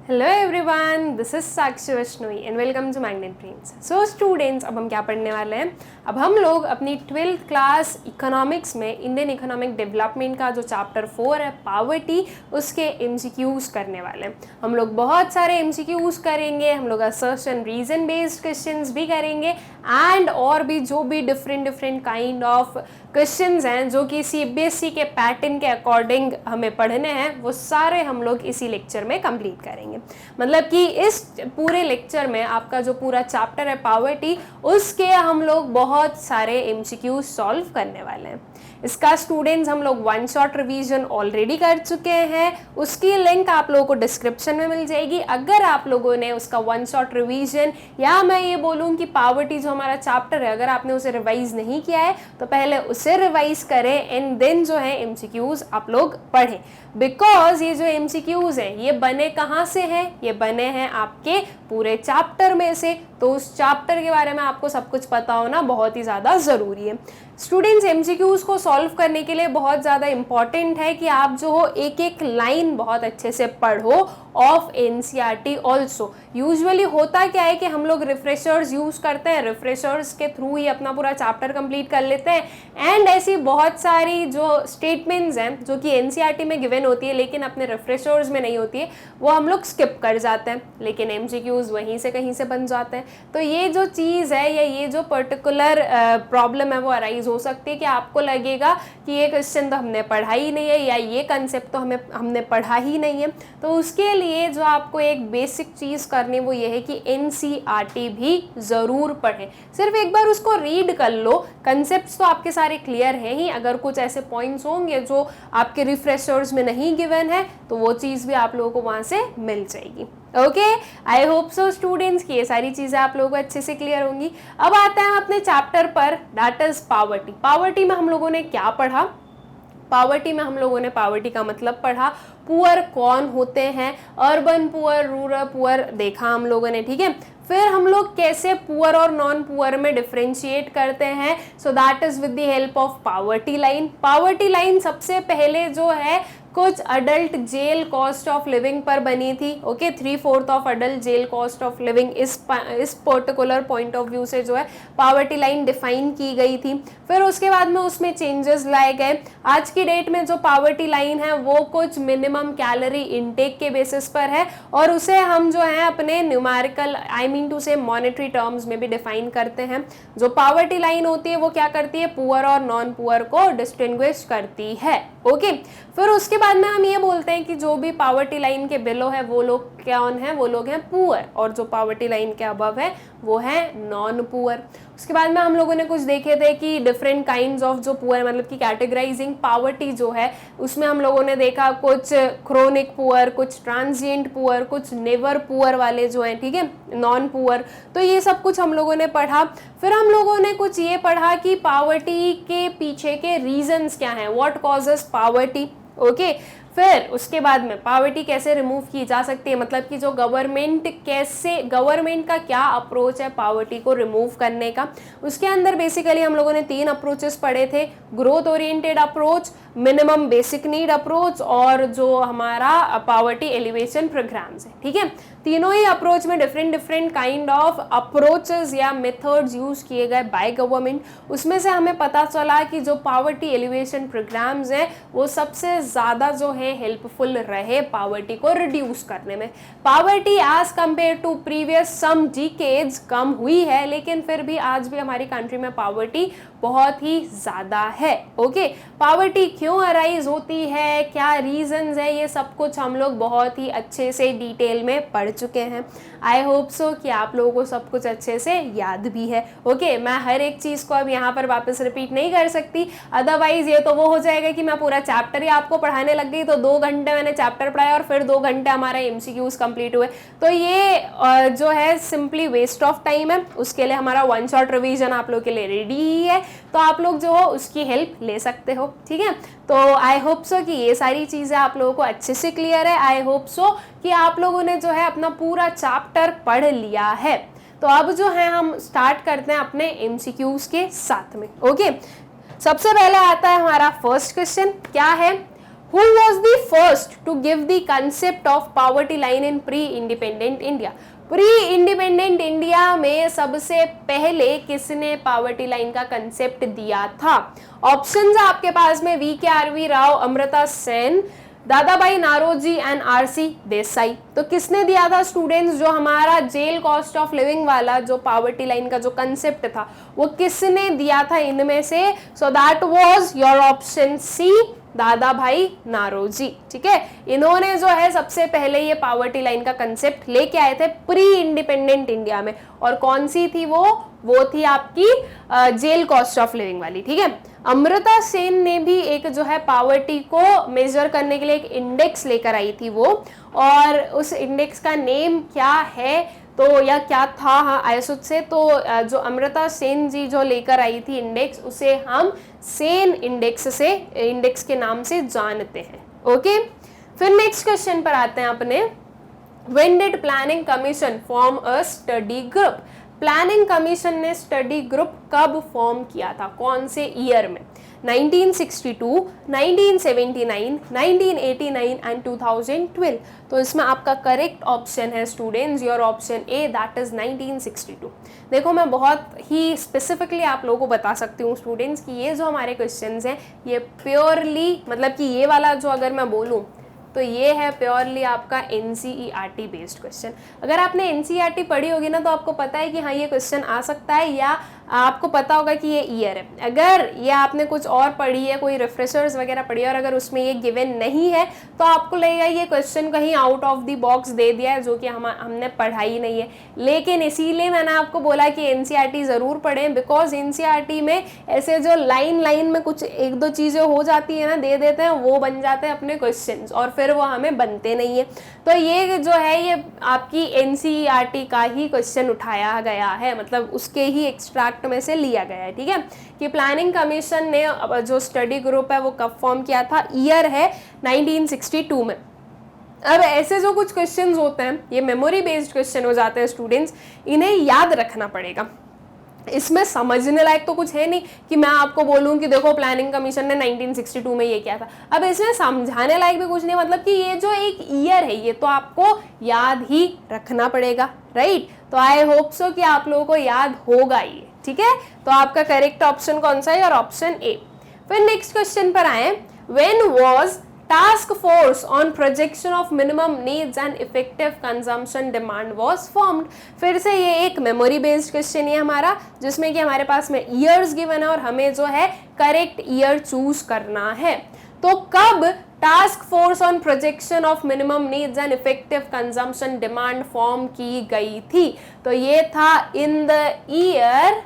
Hello everyone, this is Sakshi Vaishnavi and welcome to Magnet Brains. So students, अब हम क्या पढ़ने वाले हैं। अब हम लोग अपनी 12th क्लास इकोनॉमिक्स में इंडियन इकोनॉमिक डेवलपमेंट का जो चैप्टर 4 है पॉवर्टी, उसके एमसीक्यूज करने वाले हैं। हम लोग बहुत सारे एमसीक्यूज करेंगे, हम लोग असर्शन रीजन बेस्ड क्वेश्चंस भी करेंगे एंड और भी जो भी डिफरेंट काइंड ऑफ क्वेश्चंस हैं जो कि सीबीएसई के पैटर्न के अकॉर्डिंग हमें पढ़ने हैं, वो सारे हम लोग इसी लेक्चर में कंप्लीट करेंगे। मतलब कि इस पूरे लेक्चर में आपका जो पूरा चैप्टर है पॉवर्टी, उसके हम लोग बहुत सारे एमसीक्यू सॉल्व करने वाले हैं। इसका स्टूडेंट्स हम लोग वन शॉट रिवीजन ऑलरेडी कर चुके हैं, उसकी लिंक आप लोगों को डिस्क्रिप्शन में मिल जाएगी। अगर आप लोगों ने उसका वन शॉट रिवीजन या मैं ये बोलूँ कि पॉवर्टी जो हमारा चैप्टर है, अगर आपने उसे रिवाइज नहीं किया है तो पहले उसे रिवाइज करें एंड देन जो है एमसीक्यूज आप लोग पढ़ें। बिकॉज ये जो एमसीक्यूज हैं ये बने कहाँ से हैं? ये बने हैं आपके पूरे चैप्टर में से, तो उस चैप्टर के बारे में आपको सब कुछ पता होना बहुत ही ज़्यादा ज़रूरी है। स्टूडेंट्स, एमसीक्यूज को सॉल्व करने के लिए बहुत ज़्यादा इंपॉर्टेंट है कि आप जो हो एक एक लाइन बहुत अच्छे से पढ़ो ऑफ एनसीईआरटी ऑल्सो। यूजुअली होता क्या है कि हम लोग रिफ्रेशर्स यूज़ करते हैं, रिफ्रेशर्स के थ्रू ही अपना पूरा चैप्टर कंप्लीट कर लेते हैं एंड ऐसी बहुत सारी जो स्टेटमेंट्स हैं जो कि एनसीईआरटी में गिवन होती है लेकिन अपने रिफ्रेशर्स में नहीं होती है, वो हम लोग स्किप कर जाते हैं, लेकिन एमसीक्यूज वहीं से कहीं से बन जाते हैं। तो ये जो चीज़ है या ये जो पर्टिकुलर प्रॉब्लम है वो अराइज हो सकती है कि आपको लगेगा कि ये क्वेश्चन तो हमने पढ़ा ही नहीं है या ये कंसेप्ट तो हमने पढ़ा ही नहीं है। तो उसके लिए जो आपको एक बेसिक चीज़ करनी वो ये है कि एनसीईआरटी भी ज़रूर पढ़ें। सिर्फ एक बार उसको रीड कर लो, कंसेप्ट्स तो आपके सारे क्लियर हैं ही। अगर कुछ ऐसे पॉइंट्स होंगे जो आपके रिफ्रेशर्स में नहीं गिवन है तो वो चीज़ भी आप लोगों को वहाँ से मिल जाएगी। Okay, I hope so students की ये सारी चीज़ें आप लोगों को अच्छे से क्लियर होंगी। अब आते हैं अपने चैप्टर पर, दैट इज पॉवर्टी। पॉवर्टी में हम लोगों ने क्या पढ़ा? पॉवर्टी में हम लोगों ने पॉवर्टी का मतलब पढ़ा, पुअर कौन होते हैं, अर्बन पुअर, रूरल पुअर देखा हम लोगों ने, ठीक है। फिर हम लोग कैसे पुअर और नॉन पुअर में डिफरेंशिएट करते हैं, so that is with the help of poverty line. Poverty line सबसे पहले जो है कुछ adult jail cost of living पर बनी थी। Okay, 3/4 of adult jail cost of living इस पर्टिकुलर पॉइंट ऑफ व्यू से जो है पॉवर्टी लाइन डिफाइन की गई थी। फिर उसके बाद में उसमें चेंजेस लाए गए। आज की डेट में जो पॉवर्टी लाइन है वो कुछ मिनिमम कैलोरी इनटेक के बेसिस पर है और उसे हम जो है अपने न्यूमेरिकल आई मीन टू से मॉनेटरी टर्म्स में भी डिफाइन करते हैं। जो पॉवर्टी लाइन होती है वो क्या करती है? पुअर और नॉन पुअर को डिस्टिंग्विश करती है। ओके, फिर उसके बाद में हम ये बोलते हैं कि जो भी पॉवर्टी लाइन के बिलो है वो लोग कौन है? वो लोग हैं पुअर, और जो पॉवर्टी लाइन के अबव है वो है नॉन पुअर। उसके बाद में हम लोगों ने कुछ देखे थे कि डिफरेंट काइंड्स ऑफ जो पुअर, मतलब कि कैटेगराइजिंग पॉवर्टी जो है उसमें हम लोगों ने देखा कुछ क्रोनिक पुअर, कुछ ट्रांजिएंट पुअर, कुछ नेवर पुअर वाले जो हैं, ठीक है, नॉन पुअर। तो ये सब कुछ हम लोगों ने पढ़ा। फिर हम लोगों ने कुछ ये पढ़ा कि पॉवर्टी के पीछे के रीजंस क्या हैं, व्हाट कॉजेस पॉवर्टी। ओके, फिर उसके बाद में पॉवर्टी कैसे रिमूव की जा सकती है, मतलब कि जो गवर्नमेंट का क्या अप्रोच है पॉवर्टी को रिमूव करने का। उसके अंदर बेसिकली हम लोगों ने 3 अप्रोचेस पढ़े थे, growth oriented approach, minimum basic need approach और जो हमारा पॉवर्टी एलिवेशन प्रोग्राम्स है, ठीक है। तीनों ही अप्रोच में डिफरेंट काइंड ऑफ अप्रोचेस या मेथड्स यूज किए गए बाय गवर्नमेंट। उसमें से हमें पता चला कि जो पॉवर्टी एलिवेशन प्रोग्राम्स हैं वो सबसे ज़्यादा जो है हेल्पफुल रहे पॉवर्टी को रिड्यूस करने में। Poverty as compared to previous some decades कम हुई है, लेकिन फिर भी आज भी हमारी कंट्री में पॉवर्टी बहुत ही ज़्यादा है। ओके, पॉवर्टी क्यों अराइज होती है, क्या रीजंस है, ये सब कुछ हम लोग बहुत ही अच्छे से डिटेल में पढ़ चुके हैं। आई होप सो कि आप लोगों को सब कुछ अच्छे से याद भी है। ओके, मैं हर एक चीज़ को अब यहाँ पर वापस रिपीट नहीं कर सकती, अदरवाइज ये तो वो हो जाएगा कि मैं पूरा चैप्टर ही आपको पढ़ाने लग गई, तो 2 घंटे मैंने चैप्टर पढ़ाया और फिर 2 घंटे हमारा एमसीक्यूज कंप्लीट हुए, तो ये जो है सिंपली वेस्ट ऑफ टाइम है। उसके लिए हमारा वन शॉट रिवीजन आप लोग के लिए रेडी ही है, तो आप लोग जो हो उसकी हेल्प ले सकते हो, ठीक है। तो आई होप सो कि ये सारी चीज़ें आप लोगों को अच्छे से क्लियर है। आई होप सो कि आप लोगों ने जो है अपना पूरा चैप्टर पढ़ लिया है। तो अब जो है हम स्टार्ट करते हैं अपने एमसीक्यूज के साथ में। ओके, सबसे पहले आता है हमारा फर्स्ट क्वेश्चन, क्या है? Who was the first to give the concept of poverty line in pre-independent India? Pre independent India में सबसे पहले किसने पावर्टी लाइन का कंसेप्ट दिया था? ऑप्शंस आपके पास में VK राव, अमृता सेन, दादा भाई नारोजी एंड RC देसाई। तो किसने दिया था स्टूडेंट्स जो हमारा जेल कॉस्ट ऑफ लिविंग वाला जो पावर्टी लाइन का जो कंसेप्ट था वो किसने दिया था इनमें से? So that was your option C, Dadabhai Naoroji. ठीक है, इन्होंने जो है सबसे पहले ये पावर्टी लाइन का कंसेप्ट लेके आए थे प्री इंडिपेंडेंट इंडिया में। और कौन सी थी वो थी आपकी जेल कॉस्ट ऑफ लिविंग वाली। ठीक है, अमृता सेन ने भी एक जो है पावर्टी को मेजर करने के लिए एक इंडेक्स लेकर आई थी वो, और उस इंडेक्स का नेम क्या है तो या क्या था, हाँ आयसुद से, तो जो अमृता सेन जी जो लेकर आई थी इंडेक्स उसे हम सेन इंडेक्स के नाम से जानते हैं। ओके, फिर नेक्स्ट क्वेश्चन पर आते हैं अपने। When did planning commission form a study group? Planning commission ने स्टडी ग्रुप कब फॉर्म किया था, कौन से ईयर में? 1962, 1979, 1989 एंड 2012। तो इसमें आपका करेक्ट ऑप्शन है students your option A, that is 1962। देखो मैं बहुत ही स्पेसिफिकली आप लोगों को बता सकती हूँ स्टूडेंट्स कि ये जो हमारे क्वेश्चंस हैं ये प्योरली मतलब कि ये वाला जो अगर मैं बोलूँ तो ये है प्योरली आपका NCERT बेस्ड क्वेश्चन। अगर आपने NCERT पढ़ी होगी ना तो आपको पता है कि हाँ ये क्वेश्चन आ सकता है, या आपको पता होगा कि ये ईयर है। अगर ये आपने कुछ और पढ़ी है, कोई रिफ्रेशर्स वगैरह पढ़ी है और अगर उसमें ये गिवन नहीं है तो आपको लगेगा ये क्वेश्चन कहीं आउट ऑफ द बॉक्स दे दिया है जो कि हमने पढ़ा ही नहीं है। लेकिन इसीलिए मैंने आपको बोला कि NCERT ज़रूर पढ़ें, बिकॉज NCERT में ऐसे जो लाइन में कुछ एक दो चीज़ें हो जाती है ना, दे देते हैं, वो बन जाते हैं अपने क्वेश्चन और फिर वो हमें बनते नहीं है। तो ये जो है ये आपकी NCERT का ही क्वेश्चन उठाया गया है, मतलब उसके ही एक्सट्रैक्ट में से लिया गया है। ठीक है, कि प्लानिंग कमीशन ने जो स्टडी ग्रुप है वो कब फॉर्म किया था, ईयर है 1962 में। अब ऐसे जो कुछ क्वेश्चंस होते हैं ये मेमोरी बेस्ड क्वेश्चन हो जाते हैं स्टूडेंट्स, इन्हें याद रखना पड़ेगा। इसमें समझने लायक तो कुछ है नहीं कि मैं आपको बोलूं कि देखो प्लानिंग कमीशन ने 1962 में ये किया था। अब इसमें समझाने लायक भी कुछ नहीं, मतलब कि ये जो एक ईयर है ये तो आपको याद ही रखना पड़ेगा, राइट। तो आई होप सो कि आप लोगों को याद होगा ये। ठीक है, तो आपका करेक्ट ऑप्शन कौन सा है, और ऑप्शन ए। फिर नेक्स्ट क्वेश्चन पर आए। When was task force on projection of minimum needs and effective consumption demand was formed? फिर से ये एक मेमोरी बेस्ड क्वेश्चन है हमारा, जिसमें कि हमारे पास में ईयर्स गिवन है और हमें जो है करेक्ट ईयर चूज करना है। तो कब task force on projection of minimum needs and effective consumption demand form की गई थी? तो ये था इन द ईयर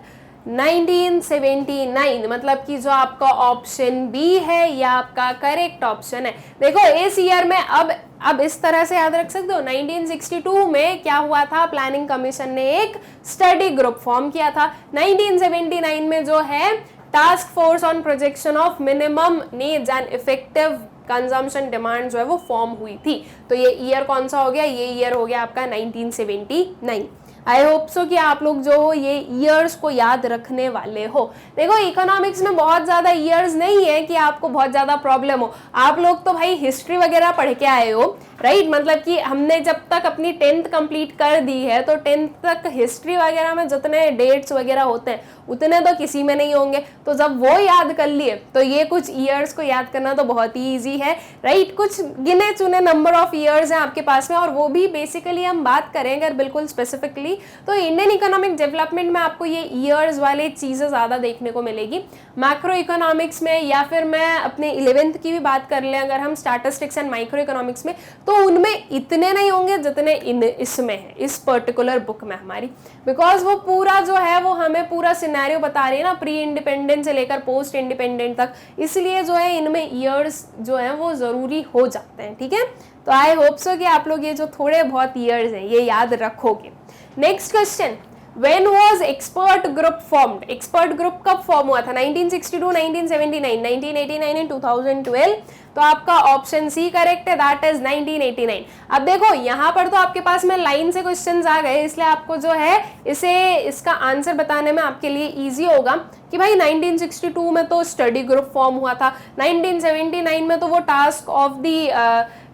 1979, मतलब कि जो आपका ऑप्शन बी है ये आपका करेक्ट ऑप्शन है। देखो इस ईयर में अब इस तरह से याद रख सकते हो, 1962 में क्या हुआ था, प्लानिंग कमीशन ने एक स्टडी ग्रुप फॉर्म किया था। 1979 में जो है task force on projection of minimum needs and effective consumption demand जो है वो फॉर्म हुई थी। तो ये ईयर कौन सा हो गया, ये ईयर हो गया आपका 1979। आई होप सो कि आप लोग जो हो ये ईयर्स को याद रखने वाले हो। देखो इकोनॉमिक्स में बहुत ज़्यादा ईयर्स नहीं है कि आपको बहुत ज़्यादा प्रॉब्लम हो। आप लोग तो भाई हिस्ट्री वगैरह पढ़ के आए हो, राइट। मतलब कि हमने जब तक अपनी 10th कंप्लीट कर दी है तो 10th तक हिस्ट्री वगैरह में जितने डेट्स वगैरह होते हैं उतने तो किसी में नहीं होंगे। तो जब वो याद कर लिए तो ये कुछ ईयर्स को याद करना तो बहुत ही ईजी है, राइट। कुछ गिने चुने नंबर ऑफ ईयर्स हैं आपके पास में, और वो भी बेसिकली हम बात करें अगर बिल्कुल स्पेसिफिकली तो इंडियन इकोनॉमिक डेवलपमेंट में आपको ये ईयर्स वाले चीज़ें ज़्यादा देखने को मिलेगी। मैक्रो इकोनॉमिक्स में या फिर मैं अपने 11th की भी बात कर लें अगर हम स्टैटिस्टिक्स एंड माइक्रो इकोनॉमिक्स में, तो उनमें इतने नहीं होंगे जितने इसमें है, इस पर्टिकुलर बुक में हमारी, बिकॉज वो पूरा जो है वो हमें पूरा सिनेरियो बता रही है ना, प्री इंडिपेंडेंट से लेकर पोस्ट इंडिपेंडेंट तक, इसलिए जो है इनमें ईयर्स जो है वो ज़रूरी हो जाते हैं। ठीक है, तो आई होप सो कि आप लोग ये जो थोड़े बहुत ईयर्स हैं ये याद रखोगे। Next question, when was expert group formed, expert group कब फॉर्म हुआ था? 1962, 1979, 1989 एंड 2012। तो आपका ऑप्शन सी करेक्ट है, दैट इज 1989। अब देखो यहाँ पर तो आपके पास में लाइन से क्वेश्चंस आ गए, इसलिए आपको जो है इसका आंसर बताने में आपके लिए इजी होगा कि भाई 1962 में तो स्टडी ग्रुप फॉर्म हुआ था, 1979 में तो वो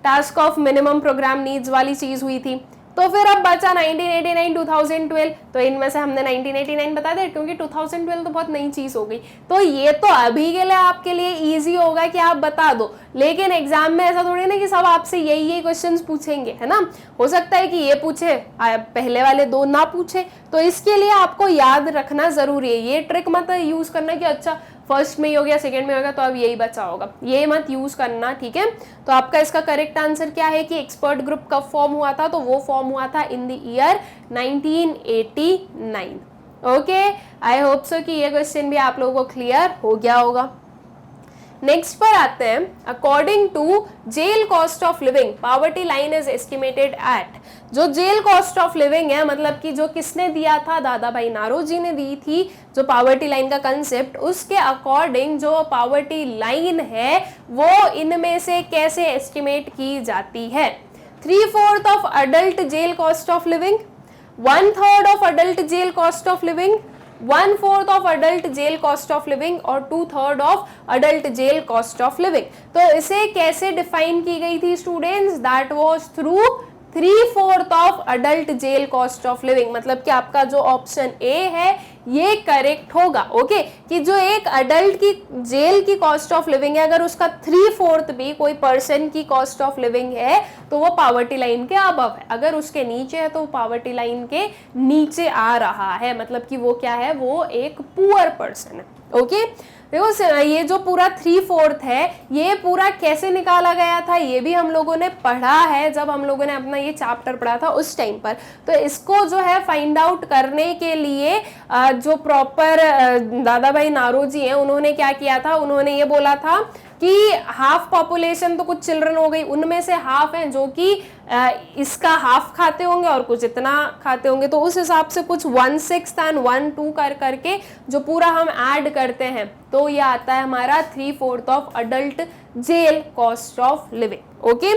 task of minimum programme needs वाली चीज हुई थी। तो फिर अब बचा 1989, 2012, तो इनमें से हमने 1989 बता दिया क्योंकि 2012 तो बहुत नई चीज हो गई। तो ये तो अभी के लिए आपके लिए इजी होगा कि आप बता दो, लेकिन एग्जाम में ऐसा थोड़ी ना कि सब आपसे यही क्वेश्चंस पूछेंगे, है ना। हो सकता है कि ये पूछे, पहले वाले दो ना पूछे, तो इसके लिए आपको याद रखना जरूरी है। ये ट्रिक मत यूज करना कि अच्छा फर्स्ट में ही हो गया, सेकंड में हो गया तो अब यही बचा होगा, ये मत यूज करना, ठीक है। तो आपका इसका करेक्ट आंसर क्या है कि एक्सपर्ट ग्रुप कब फॉर्म हुआ था? तो वो फॉर्म हुआ था in the year 1989। Okay, I hope so कि ये क्वेश्चन भी आप लोगों को क्लियर हो गया होगा। नेक्स्ट पर आते हैं, according to jail cost of living poverty line is estimated at. जो जेल कॉस्ट ऑफ लिविंग है, मतलब कि जो किसने दिया था? दादा भाई नारोजी ने दी थी जो पॉवर्टी लाइन का कंसेप्ट, उसके अकॉर्डिंग जो पॉवर्टी लाइन है वो इनमें से कैसे एस्टिमेट की जाती है? 3/4 of adult jail cost of living, 1/3 of adult jail cost of living, 1/4 of adult jail cost of living और 2/3 of adult jail cost of living. तो इसे कैसे डिफाइन की गई थी students? That was through 3/4 of adult jail cost of living. मतलब कि आपका जो ऑप्शन ए है ये करेक्ट होगा। ओके, कि जो एक अडल्ट की जेल की कॉस्ट ऑफ लिविंग है, अगर उसका 3/4 भी कोई पर्सन की कॉस्ट ऑफ लिविंग है तो वो पॉवर्टी लाइन के अबव है, अगर उसके नीचे है तो वो पॉवर्टी लाइन के नीचे आ रहा है, मतलब कि वो क्या है? वो एक पुअर पर्सन है। ओके, देखो ये जो पूरा 3/4 है ये पूरा कैसे निकाला गया था ये भी हम लोगों ने पढ़ा है जब हम लोगों ने अपना ये चैप्टर पढ़ा था उस टाइम पर। तो इसको जो है फाइंड आउट करने के लिए जो प्रॉपर दादा भाई नारोजी हैं उन्होंने क्या किया था? उन्होंने ये बोला था कि हाफ पॉपुलेशन तो कुछ चिल्ड्रन हो गई, उनमें से हाफ हैं जो कि इसका हाफ खाते होंगे और कुछ इतना खाते होंगे, तो उस हिसाब से कुछ 1/6 एंड 1/2 करके जो पूरा हम ऐड करते हैं तो ये आता है हमारा 3/4 of adult jail cost of living. Okay,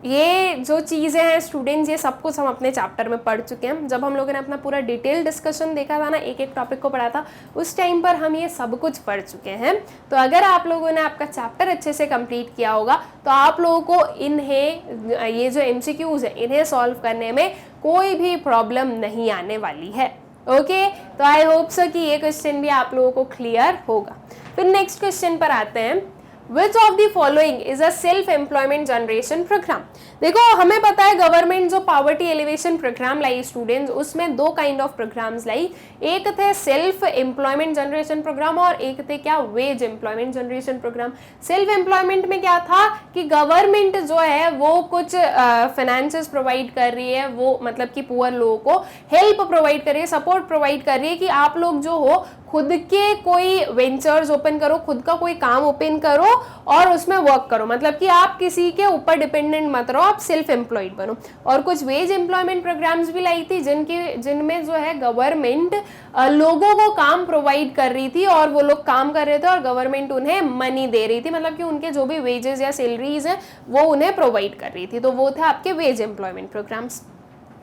ये जो चीज़ें हैं स्टूडेंट्स ये सब कुछ हम अपने चैप्टर में पढ़ चुके हैं। जब हम लोगों ने अपना पूरा डिटेल डिस्कशन देखा था ना, एक एक टॉपिक को पढ़ा था, उस टाइम पर हम ये सब कुछ पढ़ चुके हैं। तो अगर आप लोगों ने आपका चैप्टर अच्छे से कंप्लीट किया होगा तो आप लोगों को इन्हें ये जो MCQs है इन्हें सॉल्व करने में कोई भी प्रॉब्लम नहीं आने वाली है। ओके, तो आई होप सो कि ये क्वेश्चन भी आप लोगों को क्लियर होगा। फिर नेक्स्ट क्वेश्चन पर आते हैं, Which of the following is a self-employment generation program? देखो हमें पता है गवर्नमेंट जो पॉवर्टी एलिवेशन प्रोग्राम लाई स्टूडेंट्स, उसमें दो काइंड ऑफ प्रोग्राम्स लाई। एक थे सेल्फ एम्प्लॉयमेंट जनरेशन प्रोग्राम और एक थे क्या? Wage Employment generation Programme. Self employment में क्या था कि गवर्नमेंट जो है वो कुछ फाइनेंसेस प्रोवाइड कर रही है, वो मतलब कि पुअर लोगों को हेल्प प्रोवाइड कर रही है, सपोर्ट प्रोवाइड कर रही है कि आप लोग जो हो खुद के कोई वेंचर्स ओपन करो, खुद का कोई काम ओपन करो और उसमें वर्क करो, मतलब कि आप किसी के ऊपर डिपेंडेंट मत रहो, आप सेल्फ एम्प्लॉयड बनो। और कुछ वेज एम्प्लॉयमेंट प्रोग्राम्स भी लाई थी जिनमें जो है गवर्नमेंट लोगों को काम प्रोवाइड कर रही थी और वो लोग काम कर रहे थे और गवर्नमेंट उन्हें मनी दे रही थी, मतलब कि उनके जो भी वेजेस या सैलरीज हैं वो उन्हें प्रोवाइड कर रही थी। तो वो थे आपके वेज एम्प्लॉयमेंट प्रोग्राम्स।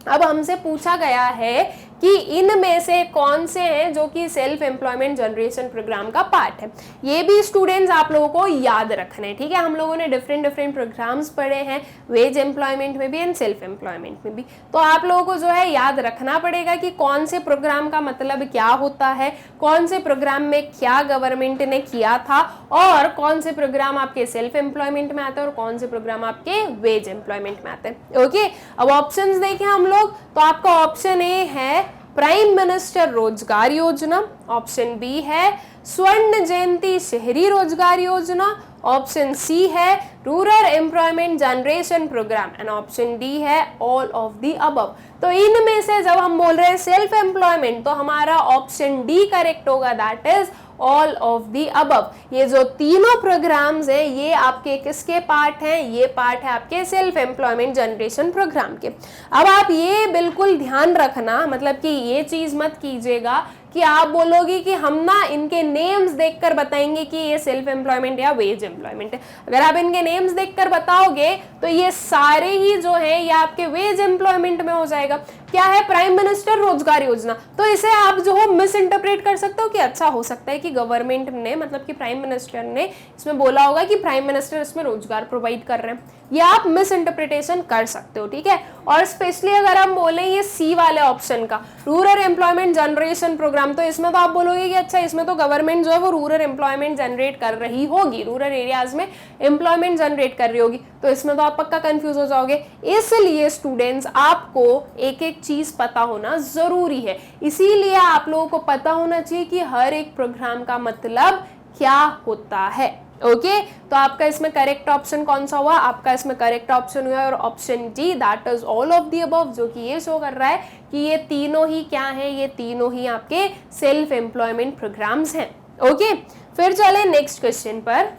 अब हमसे पूछा गया है कि इनमें से कौन से हैं जो कि सेल्फ एम्प्लॉयमेंट जनरेशन प्रोग्राम का पार्ट है। ये भी स्टूडेंट्स आप लोगों को याद रखना है, ठीक है। हम लोगों ने डिफरेंट प्रोग्राम्स पढ़े हैं, वेज एम्प्लॉयमेंट में भी एंड सेल्फ एम्प्लॉयमेंट में भी। तो आप लोगों को जो है याद रखना पड़ेगा कि कौन से प्रोग्राम का मतलब क्या होता है, कौन से प्रोग्राम में क्या गवर्नमेंट ने किया था और कौन से प्रोग्राम आपके सेल्फ एम्प्लॉयमेंट में आते हैं और कौन से प्रोग्राम आपके वेज एम्प्लॉयमेंट में आते हैं। ओके, अब ऑप्शंस देखें हम लोग, तो आपका ऑप्शन ए है प्राइम मिनिस्टर रोजगार योजना, ऑप्शन बी है स्वर्ण जयंती शहरी रोजगार योजना, ऑप्शन सी है Rural employment generation Programme and option D है ऑल ऑफ दी अबव। तो इनमें से जब हम बोल रहे हैं सेल्फ एम्प्लॉयमेंट तो हमारा ऑप्शन डी करेक्ट होगा, that is all of the above. ये जो तीनों प्रोग्राम्स हैं ये आपके किसके पार्ट हैं? ये पार्ट है आपके सेल्फ एम्प्लॉयमेंट जनरेशन प्रोग्राम के। अब आप ये बिल्कुल ध्यान रखना, मतलब कि ये चीज मत कीजिएगा कि आप बोलोगे कि हम ना इनके नेम्स देखकर बताएंगे कि ये सेल्फ एम्प्लॉयमेंट या वेज एम्प्लॉयमेंट है। अगर आप इनके नेम्स देखकर बताओगे तो ये सारे ही जो है ये आपके वेज एम्प्लॉयमेंट में हो जाएगा। क्या है? प्राइम मिनिस्टर रोजगार योजना। तो इसे आप जो हो मिस इंटरप्रेट कर सकते हो कि अच्छा हो सकता है कि गवर्नमेंट ने, मतलब कि प्राइम मिनिस्टर ने इसमें बोला होगा कि प्राइम मिनिस्टर इसमें रोजगार प्रोवाइड कर रहे हैं। ये आप मिस इंटरप्रिटेशन कर सकते हो, ठीक है। और स्पेशली अगर हम बोलें ये सी वाले ऑप्शन का, रूरल एम्प्लॉयमेंट जनरेशन प्रोग्राम, तो इसमें तो आप बोलोगे कि अच्छा इसमें तो गवर्नमेंट जो है वो रूरल एम्प्लॉयमेंट जनरेट कर रही होगी, रूरल एरियाज में एम्प्लॉयमेंट जनरेट कर रही होगी, तो इसमें तो आप पक्का कंफ्यूज हो जाओगे। इसलिए स्टूडेंट्स आपको एक एक चीज पता होना जरूरी है। इसीलिए आप लोगों को पता होना चाहिए कि हर एक प्रोग्राम का मतलब क्या होता है। ओके तो आपका इसमें करेक्ट ऑप्शन कौन सा हुआ? आपका इसमें करेक्ट ऑप्शन हुआ और option D, that is all of the above, जो कि ये शो कर रहा है कि ये तीनों ही क्या है? ये तीनों ही आपके सेल्फ एम्प्लॉयमेंट प्रोग्राम्स हैं। ओके फिर चले नेक्स्ट क्वेश्चन पर।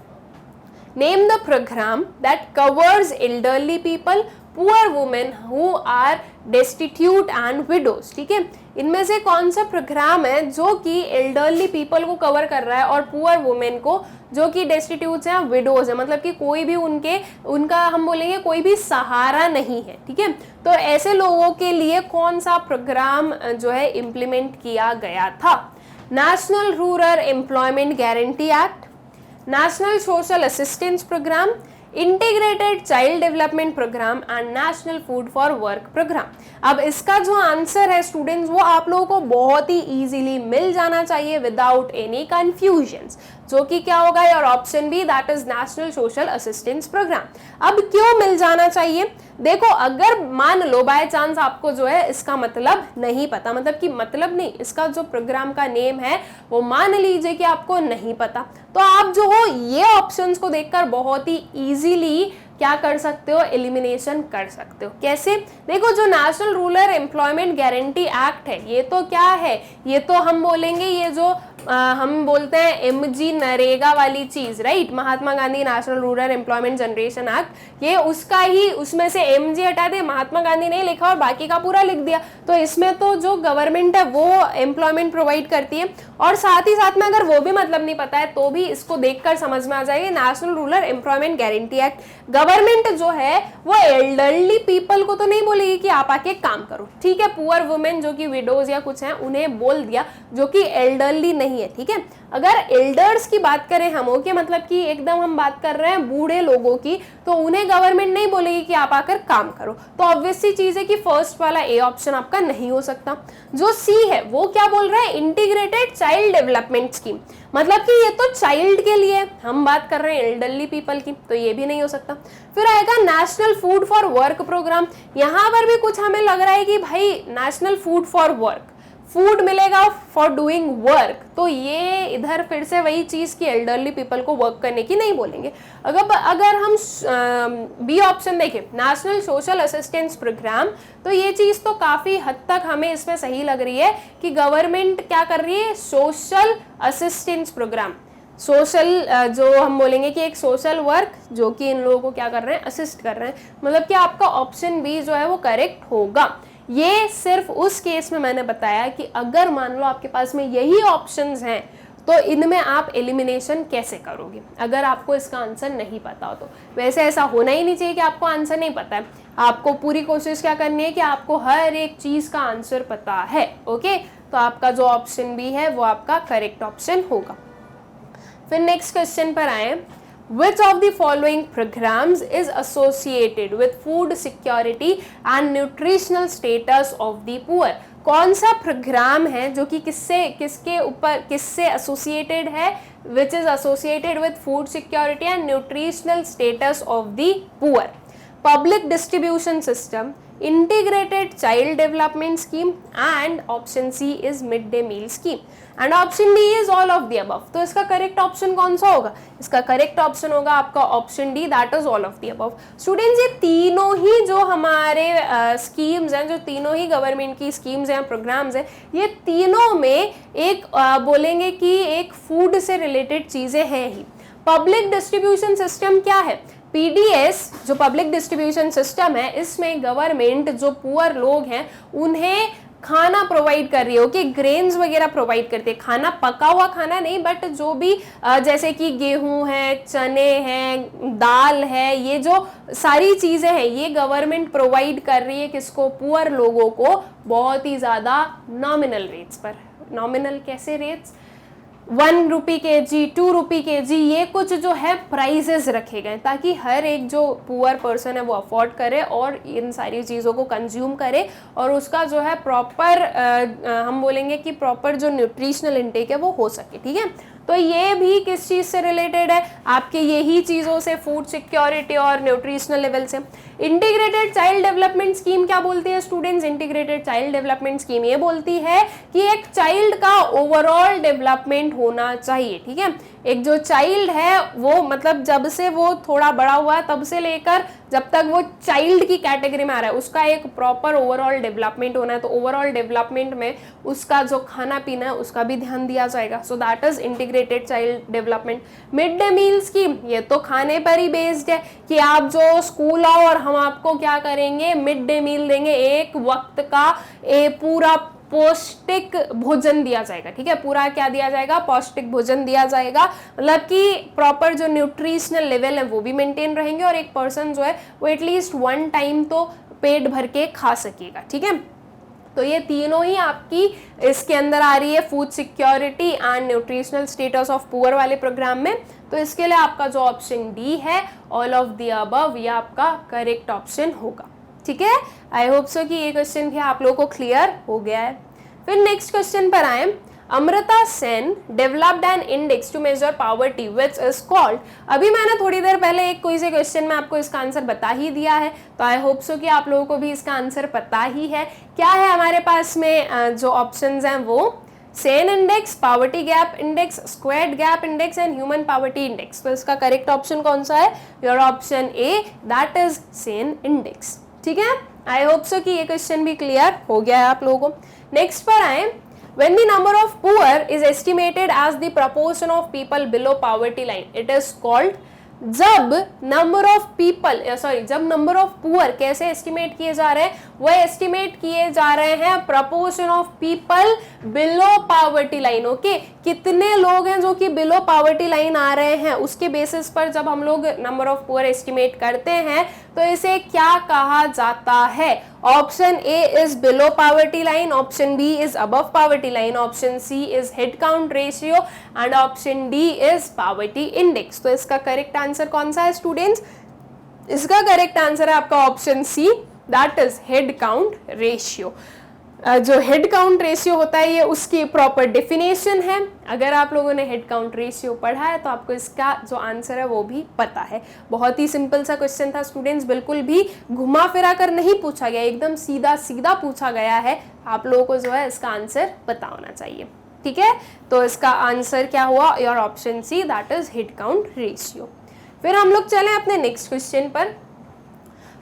Name the programme that covers elderly people, poor women who are destitute and widows. ठीक है, इनमें से कौन सा प्रोग्राम है जो कि एल्डरली पीपल को कवर कर रहा है और पुअर वुमेन को, जो कि डेस्टिट्यूट हैं, विडोज है, मतलब कि कोई भी उनका हम बोलेंगे कोई भी सहारा नहीं है। ठीक है, तो ऐसे लोगों के लिए कौन सा प्रोग्राम जो है इम्प्लीमेंट किया गया था? National Rural Employment Guarantee Act, National social assistance Programme, Integrated Child Development programme and National Food for Work Programme. अब इसका जो आंसर है स्टूडेंट्स वो आप लोगों को बहुत ही इजीली मिल जाना चाहिए विदाउट एनी कंफ्यूजन्स, जो कि क्या होगा? और option B, that is national social assistance Programme. अब क्यों मिल जाना चाहिए? देखो अगर मान लो बाय चांस आपको जो है इसका मतलब नहीं पता, मतलब कि मतलब नहीं, इसका जो प्रोग्राम का नेम है वो मान लीजिए कि आपको नहीं पता, तो आप जो हो ये ऑप्शंस को देखकर बहुत ही इजीली क्या कर सकते हो? एलिमिनेशन कर सकते हो। कैसे? देखो जो national Rural Employment Guarantee act है ये तो क्या है? ये तो हम बोलेंगे ये जो हम बोलते हैं एमजी नरेगा वाली चीज, right, Mahatma Gandhi National Rural employment Generation Act, ये उसका ही, उसमें से एमजी हटा दे, महात्मा गांधी नहीं लिखा और बाकी का पूरा लिख दिया, तो इसमें तो जो गवर्नमेंट है वो एम्प्लॉयमेंट प्रोवाइड करती है। और साथ ही साथ में अगर वो भी मतलब नहीं पता है तो भी इसको देखकर समझ में आ जाएगा national Rural Employment Guarantee act, government जो है वो एल्डरली पीपल को तो नहीं बोलेगी कि आप आके काम करो, ठीक है, पुअर वुमेन जो कि विडोज या कुछ हैं उन्हें बोल दिया, जो कि एल्डरली नहीं है। ठीक है, अगर एल्डर्स की बात करें हम, ओके, मतलब कि एकदम हम बात कर रहे हैं बूढ़े लोगों की, तो उन्हें गवर्नमेंट नहीं बोलेगी कि आप आकर काम करो, तो ऑब्वियस सी चीज है कि फर्स्ट वाला ए ऑप्शन आपका नहीं हो सकता। जो सी है वो क्या बोल रहा है? इंटीग्रेटेड चाइल्ड डेवलपमेंट स्कीम, मतलब कि ये तो चाइल्ड के लिए, हम बात कर रहे हैं एल्डरली पीपल की, तो ये भी नहीं हो सकता। फिर आएगा National Food for Work Programme, यहाँ पर भी कुछ हमें लग रहा है कि भाई national Food for work, food मिलेगा फॉर डूइंग वर्क, तो ये इधर फिर से वही चीज कि एल्डरली पीपल को वर्क करने की नहीं बोलेंगे। अगर हम बी ऑप्शन देखें, नेशनल सोशल असिस्टेंस प्रोग्राम, तो ये चीज तो काफी हद तक हमें इसमें सही लग रही है कि गवर्नमेंट क्या कर रही है? सोशल असिस्टेंस प्रोग्राम, सोशल जो हम बोलेंगे कि एक सोशल वर्क जो कि इन लोगों को क्या कर रहे हैं? असिस्ट कर रहे हैं, मतलब कि आपका ऑप्शन बी जो है वो करेक्ट होगा। ये सिर्फ उस केस में मैंने बताया कि अगर मान लो आपके पास में यही ऑप्शंस हैं तो इनमें आप एलिमिनेशन कैसे करोगे अगर आपको इसका आंसर नहीं पता हो तो। वैसे ऐसा होना ही नहीं चाहिए कि आपको आंसर नहीं पता है, आपको पूरी कोशिश क्या करनी है कि आपको हर एक चीज का आंसर पता है। ओके, तो आपका जो ऑप्शन बी है वो आपका करेक्ट ऑप्शन होगा। फिर नेक्स्ट क्वेश्चन पर आए, Which of the following programs is associated with food security and nutritional status of the poor? कौन सा प्रोग्राम है जो कि किससे एसोसिएटेड है? Which is associated with food security and nutritional status of the poor? public distribution system, integrated child development scheme, and option C is midday meal scheme, and option D is all of the above. तो इसका correct option कौन सा होगा? इसका correct option होगा आपका option D, that is all of the above. Students, ये तीनों ही जो हमारे स्कीम्स हैं, जो तीनों ही गवर्नमेंट की स्कीम्स हैं, प्रोग्राम्स हैं, ये तीनों में एक बोलेंगे कि एक फूड से रिलेटेड चीजें हैं ही. पब्लिक डिस्ट्रीब्यूशन सिस्टम क्या है? पीडीएस जो पब्लिक डिस्ट्रीब्यूशन सिस्टम है, इसमें गवर्नमेंट जो पुअर लोग हैं उन्हें खाना प्रोवाइड कर रही है. ओके, ग्रेन्स वगैरह प्रोवाइड करते हैं, खाना पका हुआ खाना नहीं, बट जो भी जैसे कि गेहूं है, चने हैं, दाल है, ये जो सारी चीजें हैं ये गवर्नमेंट प्रोवाइड कर रही है किसको? पुअर लोगों को, बहुत ही ज्यादा नॉमिनल रेट्स पर. नॉमिनल कैसे रेट्स? 1 रुपी kg, 2 रुपी kg, ये कुछ जो है प्राइजेस रखे गए ताकि हर एक जो पुअर पर्सन है वो अफोर्ड करे और इन सारी चीज़ों को कंज्यूम करे और उसका जो है प्रॉपर हम बोलेंगे कि प्रॉपर जो न्यूट्रिशनल इंटेक है वो हो सके. ठीक है, तो ये भी किस चीज़ से रिलेटेड है? आपके यही चीज़ों से, फूड सिक्योरिटी और न्यूट्रिशनल लेवल से. इंटीग्रेटेड चाइल्ड डेवलपमेंट स्कीम क्या बोलती है students? Integrated Child development scheme ये बोलती है कि एक चाइल्ड का ओवरऑल डेवलपमेंट होना चाहिए. ठीक है, एक जो चाइल्ड है वो मतलब जब से वो थोड़ा बड़ा हुआ है तब से लेकर जब तक वो चाइल्ड की कैटेगरी में आ रहा है उसका एक प्रॉपर ओवरऑल डेवलपमेंट होना है. तो ओवरऑल डेवलपमेंट में उसका जो खाना पीना है उसका भी ध्यान दिया जाएगा. So that is Integrated Child Development. Mid day meal Scheme, ये तो खाने पर ही बेस्ड है कि आप जो स्कूल आओ और हम आपको क्या करेंगे? मिड डे मील देंगे, एक वक्त का पूरा पौष्टिक भोजन दिया जाएगा. ठीक है, पूरा क्या दिया जाएगा? पौष्टिक भोजन दिया जाएगा, मतलब कि प्रॉपर जो न्यूट्रिशनल लेवल है वो भी मेंटेन रहेंगे और एक पर्सन जो है वो एटलीस्ट 1 टाइम तो पेट भर के खा सकेगा. ठीक है, तो ये तीनों ही आपकी इसके अंदर आ रही है, food security and nutritional status of poor वाले प्रोग्राम में. तो इसके लिए आपका जो ऑप्शन डी है, ऑल ऑफ द अबव, ये आपका करेक्ट ऑप्शन होगा. ठीक है, आई होप सो कि ये क्वेश्चन भी आप लोगों को क्लियर हो गया है. फिर नेक्स्ट क्वेश्चन पर आए. Amrita Sen developed an index to measure poverty which is called. अभी मैंने थोड़ी देर पहले एक कोई से क्वेश्चन में आपको इसका आंसर बता ही दिया है, तो आई होप सो कि आप लोगों को भी इसका आंसर पता ही है. क्या है हमारे पास में जो ऑप्शंस हैं वो Sen index, poverty gap index, squared gap index and human poverty index. तो इसका करेक्ट ऑप्शन कौन सा है? Your option A, that is Sen index. ठीक है, आई होप सो कि ये क्वेश्चन भी क्लियर हो गया है आप लोगों को. नेक्स्ट पर आए. When the number of poor is estimated as the proportion of people below poverty line, it is called. जब नंबर ऑफ पीपल जब नंबर ऑफ पुअर कैसे एस्टिमेट किए जा रहे हैं? वो एस्टिमेट किए जा रहे हैं proportion of people below poverty line. Okay, कितने लोग हैं जो कि बिलो पावर्टी लाइन आ रहे हैं उसके बेसिस पर जब हम लोग नंबर ऑफ पुअर एस्टिमेट करते हैं तो इसे क्या कहा जाता है? Option A is below poverty line, option B is above poverty line, option C is head count ratio and option D is poverty index. तो इसका करेक्ट आंसर कौन सा है स्टूडेंट्स? इसका करेक्ट आंसर है आपका option C, that is head count ratio. जो head count ratio होता है ये उसकी प्रॉपर डेफिनेशन है. अगर आप लोगों ने हेड काउंट रेशियो पढ़ा है तो आपको इसका जो आंसर है वो भी पता है. बहुत ही सिंपल सा क्वेश्चन था स्टूडेंट्स, बिल्कुल भी घुमा फिरा कर नहीं पूछा गया, एकदम सीधा सीधा पूछा गया है. आप लोगों को जो है इसका आंसर पता होना चाहिए. ठीक है, तो इसका आंसर क्या हुआ? Your option C, that is head count ratio. फिर हम लोग चलें अपने नेक्स्ट क्वेश्चन पर.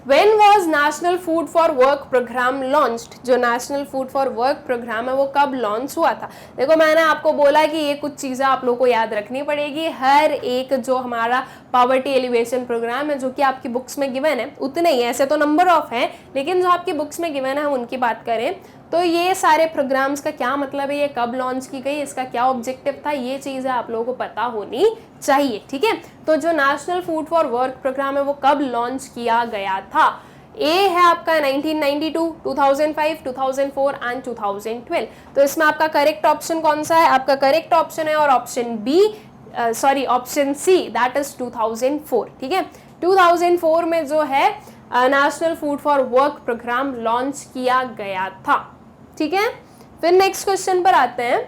When was National Food for Work programme launched? जो National Food for Work Programme है वो कब लॉन्च हुआ था? देखो, मैंने आपको बोला कि ये कुछ चीज़ें आप लोगों को याद रखनी पड़ेगी. हर एक जो हमारा पॉवर्टी एलिवेशन प्रोग्राम है जो कि आपकी बुक्स में गिवन है उतने ही, ऐसे तो नंबर ऑफ हैं लेकिन जो आपकी बुक्स में गिवन है हम उनकी बात करें तो ये सारे प्रोग्राम्स का क्या मतलब है, ये कब लॉन्च की गई, इसका क्या ऑब्जेक्टिव था, ये चीज़ें आप लोगों को पता होनी चाहिए. ठीक है, तो जो National Food for Work Programme है वो कब लॉन्च किया गया था? ए है आपका 1992, 2005, 2004 एंड 2012. तो इसमें आपका करेक्ट ऑप्शन कौन सा है? आपका करेक्ट ऑप्शन है और option B option C, that is 2004. ठीक है, 2004 में जो है National Food for Work Programme launch किया गया था. ठीक है, फिर नेक्स्ट क्वेश्चन पर आते हैं.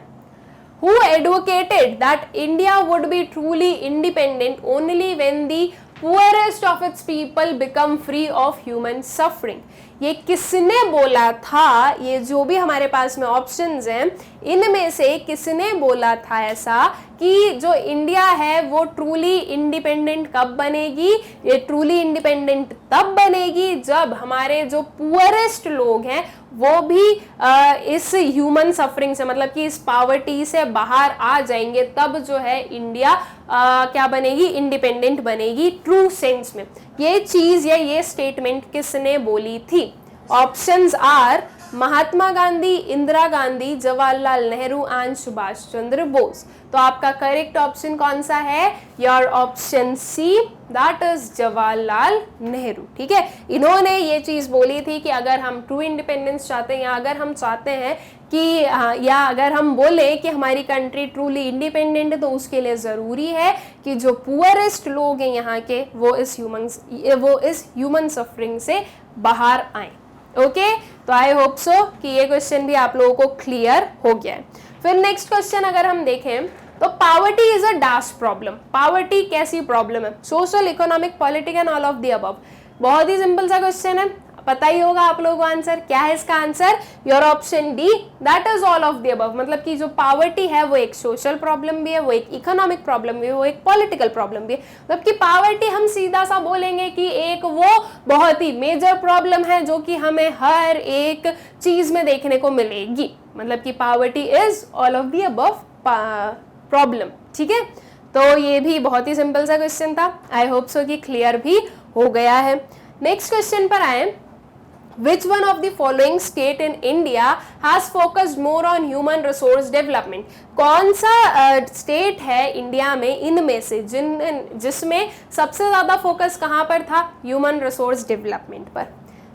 Who advocated that India would be truly independent only when the poorest of its people become free of human suffering. ये किसने बोला था? ये जो भी हमारे पास में ऑप्शंस हैं इनमें से किसने बोला था ऐसा कि जो इंडिया है वो ट्रूली इंडिपेंडेंट कब बनेगी? ये ट्रूली इंडिपेंडेंट तब बनेगी जब हमारे जो पुअरेस्ट लोग हैं वो भी इस ह्यूमन सफरिंग से, मतलब कि इस पॉवर्टी से बाहर आ जाएंगे, तब जो है इंडिया क्या बनेगी? इंडिपेंडेंट बनेगी ट्रू सेंस में। ये चीज या ये स्टेटमेंट किसने बोली थी? Options are Mahatma Gandhi, Indira Gandhi, Jawaharlal Nehru and Subhash Chandra Bose. तो आपका करेक्ट ऑप्शन कौन सा है? Your option C, that is Jawaharlal Nehru. ठीक है, इन्होंने ये चीज बोली थी कि अगर हम ट्रू इंडिपेंडेंस चाहते हैं या अगर हम चाहते हैं कि या अगर हम बोले कि हमारी कंट्री ट्रूली इंडिपेंडेंट है तो उसके लिए ज़रूरी है कि जो पुअरेस्ट लोग हैं यहाँ के वो इस ह्यूमन सफरिंग से बाहर आए। ओके, तो आई होप सो कि ये क्वेश्चन भी आप लोगों को क्लियर हो गया है। फिर नेक्स्ट क्वेश्चन अगर हम देखें तो poverty is a dash problem. Poverty कैसी प्रॉब्लम है? Social, economic, political and all of the above. बहुत ही सिंपल सा क्वेश्चन है, पता ही होगा आप लोगों को आंसर। क्या है इसका answer? Your option D, that is all of the above. मतलब कि जो पावर्टी है वो एक सोशल प्रॉब्लम भी है, वो एक इकोनॉमिक प्रॉब्लम भी है, वो एक पॉलिटिकल प्रॉब्लम भी है। मतलब कि पावर्टी हम सीधा सा बोलेंगे कि एक वो बहुत ही मेजर प्रॉब्लम है जो कि हमें हर एक चीज में देखने को मिलेगी। मतलब कि poverty is all of the above problem. ठीक है, तो ये भी बहुत ही सिंपल सा क्वेश्चन था। आई होप सो कि क्लियर भी हो गया है। नेक्स्ट क्वेश्चन पर आए, Which one of the following state in India has focused more on human resource development? कौन सा स्टेट है इंडिया में इनमें से जिसमें सबसे ज्यादा फोकस कहाँ पर था? ह्यूमन रिसोर्स डेवलपमेंट पर।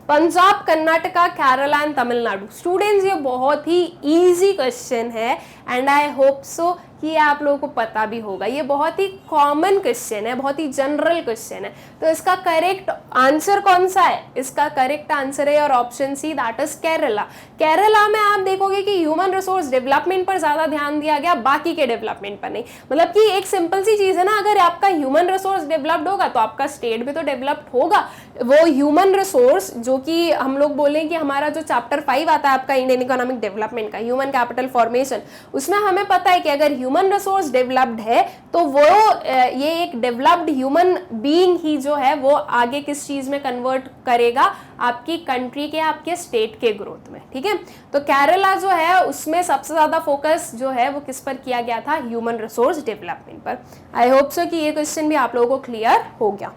पंजाब, कर्नाटका, केरला एंड तमिलनाडु। स्टूडेंट्स, ये बहुत ही इजी क्वेश्चन है एंड आई होप सो कि ये आप लोगों को पता भी होगा। ये बहुत ही कॉमन क्वेश्चन है, बहुत ही जनरल क्वेश्चन है। तो इसका करेक्ट आंसर कौन सा है? इसका करेक्ट आंसर है और option C, that is Kerala. Kerala में आप देखोगे कि ह्यूमन रिसोर्स डेवलपमेंट पर ज्यादा ध्यान दिया गया, बाकी के डेवलपमेंट पर नहीं। मतलब कि एक सिंपल सी चीज है ना, अगर आपका ह्यूमन रिसोर्स डेवलप्ड होगा तो आपका स्टेट भी तो डेवलप्ड होगा। वो ह्यूमन रिसोर्स जो कि हम लोग बोले कि हमारा जो चैप्टर 5 आता है आपका इंडियन इकोनॉमिक डेवलपमेंट का, ह्यूमन कैपिटल फॉर्मेशन, उसमें हमें पता है कि अगर ह्यूमन रिसोर्स डेवलप्ड है तो वो ये एक डेवलप्ड ह्यूमन बीइंग ही जो है वो आगे किस चीज में कन्वर्ट करेगा? आपकी कंट्री के, आपके स्टेट के ग्रोथ में। ठीक है, तो केरला जो है उसमें सबसे ज्यादा फोकस जो है वो किस पर किया गया था? ह्यूमन रिसोर्स डेवलपमेंट पर। आई होप सो कि ये क्वेश्चन भी आप लोगों को क्लियर हो गया।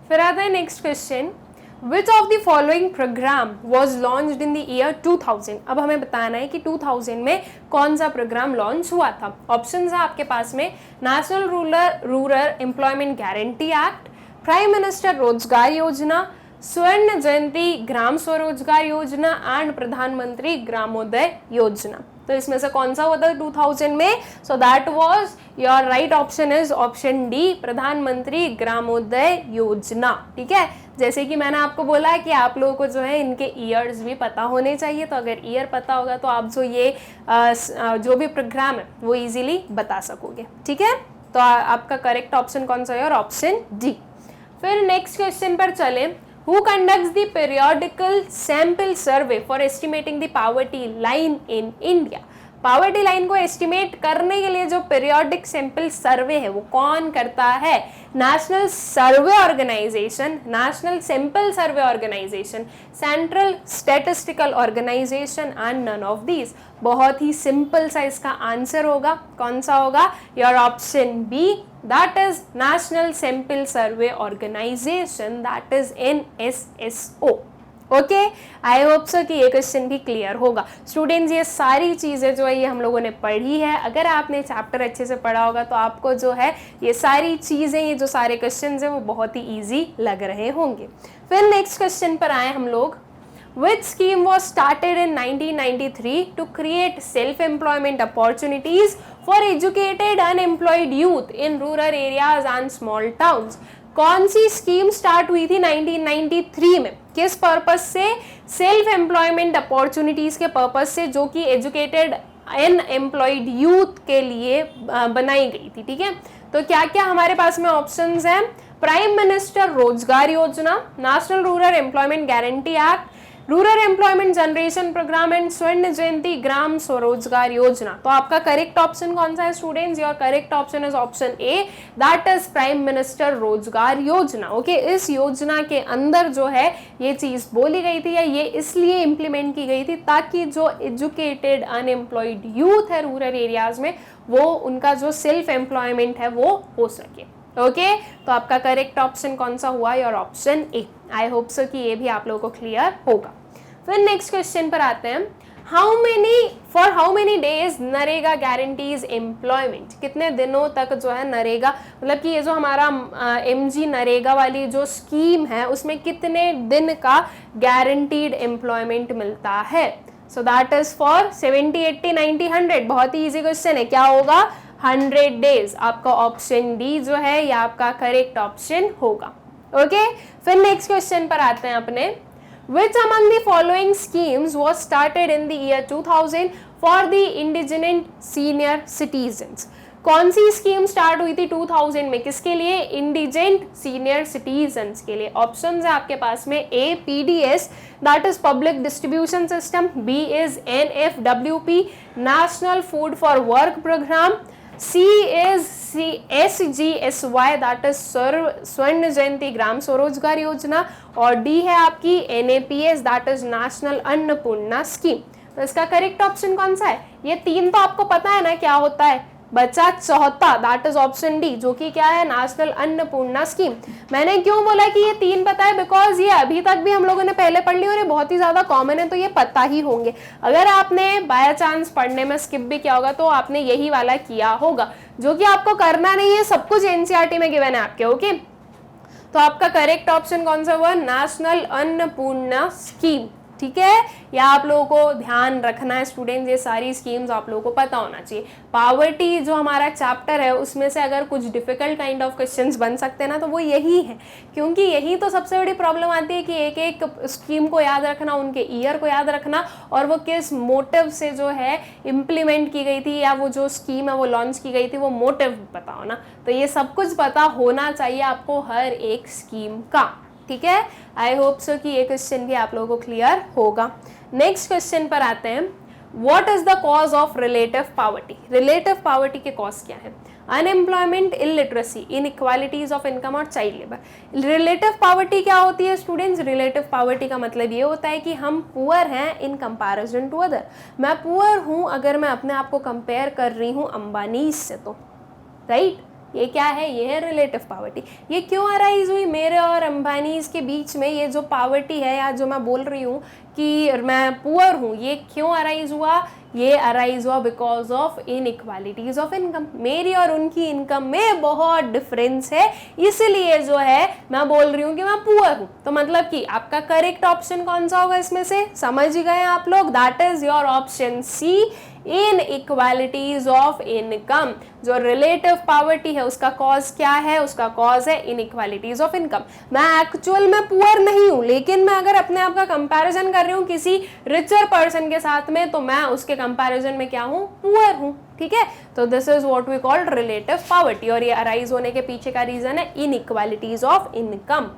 फिर आता है next question, Which of the following program was launched in the year 2000? अब हमें बताना है कि 2000 में कौन सा प्रोग्राम लॉन्च हुआ था। ऑप्शंस है आपके पास में, national Rural Employment Guarantee act, prime Minister Rozgar योजना, स्वर्ण जयंती ग्राम स्वरोजगार योजना एंड प्रधानमंत्री ग्रामोदय योजना। तो इसमें से कौन सा हुआ था 2000 में? सो that was your right option is option D, प्रधानमंत्री ग्रामोदय योजना। ठीक है, जैसे कि मैंने आपको बोला कि आप लोगों को जो है इनके ईयर्स भी पता होने चाहिए, तो अगर ईयर पता होगा तो आप जो ये जो भी प्रोग्राम है वो इजीली बता सकोगे। ठीक है, तो आपका करेक्ट ऑप्शन कौन सा है? और ऑप्शन डी। फिर नेक्स्ट क्वेश्चन पर चले, Who conducts the periodical sample survey for estimating the poverty line in India? Poverty line को एस्टिमेट करने के लिए जो पीरियोडिक सैंपल सर्वे है वो कौन करता है? National Survey Organisation, National Sample Survey Organisation, Central Statistical Organisation and none of these. बहुत ही सिंपल सा इसका आंसर होगा, कौन सा होगा? Your option B, that is National Sample Survey Organization, that is NSSO। Okay, I hope so कि ये क्वेश्चन भी क्लियर होगा। स्टूडेंट्स, ये सारी चीज़ें जो है ये हम लोगों ने पढ़ी है। अगर आपने चैप्टर अच्छे से पढ़ा होगा तो आपको जो है ये सारी चीज़ें, ये जो सारे क्वेश्चन हैं वो बहुत ही ईजी लग रहे होंगे। फिर नेक्स्ट क्वेश्चन पर आए हम लोग, Which scheme was started in 1993 to create self-employment opportunities for educated unemployed youth in rural areas and small towns? कौन सी स्कीम स्टार्ट हुई थी 1993 में? किस पर्पस से? सेल्फ एम्प्लॉयमेंट अपॉर्चुनिटीज के पर्पस से, जो कि एजुकेटेड अनएम्प्लॉयड यूथ के लिए बनाई गई थी। ठीक है, तो क्या क्या हमारे पास में ऑप्शंस हैं? Prime Minister Rozgar Yojana, National Rural Employment Guarantee Act, Rural employment generation Programme and Swarna Jayanti Gram Swarozgar योजना। तो आपका करेक्ट ऑप्शन कौन सा है students? Your correct option is option A, that is prime Minister Rozgar योजना। ओके, इस योजना के अंदर जो है ये चीज बोली गई थी या ये इसलिए इंप्लीमेंट की गई थी ताकि जो एजुकेटेड अनएम्प्लॉयड यूथ है रूरल एरियाज में, वो उनका जो सेल्फ एम्प्लॉयमेंट है वो हो सके। ओके, तो आपका करेक्ट ऑप्शन कौन सा हुआ? Your option A. I hope so कि ये भी आप लोगों को क्लियर होगा। फिर नेक्स्ट क्वेश्चन पर आते हैं, for how many days NREGA guarantees employment, कितने दिनों तक जो है नरेगा, मतलब कि ये जो हमारा MG नरेगा वाली जो स्कीम है उसमें कितने दिन का गारंटीड एम्प्लॉयमेंट मिलता है? सो दैट इज फॉर 70, 80, 90, 100। बहुत ही इजी क्वेश्चन है, क्या होगा? 100 डेज। आपका ऑप्शन डी जो है ये आपका करेक्ट ऑप्शन होगा। ओके, फिर नेक्स्ट क्वेश्चन पर आते हैं अपने, Which among the following schemes was started in the year 2000 for the indigent senior citizens? कौन सी स्कीम स्टार्ट हुई थी 2000 में, किसके लिए? इंडिजेंट सीनियर सिटीजन्स के लिए। ऑप्शंस है आपके पास में, A PDS that is Public Distribution System, B is NFWP National Food for Work Programme, C is SGSY that is Swarna Jayanti Gram Swarozgar योजना, और डी है आपकी NAPS that is national Annapurna scheme. तो इसका करेक्ट ऑप्शन कौन सा है? ये तीन तो आपको पता है ना क्या होता है, बचा चौथा दैट इज ऑप्शन डी, जो कि क्या है? National Annapurna scheme. मैंने क्यों बोला कि ये तीन पता है? बिकॉज ये अभी तक भी हम लोगों ने पहले पढ़ ली और ये बहुत ही ज्यादा कॉमन है, तो ये पता ही होंगे। अगर आपने बाय चांस पढ़ने में स्किप भी किया होगा तो आपने यही वाला किया होगा, जो कि आपको करना नहीं है, सब कुछ NCERT में गिवन है आपके। ओके, तो आपका करेक्ट ऑप्शन कौन सा हुआ? National Annapurna scheme. ठीक है, या आप लोगों को ध्यान रखना है स्टूडेंट्स, ये सारी स्कीम्स आप लोगों को पता होना चाहिए। पावर्टी जो हमारा चैप्टर है उसमें से अगर कुछ डिफिकल्ट काइंड ऑफ क्वेश्चंस बन सकते हैं ना तो वो यही है, क्योंकि यही तो सबसे बड़ी प्रॉब्लम आती है कि एक एक स्कीम को याद रखना, उनके ईयर को याद रखना, और वो किस मोटिव से जो है इम्प्लीमेंट की गई थी या वो जो स्कीम है वो लॉन्च की गई थी, वो मोटिव पता हो ना। तो ये सब कुछ पता होना चाहिए आपको हर एक स्कीम का। ठीक है, आई होप सो कि ये क्वेश्चन भी आप लोगों को क्लियर होगा। नेक्स्ट क्वेश्चन पर आते हैं, what is the cause of relative poverty? Relative poverty के कॉज क्या है? Unemployment, illiteracy, inequalities of income और चाइल्ड लेबर। रिलेटिव पॉवर्टी क्या होती है स्टूडेंट्स? रिलेटिव पॉवर्टी का मतलब ये होता है कि हम पुअर हैं इन कंपैरिजन टू अदर। मैं पुअर हूँ अगर मैं अपने आप को कंपेयर कर रही हूँ अंबानी से, तो राइट, ये क्या है? ये है रिलेटिव पॉवर्टी। ये क्यों अराइज हुई मेरे और अंबानीज के बीच में? ये जो पॉवर्टी है या जो मैं बोल रही हूँ कि मैं पुअर हूँ, ये क्यों अराइज हुआ? ये अराइज हुआ because of inequalities of income. मेरी और उनकी इनकम में बहुत डिफरेंस है, इसलिए जो है मैं बोल रही हूँ कि मैं पुअर हूँ। तो मतलब कि आपका करेक्ट ऑप्शन कौन सा होगा इसमें से? समझ गए आप लोग? That is your option C, inequalities of income. जो रिलेटिव पॉवर्टी है उसका कॉज क्या है? उसका कॉज है इनइक्वालिटीज ऑफ इनकम। मैं एक्चुअल में पुअर नहीं हूं, लेकिन मैं अगर अपने आप का कंपैरिजन कर रही हूँ किसी रिचर पर्सन के साथ में, तो मैं उसके कंपैरिजन में क्या हूँ? पुअर हूँ। ठीक है, तो this is what we call relative poverty, और ये अराइज होने के पीछे का रीजन है इनइक्वालिटीज ऑफ इनकम।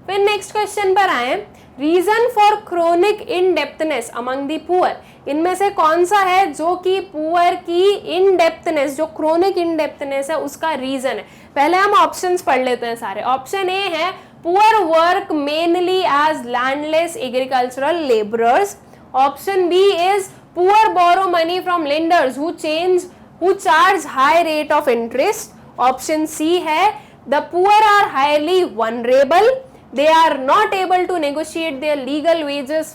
फिर नेक्स्ट क्वेश्चन पर आए, reason for chronic indebtedness among the poor. इनमें से कौन सा है जो कि पुअर की इनडेप्थनेस, जो क्रोनिक इनडेप्थनेस है उसका रीजन है? पहले हम ऑप्शंस पढ़ लेते हैं सारे। ऑप्शन ए है poor work mainly as landless agricultural labourers. Option B is poor borrow money from lenders who charge high rate of interest. Option C है the poor are highly vulnerable, they are not able to negotiate their legal wages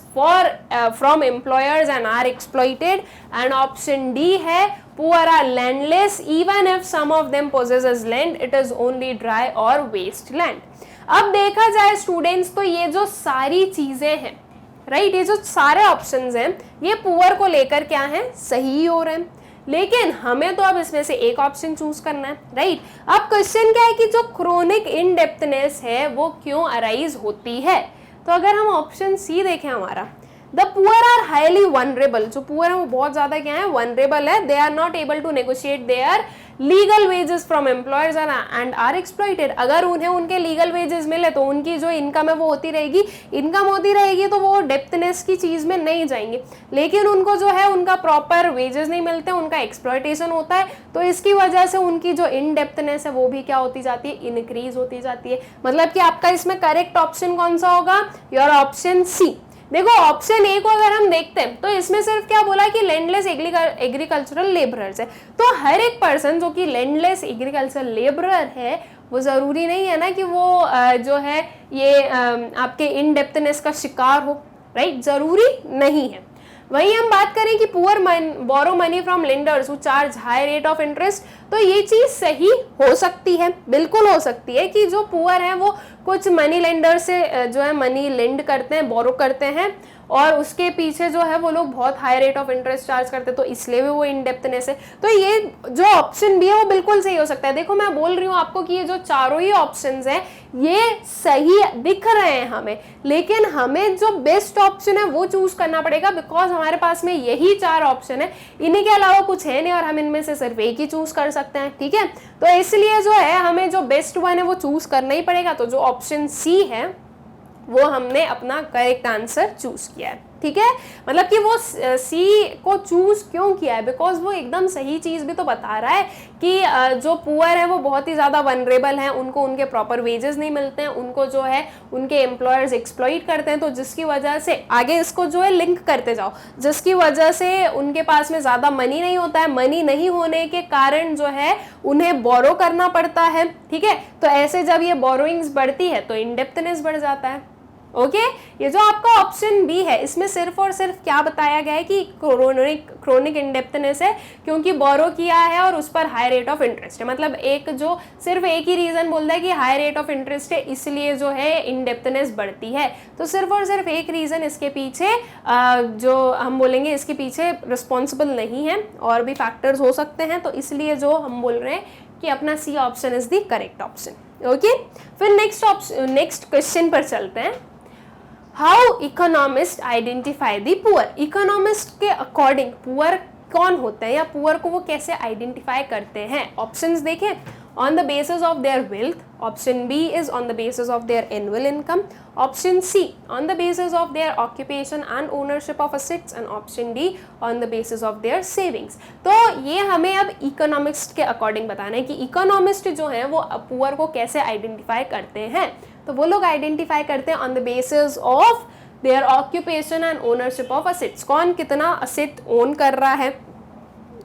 from employers and are exploited, and option D है poor are landless even if some of them possesses land, it is only dry or waste land। अब देखा जाए students तो ये जो सारी चीजें हैं, राइट, ये जो सारे ऑप्शंस हैं ये पुअर को लेकर क्या है? सही हो रहे हैं, लेकिन हमें तो अब इसमें से एक ऑप्शन चूज करना है, राइट। अब क्वेश्चन क्या है कि जो क्रोनिक इनडेप्थनेस है वो क्यों अराइज होती है? तो अगर हम ऑप्शन सी देखें हमारा, the poor are highly vulnerable, जो पुअर है वो बहुत ज्यादा क्या है, वनरेबल है, they are not able to negotiate their legal wages from employers and are exploited. अगर उन्हें उनके लीगल वेजेस मिले तो उनकी जो इनकम है वो होती रहेगी, इनकम होती रहेगी तो वो डेप्थनेस की चीज में नहीं जाएंगे, लेकिन उनको जो है उनका प्रॉपर वेजेस नहीं मिलते, उनका एक्सप्लॉइटेशन होता है, तो इसकी वजह से उनकी जो इन डेप्थनेस है वो भी क्या होती जाती है, इंक्रीज होती जाती है। मतलब कि आपका इसमें करेक्ट ऑप्शन कौन सा होगा, योर ऑप्शन सी। देखो ऑप्शन ए को अगर हम देखते हैं तो इसमें सिर्फ क्या बोला कि लैंडलेस एग्रीकल्चरल लेबरर्स है, तो हर एक पर्सन जो कि लैंडलेस एग्रीकल्चरल लेबरर है वो जरूरी नहीं है ना कि वो जो है ये आपके इन डेप्थनेस का शिकार हो, राइट, जरूरी नहीं है। वहीं हम बात करें कि poor borrow money from lenders who charge high rate of interest, तो ये चीज सही हो सकती है, बिल्कुल हो सकती है कि जो पुअर है वो कुछ मनी लेंडर से जो है मनी लेंड करते हैं, बोरो करते हैं, और उसके पीछे जो है वो लोग बहुत high rate of interest charge करते हैं, तो इसलिए भी वो इनडेप्थनेस है। तो ये जो ऑप्शन भी है वो बिल्कुल सही हो सकता है। देखो मैं बोल रही हूँ आपको कि ये जो चारों ही ऑप्शंस हैं ये सही दिख रहे हैं हमें, लेकिन हमें जो बेस्ट ऑप्शन है वो चूज करना पड़ेगा, बिकॉज हमारे पास में यही 4 ऑप्शन है, इन्हीं के अलावा कुछ है नहीं और हम इनमें से सिर्फ एक ही चूज कर सकते हैं, ठीक है। तो इसलिए जो है हमें जो बेस्ट वन है वो चूज करना ही पड़ेगा। तो जो ऑप्शन सी है वो हमने अपना करेक्ट आंसर चूज किया है, ठीक है। मतलब कि वो सी को चूज क्यों किया है, बिकॉज वो एकदम सही चीज भी तो बता रहा है कि जो पुअर है वो बहुत ही ज्यादा वनरेबल हैं, उनको उनके प्रॉपर वेजेस नहीं मिलते हैं, उनको जो है उनके एम्प्लॉयर्स एक्सप्लॉइट करते हैं, तो जिसकी वजह से आगे इसको जो है लिंक करते जाओ, जिसकी वजह से उनके पास में ज्यादा मनी नहीं होता है, मनी नहीं होने के कारण जो है उन्हें बोरो करना पड़ता है, ठीक है। तो ऐसे जब ये बोरोइंग्स बढ़ती है तो इनडेप्थनेस बढ़ जाता है, ओके। ये जो आपका ऑप्शन बी है इसमें सिर्फ और सिर्फ क्या बताया गया है कि क्रोनिक इनडेप्थनेस है क्योंकि बोरो किया है और उस पर हाई रेट ऑफ इंटरेस्ट है। मतलब एक जो सिर्फ एक ही रीजन बोलता है कि हाई रेट ऑफ इंटरेस्ट है इसलिए जो है इनडेप्थनेस बढ़ती है, तो सिर्फ और सिर्फ एक रीजन इसके पीछे जो हम बोलेंगे इसके पीछे रिस्पॉन्सिबल नहीं है, और भी फैक्टर्स हो सकते हैं, तो इसलिए जो हम बोल रहे हैं कि अपना C option is the correct option, okay. फिर नेक्स्ट क्वेश्चन पर चलते हैं। How economist identify the poor. Economist के अकॉर्डिंग पुअर कौन होता है या पुअर को वो कैसे आइडेंटिफाई करते हैं। ऑप्शंस देखें, on the basis of their wealth, option B is on the basis of their annual income, option C on the basis of their occupation and ownership of assets, and option D on the basis of their savings. तो ये हमें अब economist के according बताना है कि economist जो है वो पुअर को कैसे आइडेंटिफाई करते हैं। तो वो लोग आइडेंटिफाई करते हैं on the basis of their occupation and ownership of assets, कौन कितना असेट ओन कर रहा है,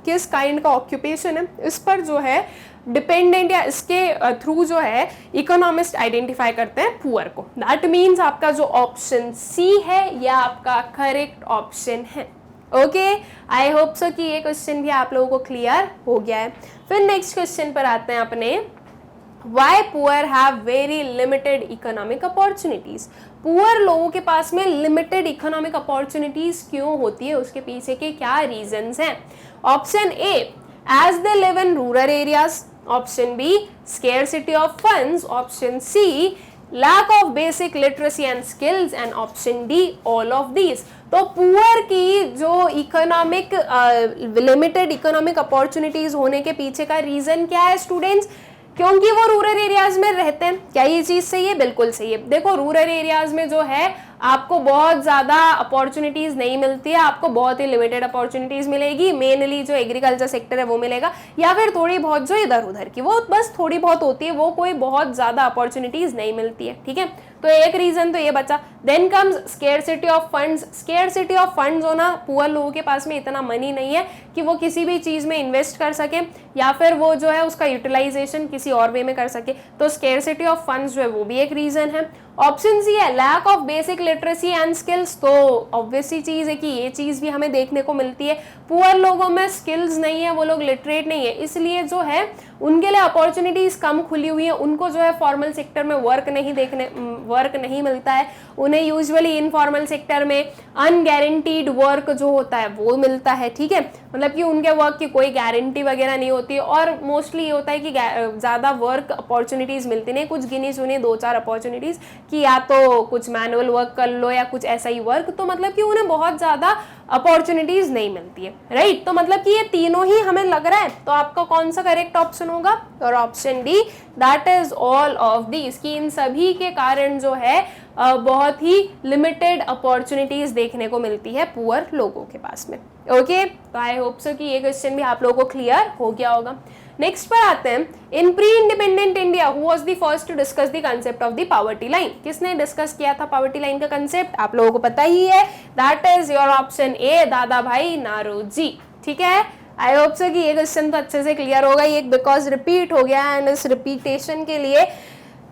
किस काइंड का ऑक्यूपेशन है, इस पर जो है डिपेंडेंट या इसके थ्रू जो है इकोनॉमिस्ट आइडेंटिफाई करते हैं पुअर को। दैट मीन्स आपका जो ऑप्शन सी है यह आपका करेक्ट ऑप्शन है, ओके। आई होप सो कि ये क्वेश्चन भी आप लोगों को क्लियर हो गया है। फिर नेक्स्ट क्वेश्चन पर आते हैं अपने, Why poor have very limited economic opportunities? Poor लोगों के पास में लिमिटेड इकोनॉमिक अपॉर्चुनिटीज क्यों होती है, उसके पीछे के क्या रीजंस हैं। Option A, as they live in rural areas, option B scarcity of funds, option C lack of basic literacy and skills, and option D all of these. तो poor की जो इकोनॉमिक लिमिटेड इकोनॉमिक अपॉर्चुनिटीज होने के पीछे का reason क्या है students, क्योंकि वो रूरल एरियाज में रहते हैं। क्या ये चीज सही है? बिल्कुल सही है। देखो रूरल एरियाज में जो है आपको बहुत ज्यादा अपॉर्चुनिटीज नहीं मिलती है, आपको बहुत ही लिमिटेड अपॉर्चुनिटीज मिलेगी, मेनली जो एग्रीकल्चर सेक्टर है वो मिलेगा, या फिर थोड़ी बहुत जो इधर उधर की वो बस थोड़ी बहुत होती है, वो कोई बहुत ज्यादा अपॉर्चुनिटीज नहीं मिलती है, ठीक है। तो एक रीजन तो ये बचा। Then comes scarcity of funds. Scarcity of funds होना, पुअर लोगों के पास में इतना मनी नहीं है कि वो किसी भी चीज में इन्वेस्ट कर सके या फिर वो जो है उसका यूटिलाइजेशन किसी और वे में कर सके, तो स्केर्सिटी ऑफ फंड्स जो है वो भी एक रीजन है। ऑप्शन सी है lack of basic literacy and skills. तो ऑब्वियसली चीज है कि ये चीज भी हमें देखने को मिलती है, पुअर लोगों में स्किल्स नहीं है, वो लोग लिटरेट नहीं है, इसलिए जो है उनके लिए अपॉर्चुनिटीज कम खुली हुई है, उनको जो है फॉर्मल सेक्टर में वर्क नहीं मिलता है, उन्हें यूजुअली इनफॉर्मल सेक्टर में अनगारंटीड वर्क जो होता है वो मिलता है, ठीक है। मतलब कि उनके वर्क की कोई गारंटी वगैरह नहीं होती है और मोस्टली ये होता है कि ज़्यादा वर्क अपॉर्चुनिटीज़ मिलती नहीं, कुछ गिनी चुनी 2-4 अपॉर्चुनिटीज़ कि या तो कुछ मैनुअल वर्क कर लो या कुछ ऐसा ही वर्क, तो मतलब कि उन्हें बहुत ज़्यादा अपॉर्चुनिटीज़ नहीं मिलती है, राइट। तो मतलब कि ये तीनों ही हमें लग रहा है, तो आपका कौन सा करेक्ट ऑप्शन होगा, और option D, that is all of these, कि इन सभी के कारण जो है बहुत ही लिमिटेड अपॉर्चुनिटीज देखने को मिलती है पुअर लोगों के पास में। ओके, तो आई होप सो कि ये क्वेश्चन भी आप लोगों को क्लियर हो गया होगा। नेक्स्ट पर आते हैं, in pre independent India who was the first to discuss the concept of the poverty line, किसने डिस्कस किया था पॉवर्टी लाइन का कंसेप्ट, आप लोगों को पता ही है, दैट इज योर ऑप्शन ए, दादा भाई नारोजी। ठीक है, आई होप सो कि ये क्वेश्चन तो अच्छे से क्लियर होगा, ये बिकॉज रिपीट हो गया एंड इस रिपीटेशन के लिए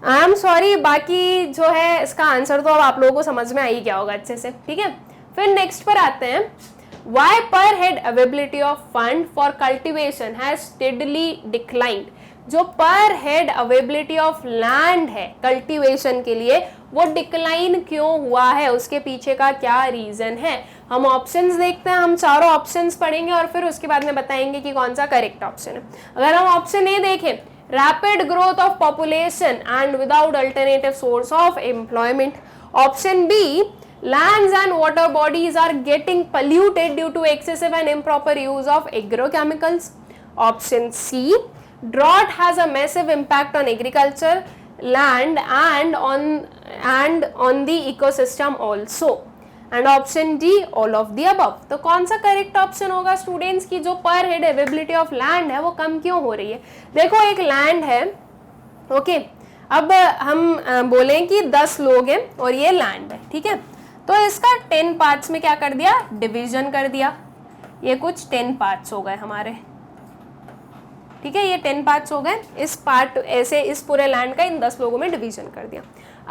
आई एम सॉरी, बाकी जो है इसका आंसर तो अब आप लोगों को समझ में आ ही गया होगा अच्छे से। ठीक है, फिर नेक्स्ट पर आते हैं, why per head availability of fund for cultivation has steadily declined, जो पर हेड अवेलेबिलिटी ऑफ लैंड है कल्टीवेशन के लिए वो डिक्लाइन क्यों हुआ है, उसके पीछे का क्या रीजन है। हम ऑप्शंस देखते हैं, हम चारों ऑप्शंस पढ़ेंगे और फिर उसके बाद में बताएंगे कि कौन सा करेक्ट ऑप्शन है। अगर हम ऑप्शन ए देखें, rapid growth of population and without alternative source of employment. Option B, lands and water bodies are getting polluted due to excessive and improper use of agrochemicals. Option C, drought has a massive impact on agriculture, land and on the ecosystem also. And option D, all of the above. तो कौन सा correct option होगा students की जो पर head availability of land है वो कम क्यों हो रही है। देखो एक लैंड है, ओके, अब हम बोलें कि 10 लोग हैं और ये लैंड है, ठीक है, तो इसका 10 पार्ट्स में क्या कर दिया, डिवीजन कर दिया, ये कुछ 10 पार्ट्स हो गए हमारे, ठीक है, ये 10 पार्ट्स हो गए, इस पार्ट ऐसे इस पूरे लैंड का इन 10 लोगों में डिवीजन कर दिया।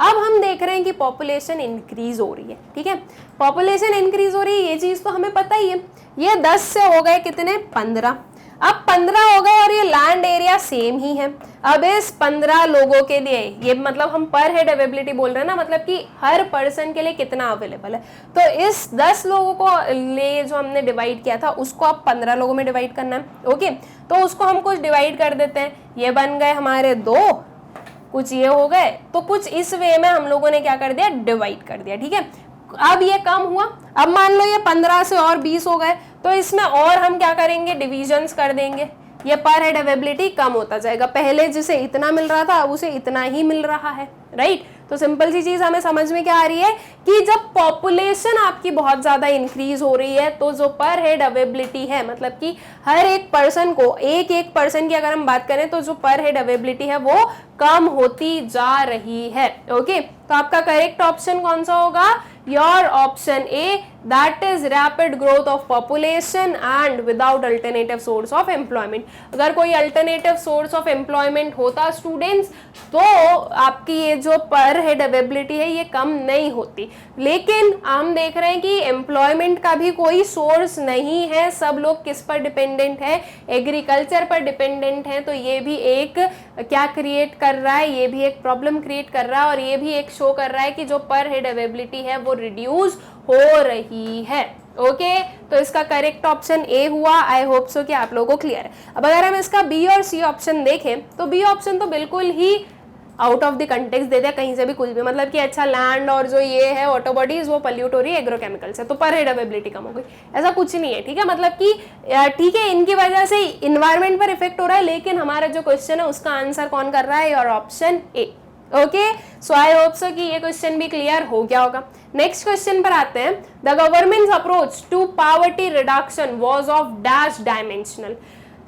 अब हम देख रहे हैं कि पॉपुलेशन इंक्रीज हो रही है, ठीक है, पॉपुलेशन इंक्रीज हो रही है, ये चीज तो हमें पता ही है, ये 10 से हो गए कितने, 15, अब 15 हो गए और ये लैंड एरिया सेम ही है। अब इस 15 लोगों के लिए, ये मतलब हम पर हेड अवेलेबिलिटी बोल रहे हैं ना, मतलब कि हर पर्सन के लिए कितना अवेलेबल है, तो इस 10 लोगों को लिए जो हमने डिवाइड किया था उसको अब 15 लोगों में डिवाइड करना है। ओके, तो उसको हम कुछ डिवाइड कर देते हैं, ये बन गए हमारे 2, कुछ ये हो गए, तो कुछ इस वे में हम लोगों ने क्या कर दिया, डिवाइड कर दिया। ठीक है, अब ये कम हुआ, अब मान लो ये 15 से और 20 हो गए, तो इसमें और हम क्या करेंगे, डिविजन्स कर देंगे, ये पर हेड अवेलेबिलिटी कम होता जाएगा, पहले जिसे इतना मिल रहा था अब उसे इतना ही मिल रहा है, राइट। तो सिंपल सी चीज हमें समझ में क्या आ रही है कि जब पॉपुलेशन आपकी बहुत ज्यादा इंक्रीज हो रही है तो जो पर हेड अवेलेबिलिटी है, मतलब कि हर एक पर्सन को, एक पर्सन की अगर हम बात करें तो जो पर हेड अवेलेबिलिटी है वो कम होती जा रही है। ओके, तो आपका करेक्ट ऑप्शन कौन सा होगा, your option A, that is rapid growth of population and without alternative source of employment. अगर कोई अल्टरनेटिव सोर्स ऑफ एम्प्लॉयमेंट होता स्टूडेंट्स तो आपकी ये जो पर हेड अवेलेबिलिटी है ये कम नहीं होती, लेकिन हम देख रहे हैं कि एम्प्लॉयमेंट का भी कोई सोर्स नहीं है, सब लोग किस पर डिपेंडेंट है, एग्रीकल्चर पर डिपेंडेंट है, तो ये भी एक क्या क्रिएट कर रहा है, ये भी एक प्रॉब्लम क्रिएट कर रहा है और ये भी एक शो कर रहा है कि जो पर हेड अवेलेबिलिटी है वो रिड्यूस हो रही है। ओके, तो इसका करेक्ट ऑप्शन ए हुआ। आई होप सो कि आप लोगों को क्लियर है। अब अगर हम इसका बी और सी ऑप्शन देखें तो बी ऑप्शन तो बिल्कुल ही आउट ऑफ द कंटेक्स्ट दे दिया, कहीं से भी कुछ भी, मतलब कि अच्छा लैंड और जो ये है वाटर बॉडीज वो पल्यूट हो रही है एग्रोकेमिकल से, तो पर हेड अवेलेबिलिटी कम हो गई, ऐसा कुछ नहीं है। ठीक है, मतलब कि ठीक है इनकी वजह से इन्वायरमेंट पर इफेक्ट हो रहा है, लेकिन हमारा जो क्वेश्चन है उसका आंसर कौन कर रहा है, और option A. Okay, so I hope so कि ये क्वेश्चन भी क्लियर हो गया होगा। नेक्स्ट क्वेश्चन पर आते हैं, the government approach to poverty reduction was of dash dimensional.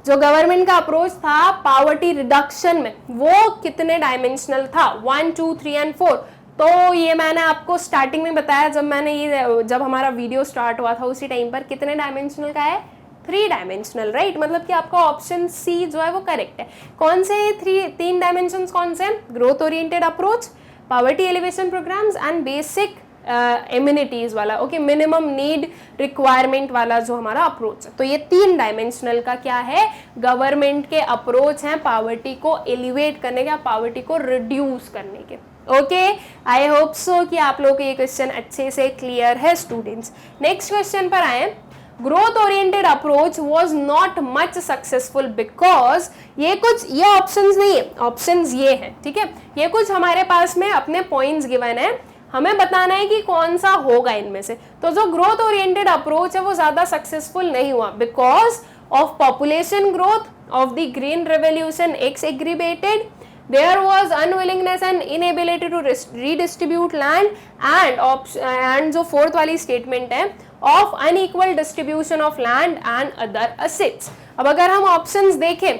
जो गवर्नमेंट का अप्रोच था पॉवर्टी रिडक्शन में वो कितने डायमेंशनल था, 1, 2, 3 एंड 4। तो ये मैंने आपको स्टार्टिंग में बताया जब हमारा वीडियो स्टार्ट हुआ था उसी टाइम पर, कितने डायमेंशनल का है, 3 डायमेंशनल, राइट। मतलब कि आपका ऑप्शन सी जो है वो करेक्ट है। कौन से 3 डायमेंशंस कौन से, growth oriented approach, poverty elevation programmes and basic amenities वाला, ओके, मिनिमम नीड रिक्वायरमेंट वाला जो हमारा अप्रोच है। तो ये 3 डायमेंशनल का क्या है, गवर्नमेंट के अप्रोच हैं पॉवर्टी को एलिवेट करने के, पॉवर्टी को रिड्यूस करने के। ओके, आई होप सो कि आप लोगों को ये क्वेश्चन अच्छे से क्लियर है स्टूडेंट्स। नेक्स्ट क्वेश्चन पर आए, growth oriented approach was not much successful because ये ऑप्शंस नहीं है, ऑप्शंस ये है, ठीक है, ये कुछ हमारे पास में अपने पॉइंट्स गिवन है, हमें बताना है कि कौन सा होगा इनमें से। तो जो ग्रोथ ओरिएंटेड अप्रोच है वो ज्यादा सक्सेसफुल नहीं हुआ because of population growth of the green revolution exacerbated, there was unwillingness and inability to redistribute land and जो फोर्थ वाली स्टेटमेंट है of unequal distribution of land and other assets। अब अगर हम ऑप्शंस देखें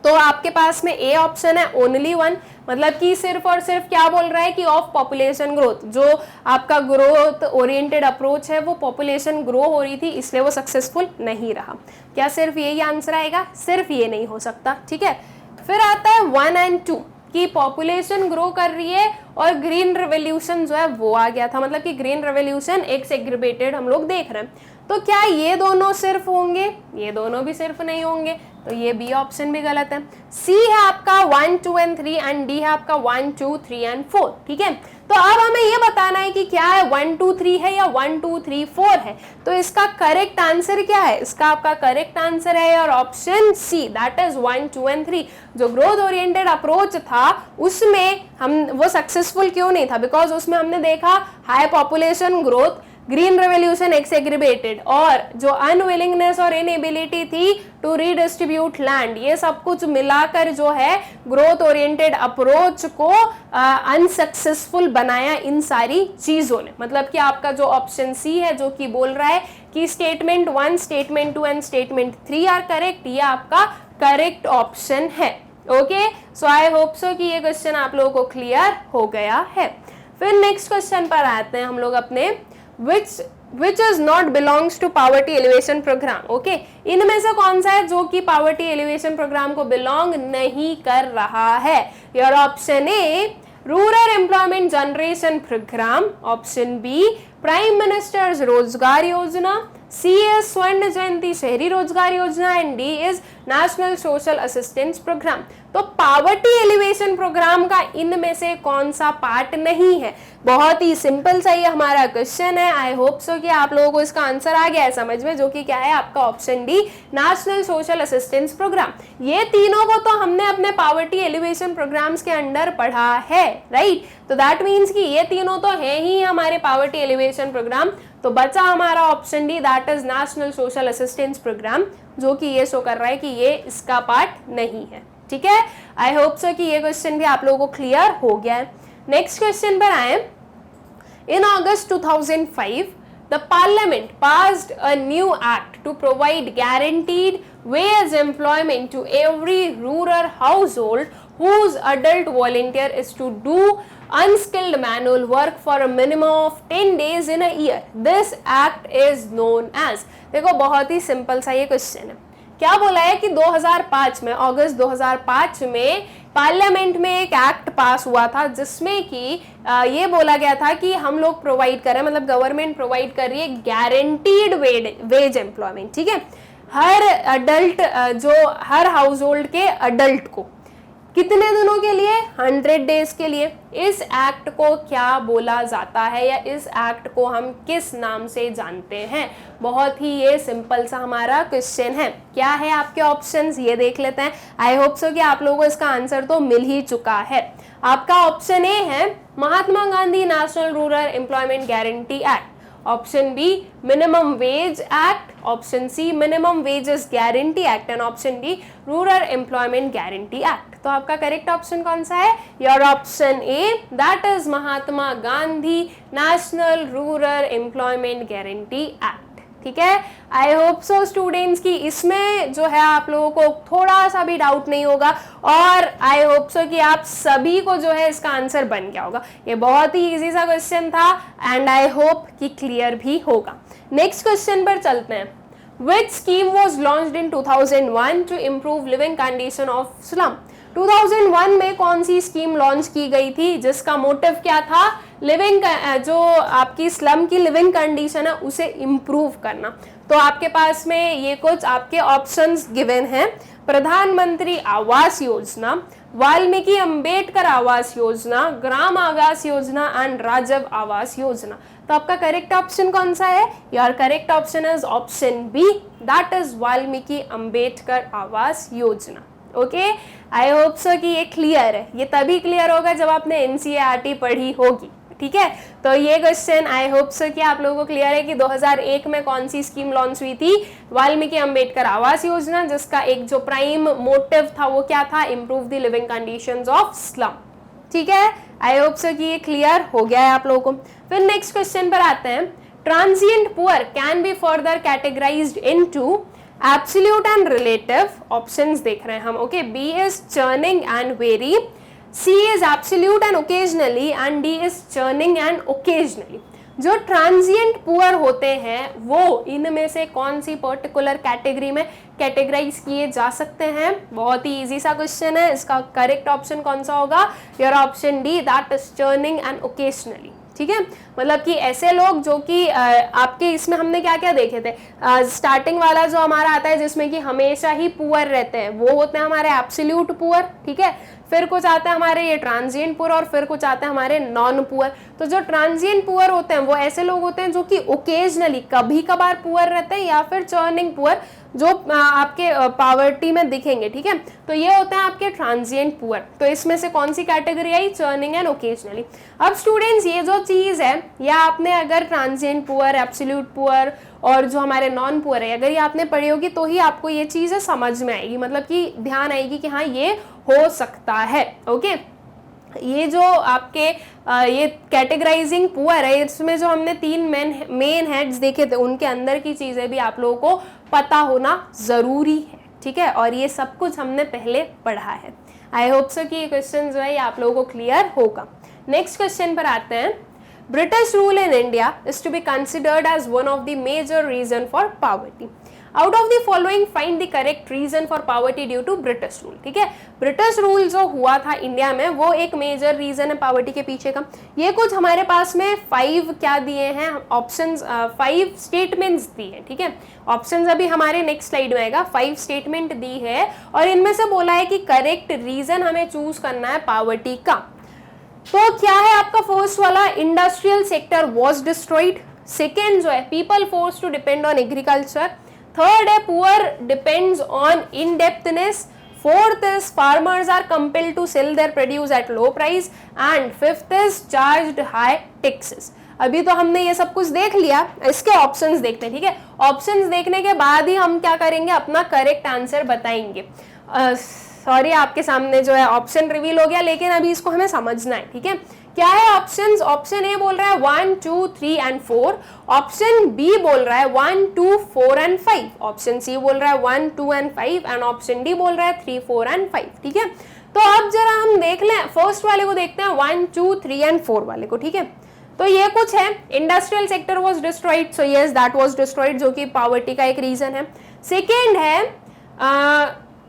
तो आपके पास में ए ऑप्शन है ओनली वन, मतलब कि सिर्फ और सिर्फ क्या बोल रहा है कि ऑफ पॉपुलेशन ग्रोथ, जो आपका ग्रोथ ओरिएंटेड अप्रोच है वो पॉपुलेशन ग्रो हो रही थी इसलिए वो सक्सेसफुल नहीं रहा। क्या सिर्फ यही आंसर आएगा? सिर्फ ये नहीं हो सकता, ठीक है। फिर आता है 1 और 2 कि पॉपुलेशन ग्रो कर रही है और ग्रीन रेवोल्यूशन जो है वो आ गया था, मतलब कि ग्रीन रेवोल्यूशन एक्सएग्रीबेटेड हम लोग देख रहे हैं। तो क्या ये दोनों सिर्फ होंगे? ये दोनों भी सिर्फ नहीं होंगे, तो ये बी ऑप्शन भी गलत है। सी है आपका 1, 2 और 3 एंड डी है आपका 1, 2, 3 और 4, ठीक है। तो अब हमें ये बताना है कि क्या है 1, 2, 3 है या 1, 2, 3, 4 है। तो इसका करेक्ट आंसर क्या है? इसका आपका करेक्ट आंसर है और ऑप्शन सी, दैट इज 1, 2 और 3। जो ग्रोथ ओरिएंटेड अप्रोच था उसमें हम वो सक्सेसफुल क्यों नहीं था? बिकॉज उसमें हमने देखा high population growth, green revolution exacerbated और जो अनविलिंगनेस और इनएबिलिटी थी टू रीडिस्ट्रीब्यूट लैंड, ये सब कुछ मिलाकर जो है ग्रोथ ओरिएंटेड अप्रोच को अनसक्सेसफुल बनाया इन सारी चीजों ने। मतलब कि आपका जो ऑप्शन सी है जो कि बोल रहा है कि statement 1, statement 2 and statement 3 are correct, ये आपका करेक्ट ऑप्शन है। Okay, so I hope so कि ये क्वेश्चन आप लोगों को क्लियर हो गया है। फिर नेक्स्ट क्वेश्चन पर आते हैं हम लोग अपने which is not belongs to poverty elevation program। Okay, इनमें से कौन सा है जो कि poverty elevation program को belong नहीं कर रहा है? Your option A rural employment generation programme, option B prime minister's Rozgar Yojana, C is Swarna Jayanti Shahari Rozgar Yojana and D is national social assistance programme. तो पावर्टी एलिवेशन प्रोग्राम का इनमें से कौन सा पार्ट नहीं है? बहुत ही सिंपल सा ये हमारा क्वेश्चन है। आई होप सो कि आप लोगों को इसका आंसर आ गया है समझ में, जो कि क्या है आपका option D national social assistance programme. ये तीनों को तो हमने अपने पावर्टी एलिवेशन प्रोग्राम्स के अंडर पढ़ा है, राइट? तो दैट मीन्स कि ये तीनों तो है ही हमारे पावर्टी एलिवेशन प्रोग्राम। तो बचा हमारा option D that is national social assistance programme, जो कि ये शो कर रहा है कि ये इसका पार्ट नहीं है। ठीक है, आई होप सो कि ये क्वेश्चन भी आप लोगों को क्लियर हो गया है। नेक्स्ट क्वेश्चन पर आए। इन अगस्त 2005 the parliament passed a new act to provide guaranteed wage employment to every rural household whose adult volunteer is to do unskilled manual work for a minimum of 10 days in a year. This act is known as, देखो बहुत ही simple सा ये question है। क्या बोला है कि 2005 में, अगस्त 2005 में पार्लियामेंट में एक एक्ट पास हुआ था जिसमें कि ये बोला गया था कि हम लोग प्रोवाइड कर रहे हैं, मतलब गवर्नमेंट प्रोवाइड कर रही है गारंटीड वेज एम्प्लॉयमेंट। ठीक है, हर अडल्ट जो हर हाउस होल्ड के अडल्ट को कितने दिनों के लिए? 100 डेज के लिए। इस एक्ट को क्या बोला जाता है या इस एक्ट को हम किस नाम से जानते हैं? बहुत ही ये सिंपल सा हमारा क्वेश्चन है। क्या है आपके ऑप्शंस, ये देख लेते हैं। आई होप सो कि आप लोगों को इसका आंसर तो मिल ही चुका है। आपका ऑप्शन ए है Mahatma Gandhi National Rural Employment Guarantee Act, option B Minimum Wage Act, option C Minimum Wages Guarantee Act and option D Rural Employment Guarantee Act. तो आपका करेक्ट ऑप्शन कौन सा है? Your option A that is Mahatma Gandhi National Rural Employment Guarantee Act. ठीक है, आई hope so students की इसमें जो है आप लोगों को थोड़ा सा भी डाउट नहीं होगा और आई होप सो कि आप सभी को जो है इसका आंसर बन गया होगा। ये बहुत ही इजी सा क्वेश्चन था एंड आई होप कि क्लियर भी होगा। नेक्स्ट क्वेश्चन पर चलते हैं। Which scheme was launched in 2001 to improve living condition of slum? 2001 में कौन सी स्कीम लॉन्च की गई थी जिसका मोटिव क्या था? लिविंग जो आपकी स्लम की लिविंग कंडीशन है उसे इम्प्रूव करना। तो आपके पास में ये कुछ आपके ऑप्शंस गिवन हैं। प्रधानमंत्री आवास योजना, वाल्मीकि अंबेडकर आवास योजना, ग्राम आवास योजना एंड राजीव आवास योजना। तो आपका करेक्ट ऑप्शन कौन सा है? Your correct option is option B, that is Valmiki Ambedkar Awas Yojana. Okay, I hope so कि ये क्लियर है। ये तभी क्लियर होगा जब आपने एनसीईआरटी पढ़ी होगी, ठीक है। तो ये क्वेश्चन आई होप सो कि आप लोगों को क्लियर है कि 2001 में कौन सी स्कीम लॉन्च हुई थी? वाल्मीकि अंबेडकर आवास योजना, जिसका एक जो प्राइम मोटिव था वो क्या था? Improve the living conditions of slum. ठीक है, आई होप सो कि ये क्लियर हो गया है आप लोगों को। फिर नेक्स्ट क्वेश्चन पर आते हैं। Transient poor can be further categorised into absolute and relative. Options देख रहे हैं हम। Okay, B is churning and very, C is absolute and occasionally and D is churning and occasionally। जो ट्रांजिएंट पुअर होते हैं वो इनमें से कौन सी पर्टिकुलर कैटेगरी में कैटेगराइज किए जा सकते हैं? बहुत ही इजी सा क्वेश्चन है। इसका करेक्ट ऑप्शन कौन सा होगा? Your option D, that is churning and occasionally. ठीक है, मतलब कि ऐसे लोग जो कि आपके इसमें हमने क्या क्या देखे थे, स्टार्टिंग वाला जो हमारा आता है जिसमें कि हमेशा ही पुअर रहते हैं, वो होते हैं हमारे एब्सोल्यूट पुअर। ठीक है, फिर कुछ आते हैं हमारे ये ट्रांजिएंट पुअर और फिर कुछ आते हैं हमारे नॉन पुअर। तो जो ट्रांजिएंट पुअर होते हैं वो ऐसे लोग होते हैं जो कि ओकेजनली कभी कभार पुअर रहते हैं, या फिर चर्निंग पुअर जो आपके पॉवर्टी में दिखेंगे। ठीक है, तो ये होते हैं आपके ट्रांजिएंट पुअर। तो इसमें से कौन सी कैटेगरी आई? Churning and occasionally. अब स्टूडेंट्स, ये जो चीज है, या आपने अगर ट्रांजिएंट पुअर, एब्सोल्यूट पुअर और जो हमारे नॉन पुअर है, अगर ये आपने पढ़ी होगी तो ही आपको ये चीजें समझ में आएगी, मतलब कि ध्यान आएगी कि हाँ ये हो सकता है। ओके, ये जो आपके ये कैटेगराइजिंग पुअर है, इसमें जो हमने 3 मेन हेड्स देखे थे, उनके अंदर की चीजें भी आप लोगों को पता होना जरूरी है। ठीक है, और ये सब कुछ हमने पहले पढ़ा है। आई होप सो कि ये क्वेश्चन जो है ये आप लोगों को क्लियर होगा। नेक्स्ट क्वेश्चन पर आते हैं। British rule in India is to be considered as one of the major reason for poverty. Out of the following, find the correct reason for poverty due to British rule। ठीक है, British rule जो हुआ था India में वो एक major reason है poverty के पीछे का। ये कुछ हमारे पास में 5 क्या दिए हैं ऑप्शंस, 5 स्टेटमेंट्स दिए हैं। ठीक है, ऑप्शंस अभी हमारे नेक्स्ट स्लाइड में आएगा। 5 स्टेटमेंट दी है और इनमें से बोला है कि करेक्ट रीजन हमें चूज करना है पॉवर्टी का। तो क्या है आपका फर्स्ट वाला? Industrial sector was destroyed. Second जो है people force to depend on agriculture. Third है poor depends on indebtedness. Fourth is farmers are compelled to sell their produce at low price. And fifth is charged high taxes. अभी तो हमने ये सब कुछ देख लिया, इसके ऑप्शंस देखते हैं। ठीक है, ऑप्शंस देखने के बाद ही हम क्या करेंगे, अपना करेक्ट आंसर बताएंगे। सॉरी, आपके सामने जो है ऑप्शन रिवील हो गया, लेकिन अभी इसको हमें समझना है। ठीक है, क्या है ऑप्शंस? ऑप्शन ए बोल रहा है 1, 2, 3 एंड 4। ऑप्शन बी बोल रहा है 1, 2, 4 एंड 5। ऑप्शन सी बोल रहा है 1, 2 एंड 5 एंड ऑप्शन डी बोल रहा है 3, 4 एंड 5। ठीक है, तो अब जरा हम देख लें, फर्स्ट वाले को देखते हैं, 1, 2, 3 एंड 4 वाले को। ठीक है, तो ये कुछ है, industrial sector was destroyed, so yes that was destroyed, जो कि पॉवर्टी का एक रीजन है। सेकेंड है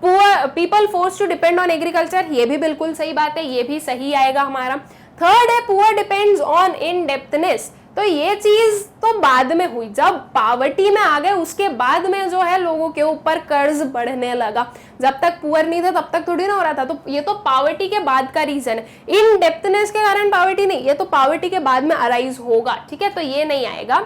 people force to depend on agriculture, ये भी बिल्कुल सही बात है, ये भी सही आएगा हमारा। थर्ड है पुअर डिपेंड्स ऑन इनडेप्थनेस, तो ये चीज तो बाद में हुई, जब पॉवर्टी में आ गए उसके बाद में जो है लोगों के ऊपर कर्ज बढ़ने लगा। जब तक पुअर नहीं थे तब तक थोड़ी ना हो रहा था, तो ये तो पॉवर्टी के बाद का रीजन है। इनडेप्थनेस के कारण पॉवर्टी नहीं, ये तो पॉवर्टी के बाद में अराइज होगा। ठीक है, तो ये नहीं आएगा।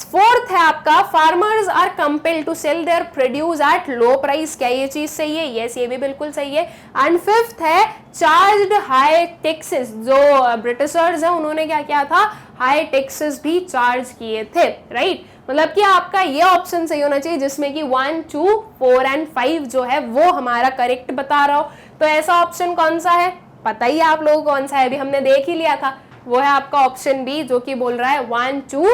फोर्थ है आपका farmers are compelled to sell their produce at low price, क्या ये चीज सही है? यस, ये भी बिल्कुल सही है। एंड फिफ्थ है चार्ज्ड हाई टैक्सेस, जो ब्रिटिशर्स है उन्होंने क्या किया था, हाई टैक्सेस भी चार्ज किए थे। राइट, मतलब कि आपका ये ऑप्शन सही होना चाहिए जिसमें कि 1, 2, 4 एंड 5 जो है वो हमारा करेक्ट बता रहा हो। तो ऐसा ऑप्शन कौन सा है? पता ही है आप लोगों को कौन सा है, अभी हमने देख ही लिया था, वो है आपका ऑप्शन बी, जो कि बोल रहा है 1, 2,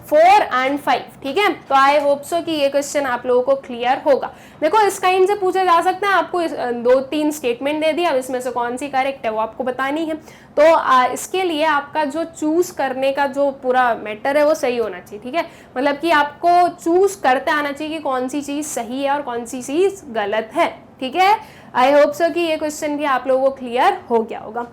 4 एंड 5। ठीक है, तो आई होप सो कि ये क्वेश्चन आप लोगों को क्लियर होगा। देखो, इस काइंड से पूछे जा सकते हैं, आपको 2-3 स्टेटमेंट दे दिया, अब इसमें से कौन सी करेक्ट है वो आपको बतानी है। तो इसके लिए आपका जो चूज करने का जो पूरा मैटर है वो सही होना चाहिए। ठीक है, मतलब कि आपको चूज करते आना चाहिए कि कौन सी चीज सही है और कौन सी चीज गलत है। ठीक है, आई होप सो कि ये क्वेश्चन भी आप लोगों को क्लियर हो गया होगा।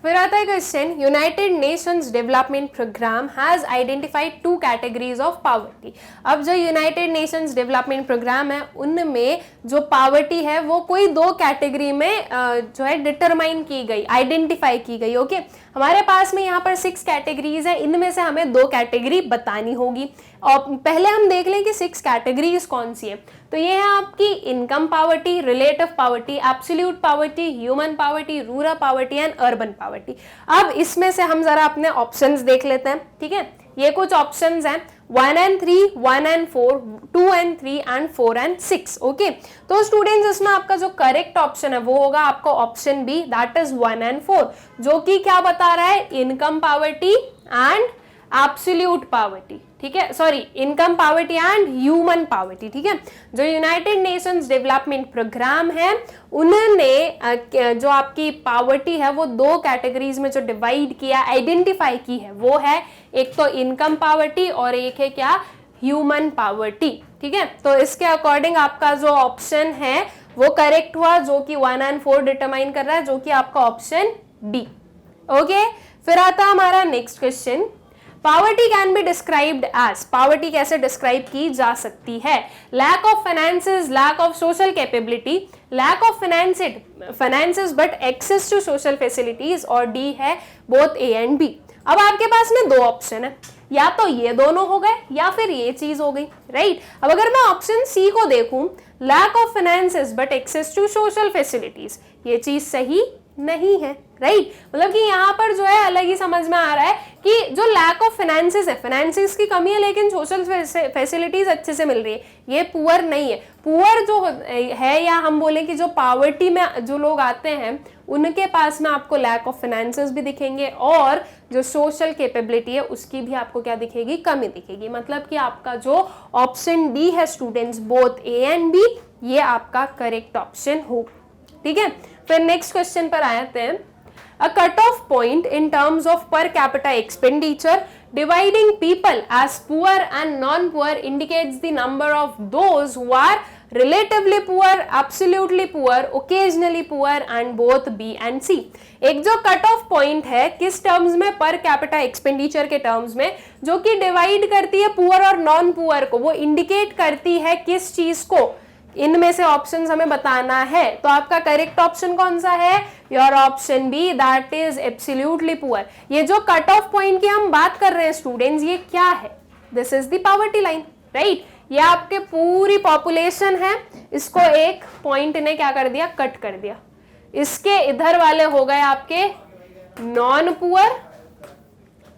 फिर आता है question, United Nations development programme has identified 2 categories of poverty. अब जो यूनाइटेड नेशंस डेवलपमेंट प्रोग्राम है उनमें जो पॉवर्टी है वो कोई 2 कैटेगरी में जो है डिटरमाइन की गई, आइडेंटिफाई की गई। ओके, हमारे पास में यहाँ पर 6 कैटेगरीज है, इनमें से हमें 2 कैटेगरी बतानी होगी। और पहले हम देख लें कि 6 कैटेगरीज कौन सी है। तो ये है आपकी income poverty, relative poverty, absolute poverty, human poverty, rural poverty and urban poverty. अब इसमें से हम जरा अपने ऑप्शंस देख लेते हैं, ठीक है। ये कुछ ऑप्शंस हैं 1 and 3, 1 and 4, 2 and 3 and 4 and 6, okay. तो स्टूडेंट्स इसमें आपका जो करेक्ट ऑप्शन है वो होगा आपका option B, that is 1 and 4, जो कि क्या बता रहा है, income poverty and absolute poverty, ठीक है, sorry income poverty and human poverty, ठीक है। जो यूनाइटेड नेशंस डेवलपमेंट प्रोग्राम है उन्होंने जो आपकी पावर्टी है वो 2 कैटेगरीज में जो डिवाइड किया, आइडेंटिफाई की है, वो है एक तो इनकम पावर्टी और एक है क्या, ह्यूमन पावर्टी, ठीक है। तो इसके अकॉर्डिंग आपका जो ऑप्शन है वो करेक्ट हुआ, जो कि 1 and 4 डिटरमाइन कर रहा है, जो कि आपका ऑप्शन डी, ओके। फिर आता है हमारा next question, poverty can be described as, poverty कैसे डिस्क्राइब की जा सकती है, lack of finances, lack of social capability, lack of finances but access to social facilities, और डी है बोथ ए एंड बी। अब आपके पास में 2 ऑप्शन है, या तो ये दोनों हो गए या फिर ये चीज हो गई, राइट। अब अगर मैं ऑप्शन सी को देखूं, lack of finances but access to social facilities, ये चीज सही नहीं है, राइट। मतलब कि यहाँ पर जो है अलग ही समझ में आ रहा है कि जो लैक ऑफ फाइनेंसेस है, फाइनेंसेस की कमी है, लेकिन सोशल फैसिलिटीज अच्छे से मिल रही है, ये पुअर नहीं है। पुअर जो है, या हम बोले कि जो पावर्टी में जो लोग आते हैं उनके पास में आपको लैक ऑफ फाइनेंसेस भी दिखेंगे, और जो सोशल कैपेबिलिटी है उसकी भी आपको क्या दिखेगी, कमी दिखेगी। मतलब कि आपका जो ऑप्शन डी है students, both A and B, ये आपका करेक्ट ऑप्शन हो, ठीक है। फिर नेक्स्ट क्वेश्चन पर आते हैं, a cutoff point in terms of per capita expenditure dividing people as poor and non-poor indicates the number of those who are relatively poor, absolutely poor, occasionally poor and both B and C। एक जो cut off point है किस terms में, per capita expenditure के terms में, जो कि divide करती है पुअर और नॉन पुअर को, वो इंडिकेट करती है किस चीज को, इनमें से ऑप्शंस हमें बताना है। तो आपका करेक्ट ऑप्शन कौन सा है, your option B, that is absolutely poor. ये जो कट ऑफ पॉइंट की हम बात कर रहे हैं स्टूडेंट्स, ये क्या है, this is the poverty line, right. ये आपके पूरी पॉपुलेशन है, इसको एक पॉइंट ने क्या कर दिया, कट कर दिया। इसके इधर वाले हो गए आपके नॉन पुअर,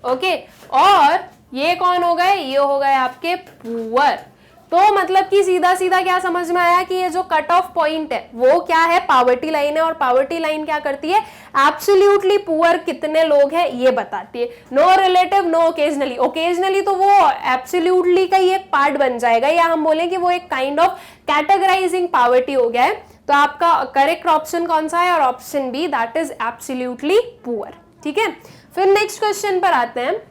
ओके, और ये कौन हो गए, ये हो गए आपके पुअर। तो मतलब कि सीधा सीधा क्या समझ में आया कि ये जो कट ऑफ पॉइंट है वो क्या है, पावर्टी लाइन है, और पावर्टी लाइन क्या करती है, एब्सोल्युटली पुअर कितने लोग हैं ये बताती है। No relative, no occasionally, occasionally तो वो एब्सोल्युटली का ही एक पार्ट बन जाएगा, या हम बोले कि वो एक काइंड ऑफ कैटेगराइजिंग पावर्टी हो गया है। तो आपका करेक्ट ऑप्शन कौन सा है, और option B, that is absolutely poor, ठीक है। फिर नेक्स्ट क्वेश्चन पर आते हैं,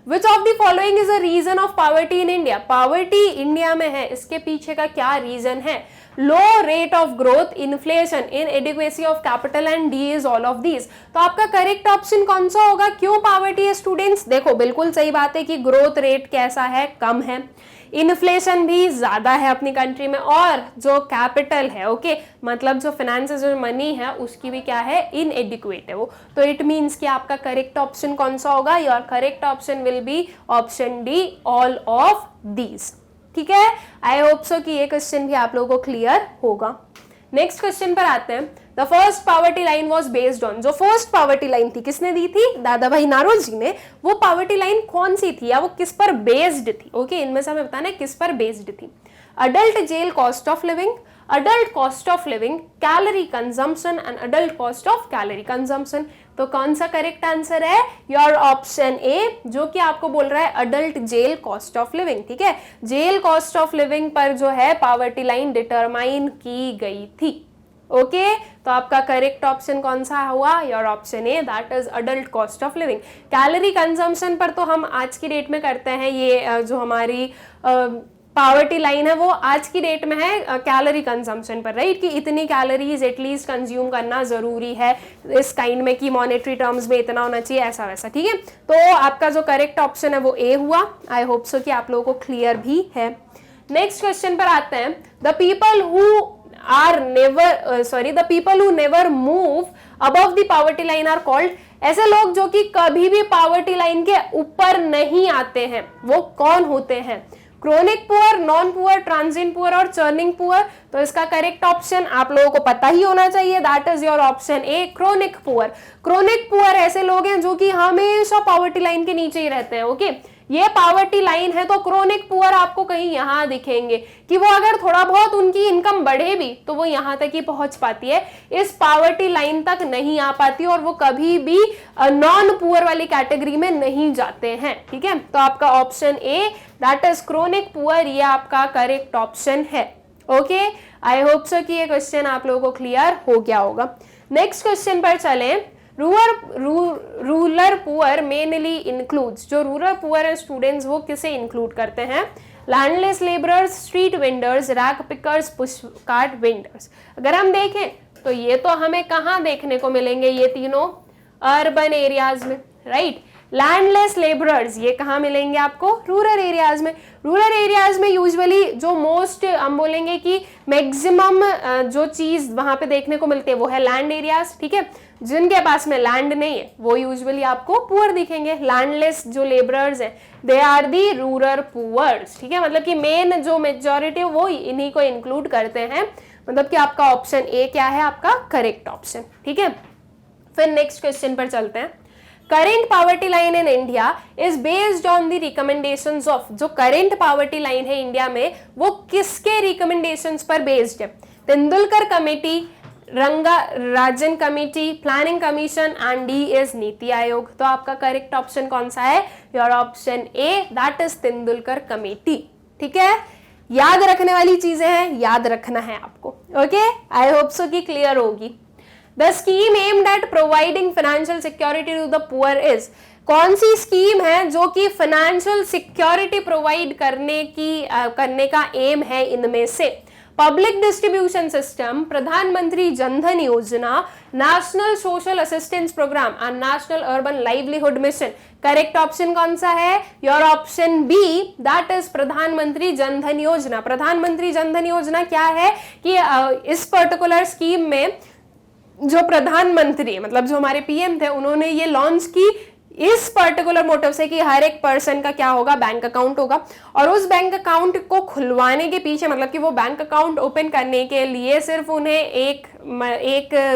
Which of the following is a reason of poverty in India? Poverty India में है, इसके पीछे का क्या रीजन है, low rate of growth, inflation, inadequacy of capital and D is all of these. तो आपका करेक्ट ऑप्शन कौन सा होगा, क्यों पावर्टी है स्टूडेंट्स, देखो बिल्कुल सही बात है कि ग्रोथ रेट कैसा है, कम है, इन्फ्लेशन भी ज्यादा है अपनी कंट्री में, और जो कैपिटल है, ओके, मतलब जो फाइनेंसेस, जो मनी है उसकी भी क्या है, इनएडिक्वेट है वो। तो इट मींस कि आपका करेक्ट ऑप्शन कौन सा होगा, your correct option will be option D, all of these, ठीक है। आई होप सो कि ये क्वेश्चन भी आप लोगों को क्लियर होगा। नेक्स्ट क्वेश्चन पर आते हैं, the first poverty line was based on, जो फर्स्ट पावर्टी लाइन थी किसने दी थी, दादा भाई नारोजी ने। वो पावर्टी लाइन कौन सी थी, या वो किस पर बेस्ड थी, ओके, इनमें से हमें बताना है किस पर बेस्ड थी। Adult jail cost of living, adult cost of living, calorie consumption and adult cost of calorie consumption। तो कौन सा करेक्ट आंसर है? योर ऑप्शन ए, जो कि आपको बोल रहा है adult jail cost of living. ठीक है, जेल कॉस्ट ऑफ लिविंग पर जो है पॉवर्टी लाइन डिटरमाइन की गई थी। ओके तो आपका करेक्ट ऑप्शन कौन सा हुआ? Your option A, that is adult cost of living. Calorie consumption पर तो हम आज की डेट में करते हैं, ये जो हमारी पॉवर्टी लाइन है वो आज की डेट में है कैलोरी कंजम्पशन पर, राइट, कि इतनी कैलोरीज एटलीस्ट कंज्यूम करना जरूरी है इस काइंड में, कि मॉनेटरी टर्म्स में इतना होना चाहिए, ऐसा वैसा। ठीक है, तो आपका जो करेक्ट ऑप्शन है वो ए हुआ। आई होप सो कि आप लोगों को क्लियर भी है। नेक्स्ट क्वेश्चन पर आते हैं, the people who are never sorry the people who never move above the poverty line are called, ऐसे लोग जो कि कभी भी पॉवर्टी लाइन के ऊपर नहीं आते हैं वो कौन होते हैं? Chronic poor, non poor, transient poor और चर्निंग पुअर। तो इसका करेक्ट ऑप्शन आप लोगों को पता ही होना चाहिए, that is your option A, chronic poor. Chronic poor ऐसे लोग हैं जो कि हमेशा पॉवर्टी लाइन के नीचे ही रहते हैं। ओके, ये पॉवर्टी लाइन है, तो क्रोनिक पुअर आपको कहीं यहां दिखेंगे कि वो अगर थोड़ा बहुत उनकी इनकम बढ़े भी तो वो यहां तक ही पहुंच पाती है, इस पॉवर्टी लाइन तक नहीं आ पाती और वो कभी भी नॉन पुअर वाली कैटेगरी में नहीं जाते हैं। ठीक है, तो आपका option A that is chronic poor, ये आपका करेक्ट ऑप्शन है। ओके, आई होप सो कि ये क्वेश्चन आप लोगों को क्लियर हो गया होगा। नेक्स्ट क्वेश्चन पर चलें। रूरल पुअर मेनली इंक्लूड्स, जो रूरल पुअर है स्टूडेंट्स वो किसे इंक्लूड करते हैं? Landless labourers, street vendors, rag pickers, push cart vendors. अगर हम देखें तो ये तो हमें कहाँ देखने को मिलेंगे? ये तीनों अर्बन एरियाज में, राइट। लैंडलेस लेबरर्स ये कहाँ मिलेंगे आपको? रूरल एरियाज में। रूरल एरियाज में यूजुअली जो मोस्ट हम बोलेंगे कि मैक्सिमम जो चीज वहां पे देखने को मिलती है वो है लैंड एरियाज। ठीक है, जिनके पास में लैंड नहीं है वो यूजुअली आपको पुअर दिखेंगे। लैंडलेस जो लेबरर्स हैं they are the rural poors. ठीक है, मतलब कि मेन जो मेजॉरिटी वो इन्हीं को इंक्लूड करते हैं, मतलब कि आपका ऑप्शन ए क्या है? आपका करेक्ट ऑप्शन। ठीक है, फिर नेक्स्ट क्वेश्चन पर चलते हैं। Current poverty line in India is based on the recommendations of, जो करेंट पॉवर्टी लाइन है इंडिया में वो किसके रिकमेंडेशंस पर बेस्ड है? Tendulkar Committee, Ranga Rajan Committee, Planning Commission and D is NITI Aayog. तो आपका करेक्ट ऑप्शन कौन सा है? Your option A that is Tendulkar Committee. ठीक है, याद रखने वाली चीजें हैं, याद रखना है आपको। ओके, आई होप सो कि क्लियर होगी। The scheme aimed at providing financial security to the poor is, कौन सी स्कीम है जो कि फाइनेंशियल सिक्योरिटी प्रोवाइड करने का एम है इनमें से? Public Distribution system, Pradhan Mantri Jan Dhan Yojana, national social assistance programme and national urban livelihood mission. Correct option कौन सा है? Your option B that is Pradhan Mantri Jan Dhan योजना। प्रधानमंत्री जनधन योजना क्या है कि इस पर्टिकुलर स्कीम में जो प्रधानमंत्री मतलब जो हमारे पीएम थे उन्होंने ये लॉन्च की इस पर्टिकुलर मोटिव से कि हर एक पर्सन का क्या होगा? बैंक अकाउंट होगा, और उस बैंक अकाउंट को खुलवाने के पीछे मतलब कि वो बैंक अकाउंट ओपन करने के लिए सिर्फ उन्हें एक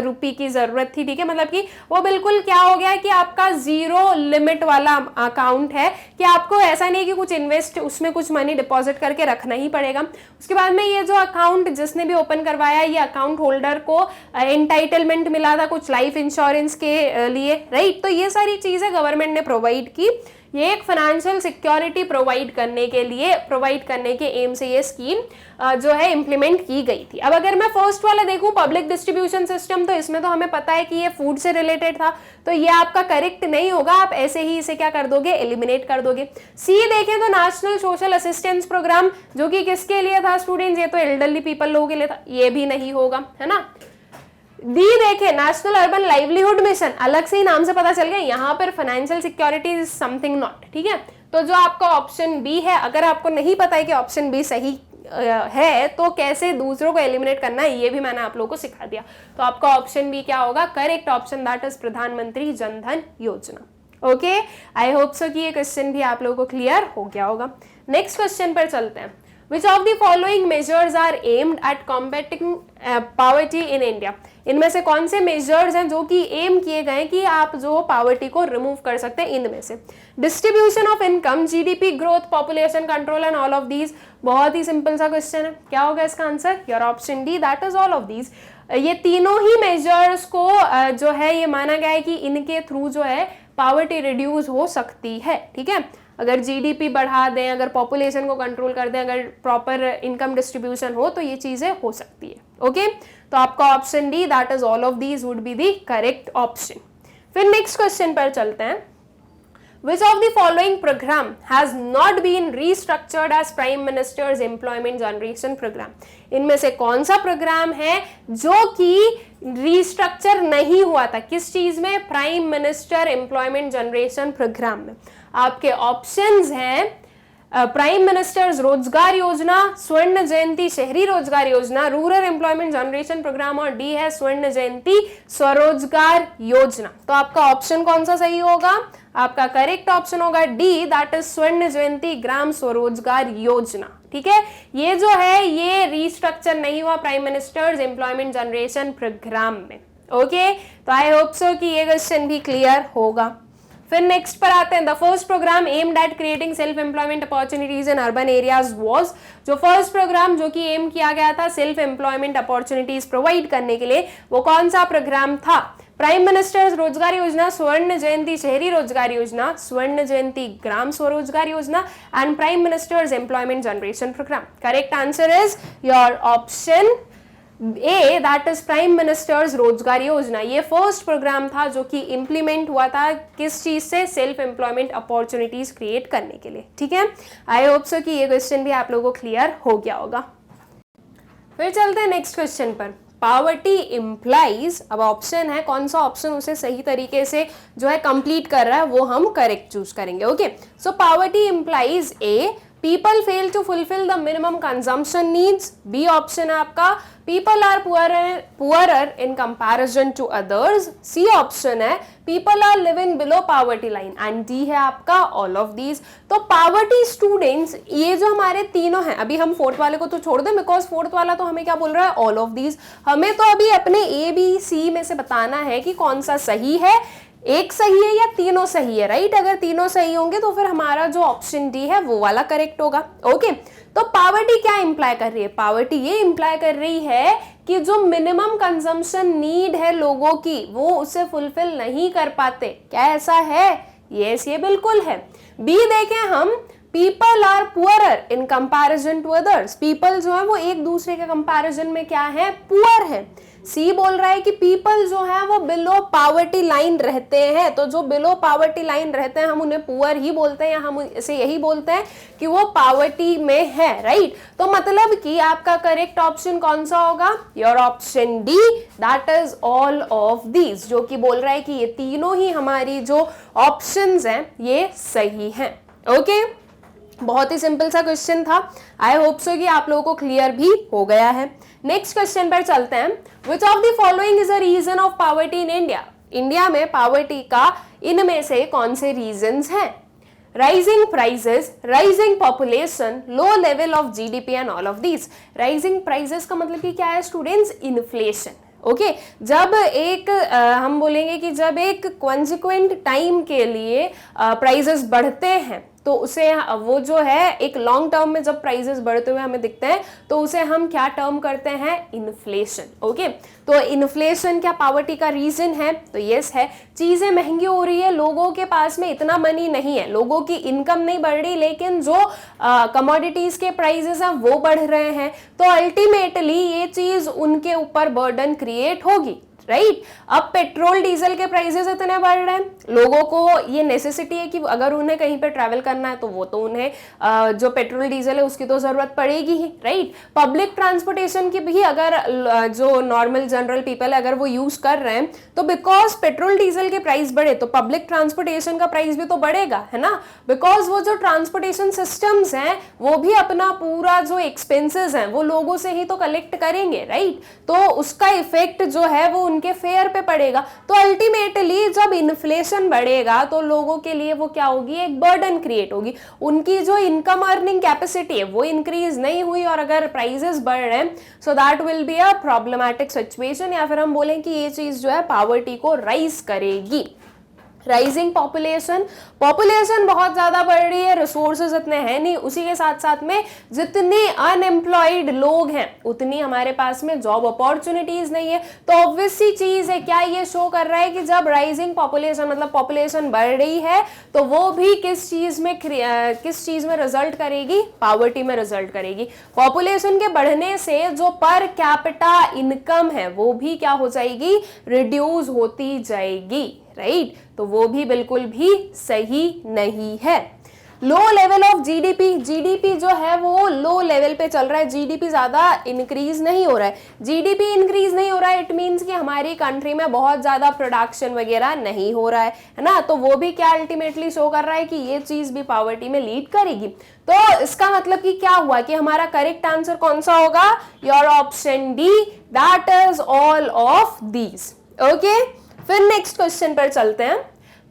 रुपये की जरूरत थी। ठीक है, मतलब कि वो बिल्कुल क्या हो गया कि आपका जीरो लिमिट वाला अकाउंट है कि आपको ऐसा नहीं कि कुछ इन्वेस्ट उसमें कुछ मनी डिपॉजिट करके रखना ही पड़ेगा। उसके बाद में ये जो अकाउंट जिसने भी ओपन करवाया ये अकाउंट होल्डर को एंटाइटलमेंट मिला था कुछ लाइफ इंश्योरेंस के लिए, राइट। तो ये सारी चीजें गवर्नमेंट ने प्रोवाइड की, ये एक फाइनेंशियल सिक्योरिटी प्रोवाइड करने के एम से ये स्कीम जो है इम्प्लीमेंट की गई थी। अब अगर मैं फर्स्ट वाला देखूं पब्लिक डिस्ट्रीब्यूशन सिस्टम, तो इसमें तो हमें पता है कि ये फूड से रिलेटेड था, तो ये आपका करेक्ट नहीं होगा। आप ऐसे ही इसे क्या कर दोगे? एलिमिनेट कर दोगे। सी देखें तो नेशनल सोशल असिस्टेंस प्रोग्राम जो कि किसके लिए था स्टूडेंट्स? ये तो एल्डरली पीपल लोगों के लिए था, ये भी नहीं होगा, है ना। डी देखे नेशनल अर्बन लाइवलीहुड मिशन, अलग से ही नाम से पता चल गया यहाँ पर financial security is something not. ठीक है, तो जो आपका ऑप्शन बी है, अगर आपको नहीं पता है कि ऑप्शन बी सही है तो कैसे दूसरों को एलिमिनेट करना है ये भी मैंने आप लोगों को सिखा दिया। तो आपका ऑप्शन बी क्या होगा? Correct option that is Pradhan Mantri Jan Dhan योजना। ओके, आई होप सो कि ये क्वेश्चन भी आप लोगों को क्लियर हो गया होगा। नेक्स्ट क्वेश्चन पर चलते हैं। Which of the following measures are aimed at combating poverty in India? इनमें से कौन से मेजर्स हैं जो कि एम किए गए कि आप जो पावर्टी को रिमूव कर सकते हैं? इनमें से distribution of income, GDP growth, population control and all of these. बहुत ही सिंपल सा क्वेश्चन है, क्या होगा इसका answer? Your option D that is all of these. ये तीनों ही मेजर्स को जो है ये माना गया है कि इनके थ्रू जो है पावर्टी रिड्यूस हो सकती है। ठीक है, अगर जीडीपी बढ़ा दें, अगर पॉपुलेशन को कंट्रोल कर दें, अगर प्रॉपर इनकम डिस्ट्रीब्यूशन हो तो ये चीजें हो सकती है। ओके, तो आपका option D that is all of these would be the correct option. फिर नेक्स्ट क्वेश्चन पर चलते हैं। Which of the following program has not been restructured as Prime Minister's Employment Generation Program? इनमें से कौन सा प्रोग्राम है जो कि रिस्ट्रक्चर नहीं हुआ था? किस चीज में? Prime minister employment generation programme में। आपके ऑप्शंस हैं प्राइम मिनिस्टर्स रोजगार योजना, स्वर्ण जयंती शहरी रोजगार योजना, रूरल एम्प्लॉयमेंट जनरेशन प्रोग्राम, और डी है स्वर्ण जयंती स्वरोजगार योजना। तो आपका ऑप्शन कौन सा सही होगा? आपका करेक्ट ऑप्शन होगा D, that is Swarna Jayanti Gram Swarozgar योजना। ठीक है, ये जो है ये रिस्ट्रक्चर नहीं हुआ prime minister's employment generation programme में। ओके, तो आई होप सो कि ये क्वेश्चन भी क्लियर होगा। फिर नेक्स्ट पर आते हैं, the first programme aimed at creating self employment opportunities in urban areas was, जो फर्स्ट प्रोग्राम जो कि एम किया गया था सेल्फ एम्प्लॉयमेंट अपॉर्चुनिटीज प्रोवाइड करने के लिए, वो कौन सा प्रोग्राम था? प्राइम मिनिस्टर्स रोजगार योजना, स्वर्ण जयंती शहरी रोजगार योजना, स्वर्ण Jayanti Gram Swarozgar Yojana and prime minister's employment generation programme. Correct answer is your option A, that is prime minister's Rozgar Yojana. ये फर्स्ट प्रोग्राम था जो कि इंप्लीमेंट हुआ था किस चीज से? सेल्फ एम्प्लॉयमेंट अपॉर्चुनिटीज क्रिएट करने के लिए। ठीक है, आई होप सो कि ये क्वेश्चन भी आप लोगों को क्लियर हो गया होगा। फिर चलते हैं नेक्स्ट क्वेश्चन पर। पावर्टी इम्प्लाइज, अब ऑप्शन है, कौन सा ऑप्शन उसे सही तरीके से जो है कंप्लीट कर रहा है वो हम करेक्ट चूज करेंगे। Okay, so poverty implies A, people fail to fulfill the minimum consumption needs, B option है आपका, people are poorer in comparison to others, C option है people are living below poverty line, and D है आपका all of these। तो poverty students ये जो हमारे तीनों हैं, अभी हम फोर्थ वाले को तो छोड़ दें बिकॉज फोर्थ वाला तो हमें क्या बोल रहा है? all of these। हमें तो अभी अपने A B C में से बताना है कि कौन सा सही है, एक सही है या तीनों सही है, राइट? अगर तीनों सही होंगे तो फिर हमारा जो ऑप्शन डी है वो वाला करेक्ट होगा। ओके, तो पावर्टी क्या इंप्लाई कर रही है? पावर्टी ये इंप्लाई कर रही है कि जो मिनिमम कंजम्पशन नीड है लोगों की वो उसे फुलफिल नहीं कर पाते। क्या ऐसा है? यस, ये बिल्कुल है। बी देखें हम, people are poorer in comparison to others, people जो है वो एक दूसरे के कंपैरिजन में क्या है? पुअर है। सी बोल रहा है कि पीपल जो है वो बिलो पावर्टी लाइन रहते हैं, तो जो बिलो पावर्टी लाइन रहते हैं हम उन्हें पुअर ही बोलते हैं, या हम इसे यही बोलते हैं कि वो पावर्टी में है, राइट? तो मतलब कि आपका करेक्ट ऑप्शन कौन सा होगा? Your option D, that is all of these, जो कि बोल रहा है कि ये तीनों ही हमारी जो ऑप्शंस हैं ये सही हैं। ओके, बहुत ही सिंपल सा क्वेश्चन था। आई होप सो कि आप लोगों को क्लियर भी हो गया है। नेक्स्ट क्वेश्चन पर चलते हैं। Which of the following is a reason of poverty in India? India में पावर्टी का इनमें से कौन से रीजंस हैं? Rising prices, rising population, low level of GDP and all of these. Rising prices का मतलब कि क्या है स्टूडेंट्स? इन्फ्लेशन। ओके, जब एक हम बोलेंगे कि जब एक कॉन्सिक्वेंट टाइम के लिए प्राइजेस बढ़ते हैं तो उसे वो जो है एक लॉन्ग टर्म में जब प्राइजेस बढ़ते हुए हमें दिखते हैं तो उसे हम क्या टर्म करते हैं? इन्फ्लेशन। ओके, तो इन्फ्लेशन क्या पावर्टी का रीजन है? तो यस है। चीजें महंगी हो रही है, लोगों के पास में इतना मनी नहीं है, लोगों की इनकम नहीं बढ़ रही, लेकिन जो कमोडिटीज के प्राइजेस हैं वो बढ़ रहे हैं, तो अल्टीमेटली ये चीज उनके ऊपर बर्डन क्रिएट होगी, राइट? अब पेट्रोल डीजल के प्राइसेस इतने बढ़ रहे हैं, लोगों को ये नेसेसिटी है कि अगर उन्हें कहीं पे ट्रैवल करना है तो वो तो उन्हें जो पेट्रोल डीजल है उसकी तो जरूरत पड़ेगी ही, राइट? पब्लिक ट्रांसपोर्टेशन की भी अगर जो नॉर्मल जनरल पीपल है अगर वो यूज कर रहे हैं तो बिकॉज पेट्रोल डीजल के प्राइस बढ़े तो पब्लिक ट्रांसपोर्टेशन का प्राइस भी तो बढ़ेगा, है ना? बिकॉज वो जो ट्रांसपोर्टेशन सिस्टम्स हैं वो भी अपना पूरा जो एक्सपेंसेस हैं वो लोगों से ही तो कलेक्ट करेंगे, राइट? तो उसका इफेक्ट जो है वो उनके फेयर पे पड़ेगा। तो अल्टीमेटली जब इन्फ्लेशन बढ़ेगा तो लोगों के लिए वो क्या होगी? एक बर्डन क्रिएट होगी, उनकी जो इनकम अर्निंग कैपेसिटी है वो इंक्रीज नहीं हुई और अगर प्राइसेस बढ़ रहे हैं so that will be a problematic situation, या फिर हम बोलें कि ये चीज जो है पावर्टी को राइज करेगी। राइजिंग पॉपुलेशन, पॉपुलेशन बहुत ज्यादा बढ़ रही है, रिसोर्सेज इतने हैं नहीं, उसी के साथ साथ में जितने अनएम्प्लॉयड लोग हैं उतनी हमारे पास में जॉब अपॉर्चुनिटीज नहीं है। तो ऑब्वियस सी चीज है, क्या ये शो कर रहा है कि जब राइजिंग पॉपुलेशन मतलब पॉपुलेशन बढ़ रही है तो वो भी किस चीज में रिजल्ट करेगी? पावर्टी में रिजल्ट करेगी। पॉपुलेशन के बढ़ने से जो पर कैपिटा इनकम है वो भी क्या हो जाएगी? रिड्यूस होती जाएगी, राइट? तो वो भी बिल्कुल भी सही नहीं है। लो लेवल ऑफ जीडीपी, जीडीपी जो है वो लो लेवल पे चल रहा है, जीडीपी ज्यादा इंक्रीज नहीं हो रहा है। जीडीपी इंक्रीज नहीं हो रहा है, इट मींस कि हमारी कंट्री में बहुत ज्यादा प्रोडक्शन वगैरह नहीं हो रहा है ना, तो वो भी क्या अल्टीमेटली शो कर रहा है कि ये चीज भी पॉवर्टी में लीड करेगी। तो इसका मतलब कि क्या हुआ कि हमारा करेक्ट आंसर कौन सा होगा, your option D, that is all of these. Okay, फिर नेक्स्ट क्वेश्चन पर चलते हैं।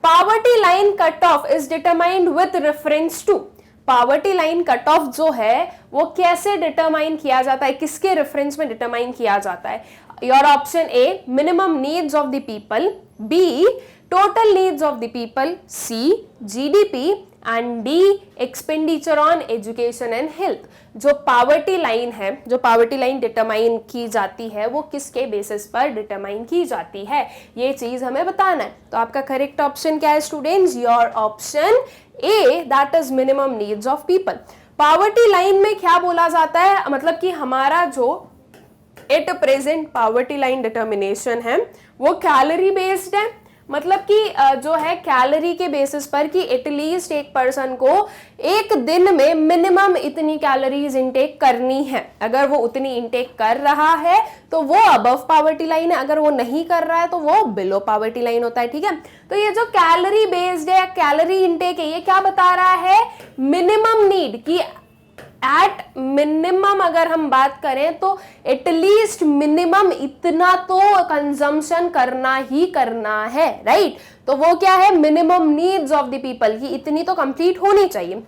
Poverty line cutoff is determined with reference to, poverty line cut off जो है वो कैसे डिटरमाइन किया जाता है, किसके रेफरेंस में डिटरमाइन किया जाता है। Your option A, minimum needs of the people, B total needs of the people, C GDP and D expenditure on education and health. जो पावर्टी लाइन है, जो पावर्टी लाइन डिटरमाइन की जाती है वो किसके बेसिस पर डिटरमाइन की जाती है, ये चीज हमें बताना है। तो आपका करेक्ट ऑप्शन क्या है students, your option A, that is minimum needs of people. Poverty line में क्या बोला जाता है, मतलब कि हमारा जो at present poverty line determination है वो कैलोरी बेस्ड है, मतलब कि जो है कैलोरी के बेसिस पर कि एटलीस्ट एक पर्सन को एक दिन में मिनिमम इतनी कैलोरीज इंटेक करनी है। अगर वो उतनी इंटेक कर रहा है तो वो अबव पावर्टी लाइन है, अगर वो नहीं कर रहा है तो वो बिलो पावर्टी लाइन होता है। ठीक है, तो ये जो कैलोरी बेस्ड है, कैलोरी इंटेक है, ये क्या बता रहा है, मिनिमम नीड की एट मिनिमम अगर हम बात करें तो एटलीस्ट मिनिमम इतना तो कंजम्पशन करना ही करना है, राइट। तो वो क्या है, minimum needs of the people की इतनी तो कंप्लीट होनी चाहिए।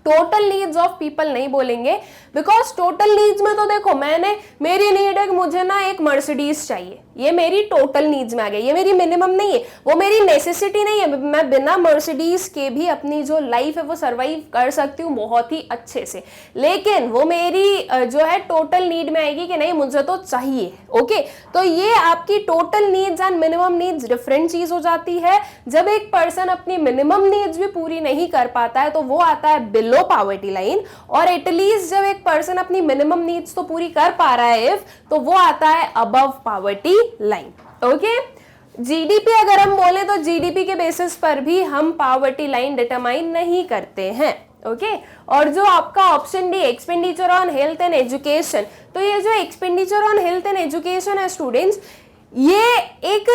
टोटल नीड्स ऑफ पीपल नहीं बोलेंगे, बिकॉज टोटल नीड्स में तो देखो मेरी नीड है कि मुझे ना एक मर्सिडीज चाहिए, ये मेरी टोटल नीड्स में आ गई, ये मेरी मिनिमम नहीं है, वो मेरी नेसेसिटी नहीं है। मैं बिना मर्सिडीज के भी अपनी जो लाइफ है वो सरवाइव कर सकती हूँ बहुत ही अच्छे से, लेकिन वो मेरी जो है टोटल नीड में आएगी कि नहीं मुझे तो चाहिए। ओके, तो ये आपकी total needs and minimum needs different चीज हो जाती है। जब एक पर्सन अपनी मिनिमम नीड्स भी पूरी नहीं कर पाता है तो वो आता है बिलो पावर्टी लाइन, और एटलीस्ट जब एक पर्सन अपनी मिनिमम नीड्स तो पूरी कर पा रहा है इफ, तो वो आता है above poverty line. Okay, GDP अगर हम बोले तो जीडीपी के बेसिस पर भी हम पावर्टी लाइन डिटरमाइन नहीं करते हैं। ओके, और जो आपका option D expenditure on health and education, तो ये जो expenditure on health and education है स्टूडेंट्स, ये एक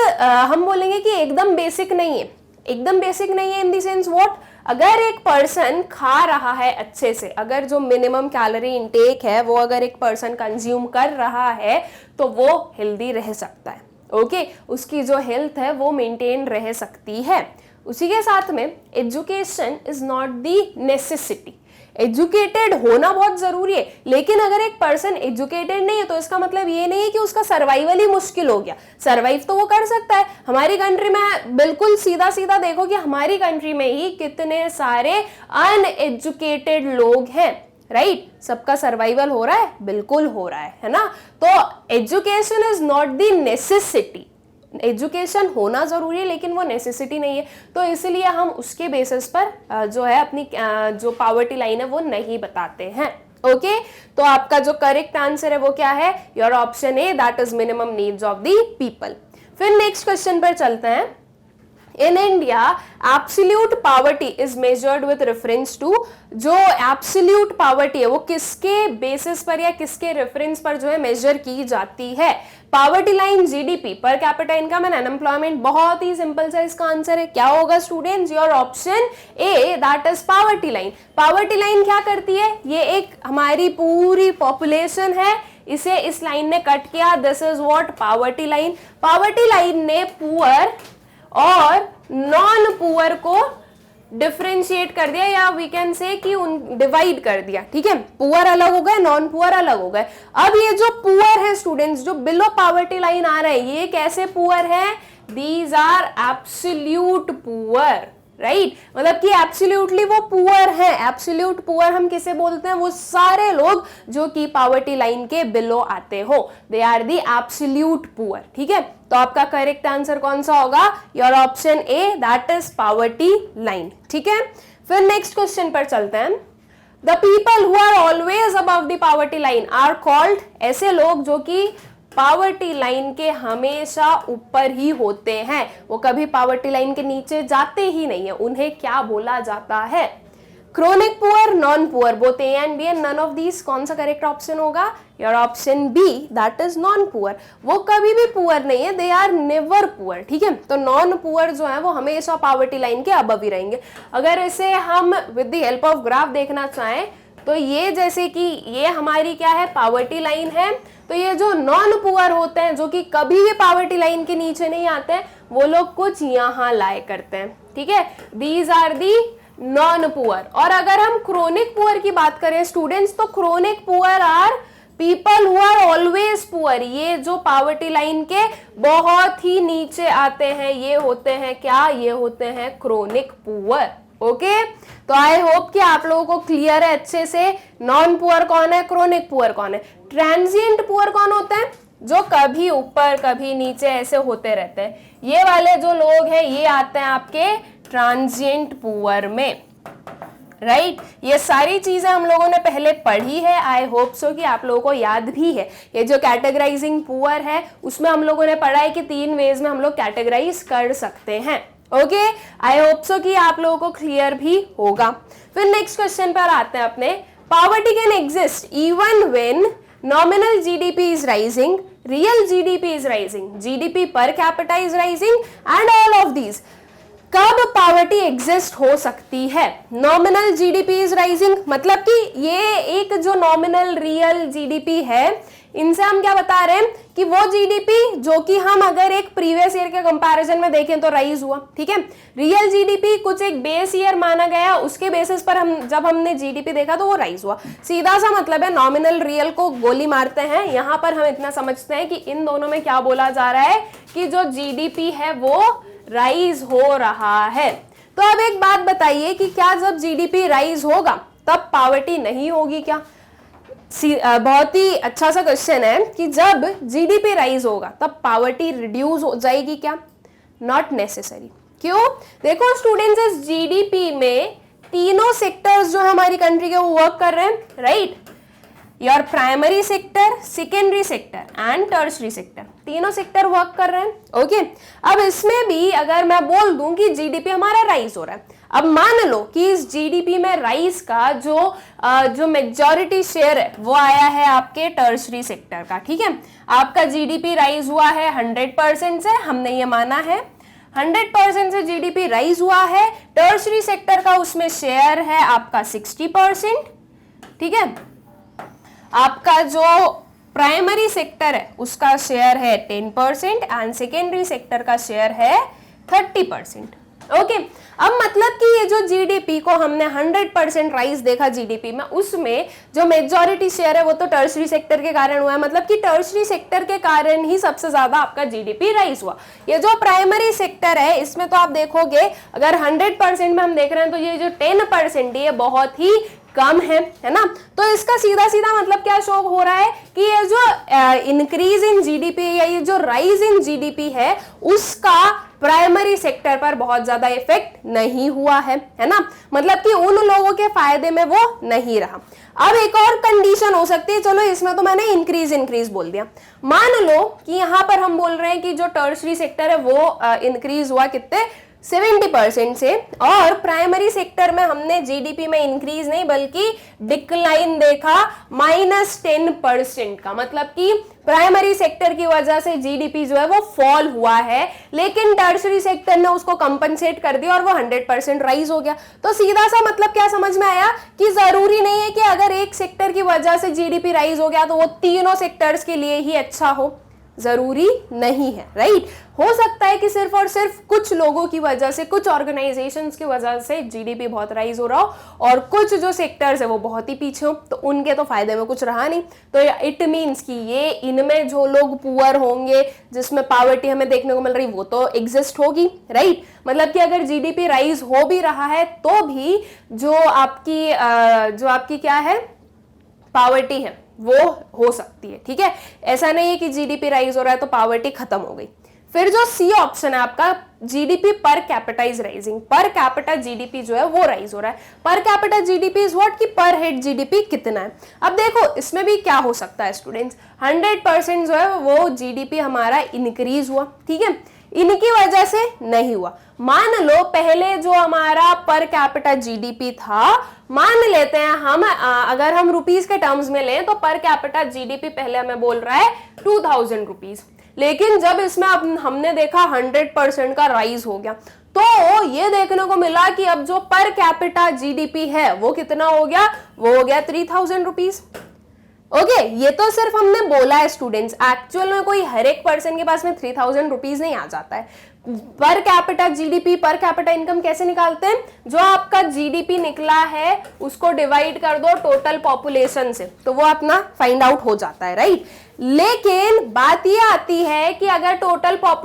हम बोलेंगे कि एकदम बेसिक नहीं है, एकदम बेसिक नहीं है इन द सेंस व्हाट, अगर एक पर्सन खा रहा है अच्छे से, अगर जो मिनिमम कैलोरी इंटेक है वो अगर एक पर्सन कंज्यूम कर रहा है तो वो हेल्दी रह सकता है। ओके, उसकी जो हेल्थ है वो मेंटेन रह सकती है। उसी के साथ में education is not the necessity, educated होना बहुत जरूरी है, लेकिन अगर एक पर्सन एजुकेटेड नहीं है तो इसका मतलब ये नहीं है कि उसका सर्वाइवल ही मुश्किल हो गया। सर्वाइव तो वो कर सकता है। हमारी कंट्री में बिल्कुल सीधा सीधा देखो कि हमारी कंट्री में ही कितने सारे अनएजुकेटेड लोग हैं, राइट। सबका सर्वाइवल हो रहा है, बिल्कुल हो रहा है ना। तो education is not the necessity, education होना जरूरी है लेकिन वो नेसेसिटी नहीं है, तो इसलिए हम उसके बेसिस पर जो है अपनी जो पावर्टी लाइन है वो नहीं बताते हैं। ओके, तो आपका जो करेक्ट आंसर है वो क्या है, your option A, that is minimum needs of the people. फिर नेक्स्ट क्वेश्चन पर चलते हैं। In India, absolute poverty is measured with reference to, जो absolute poverty है वो किसके बेसिस पर या किसके रेफरेंस पर जो है मेजर की जाती है। Poverty line, GDP, per capita income and unemployment. बहुत ही सिंपल सा इसका आंसर है, क्या होगा students, your option A, that is poverty line. Poverty line क्या करती है, ये एक हमारी पूरी पॉपुलेशन है, इसे इस लाइन ने कट किया, this is what poverty line. Poverty line ने पुअर और नॉन पुअर को डिफरेंशिएट कर दिया, या वी कैन से कि डिवाइड कर दिया। ठीक है, पुअर अलग हो गए, नॉन पुअर अलग हो गए। अब ये जो पुअर है स्टूडेंट्स, जो बिलो पावर्टी लाइन आ रहे हैं, ये कैसे पुअर है, these are absolute poor, right. मतलब कि एब्सोल्युटली वो पुअर है। एब्सोल्यूट पुअर हम किसे बोलते हैं, वो सारे लोग जो कि पावर्टी लाइन के बिलो आते हो, they are the absolute poor. ठीक है, तो आपका करेक्ट आंसर कौन सा होगा, your option A, that is poverty line. ठीक है, फिर नेक्स्ट क्वेश्चन पर चलते हैं। The people who are always above the poverty line are called, ऐसे लोग जो कि पावर्टी लाइन के हमेशा ऊपर ही होते हैं, वो कभी पावर्टी लाइन के नीचे जाते ही नहीं है, उन्हें क्या बोला जाता है। Chronic poor, non poor, both A and B and none of these, कौन सा करेक्ट ऑप्शन होगा? Your option B, that is non poor. वो कभी भी पुअर नहीं है, दे आर नेवर पुअर, ठीक है। तो नॉन पुअर जो है वो हमेशा पॉवर्टी लाइन के अबव ही रहेंगे। अगर इसे हम with the help of graph देखना चाहें तो ये जैसे कि ये हमारी क्या है, पॉवर्टी लाइन है, तो ये जो नॉन पुअर होते हैं, जो कि कभी भी पॉवर्टी लाइन के नीचे नहीं आते हैं, वो लोग कुछ यहाँ लाए करते हैं, ठीक है। These are the non poor. और अगर हम क्रोनिक पुअर की बात करें स्टूडेंट्स, तो chronic poor are people who are always poor. ये जो पॉवर्टी लाइन के बहुत ही नीचे आते हैं, ये होते हैं क्या, ये होते हैं क्रोनिक पुअर। ओके, तो आई होप कि आप लोगों को क्लियर है अच्छे से, नॉन पुअर कौन है, क्रोनिक पुअर कौन है। ट्रांजिएंट पुअर कौन होते हैं? जो कभी ऊपर कभी नीचे ऐसे होते रहते हैं। ये वाले जो लोग हैं ये आते हैं आपके ट्रांजिएंट पुअर में, राइट। ये सारी चीजें हम लोगों ने पहले पढ़ी है, आई होप सो कि आप लोगों को याद भी है। ये जो कैटेगराइजिंग पुअर है उसमें हम लोगों ने पढ़ा है कि 3 वेज में हम लोग कैटेगराइज कर सकते हैं। ओके, आई होप सो कि आप लोगों को क्लियर भी होगा। फिर नेक्स्ट क्वेश्चन पर आते हैं अपने। Poverty can exist even when nominal GDP is rising, real GDP is rising, GDP per capita is rising and all of these. कब पॉवर्टी एग्जिस्ट हो सकती है? नॉमिनल जीडीपी इज राइजिंग, मतलब कि ये एक जो नॉमिनल रियल जीडीपी है, इनसे हम क्या बता रहे हैं कि वो जीडीपी जो कि हम अगर एक प्रीवियस ईयर के कंपैरिजन में देखें तो राइज हुआ, ठीक है। रियल जीडीपी कुछ एक बेस ईयर माना गया, उसके बेसिस पर हम जब हमने जीडीपी देखा तो वो राइज हुआ। सीधा सा मतलब है, नॉमिनल रियल को गोली मारते हैं। यहाँ पर हम इतना समझते हैं कि इन दोनों में क्या बोला जा रहा है कि जो जीडीपी है वो राइज हो रहा है। तो अब एक बात बताइए कि क्या जब जीडीपी राइज होगा तब पॉवर्टी नहीं होगी क्या? बहुत ही अच्छा सा क्वेश्चन है कि जब जीडीपी राइज होगा तब पॉवर्टी रिड्यूस हो जाएगी क्या? Not necessary. क्यों? देखो स्टूडेंट्स, इस जीडीपी में तीनों सेक्टर्स जो हमारी कंट्री के वो वर्क कर रहे हैं, right. Your primary sector, secondary sector and tertiary sector, तीनों सेक्टर वर्क कर रहे हैं। ओके, अब इसमें भी अगर मैं बोल दूं कि जीडीपी हमारा राइज हो रहा है, अब मान लो कि इस जीडीपी में राइज का जो मेजॉरिटी शेयर है वो आया है आपके टर्शरी सेक्टर का, ठीक है। आपका जीडीपी राइज हुआ है 100% से, हमने ये माना है 100% से जीडीपी राइज हुआ है। टर्शरी सेक्टर का उसमें शेयर है आपका 60%, ठीक है। आपका जो प्राइमरी सेक्टर है उसका शेयर है 10% एंड सेकेंडरी सेक्टर का शेयर है 30%। ओके, अब मतलब कि ये जो जीडीपी को हमने 100% राइज देखा जीडीपी में, उसमें जो मेजॉरिटी शेयर है वो तो टर्शरी सेक्टर के कारण हुआ है, मतलब कि टर्शरी सेक्टर के कारण ही सबसे ज्यादा आपका जीडीपी राइज हुआ। ये जो प्राइमरी सेक्टर है इसमें तो आप देखोगे अगर 100% में हम देख रहे हैं तो ये जो 10% ये बहुत ही कम है ना। तो इसका सीधा सीधा मतलब क्या शो हो रहा है कि ये जो इंक्रीज इन जीडीपी या ये जो राइज इन जीडीपी है उसका प्राइमरी सेक्टर पर बहुत ज्यादा इफेक्ट नहीं हुआ है ना, मतलब कि उन लोगों के फायदे में वो नहीं रहा। अब एक और कंडीशन हो सकती है, चलो इसमें तो मैंने इंक्रीज बोल दिया। मान लो कि यहाँ पर हम बोल रहे हैं कि जो टर्शरी सेक्टर है वो इंक्रीज हुआ कितने 70% से, और प्राइमरी सेक्टर में हमने जीडीपी में इंक्रीज नहीं बल्कि डिक्लाइन देखा -10% का, मतलब कि प्राइमरी सेक्टर की वजह से जीडीपी जो है वो फॉल हुआ है, लेकिन टर्शरी सेक्टर ने उसको कंपनसेट कर दिया और वो 100% राइज हो गया। तो सीधा सा मतलब क्या समझ में आया कि जरूरी नहीं है कि अगर एक सेक्टर की वजह से जीडीपी राइज हो गया तो वो तीनों सेक्टर्स के लिए ही अच्छा हो, जरूरी नहीं है, राइट। हो सकता है कि सिर्फ और सिर्फ कुछ लोगों की वजह से, कुछ ऑर्गेनाइजेशंस की वजह से जीडीपी बहुत राइज हो रहा हो और कुछ जो सेक्टर्स है वो बहुत ही पीछे हो, तो उनके तो फायदे में कुछ रहा नहीं। तो इट मीन्स कि ये इनमें जो लोग पुअर होंगे जिसमें पॉवर्टी हमें देखने को मिल रही वो तो एग्जिस्ट होगी, राइट। मतलब कि अगर जीडीपी राइज हो भी रहा है तो भी जो आपकी क्या है पॉवर्टी है वो हो सकती है, ठीक है। ऐसा नहीं है कि जीडीपी राइज हो रहा है तो पॉवर्टी खत्म हो गई। फिर जो सी ऑप्शन है आपका, GDP per capita is rising, per capita GDP जो है वो राइज हो रहा है। Per capita GDP is what, कि पर हेड जीडीपी कितना है। अब देखो इसमें भी क्या हो सकता है स्टूडेंट्स, 100% जो है वो जीडीपी हमारा इंक्रीज हुआ, ठीक है। इनकी वजह से नहीं हुआ। मान लो पहले जो हमारा पर कैपिटा जीडीपी था, मान लेते हैं हम अगर हम रुपीस के टर्म्स में लें तो पर कैपिटा जीडीपी पहले हमें बोल रहा है 2000 रुपीज, लेकिन जब इसमें अब हमने देखा 100% का राइज हो गया, तो ये देखने को मिला कि अब जो पर कैपिटा जीडीपी है वो कितना हो गया, वो हो गया 3000 रुपीज। ओके, ये तो सिर्फ हमने बोला है स्टूडेंट्स, एक्चुअल में कोई हर एक पर्सन के पास में 3000 रुपीज नहीं आ जाता है। Per capita GDP, per capita income कैसे निकालते हैं, जो आपका जीडीपी निकला है उसको डिवाइड कर दो टोटल पॉपुलेशन से, तो वो अपना फाइंड आउट हो जाता है, राइट। लेकिन बात ये आती है कि अगर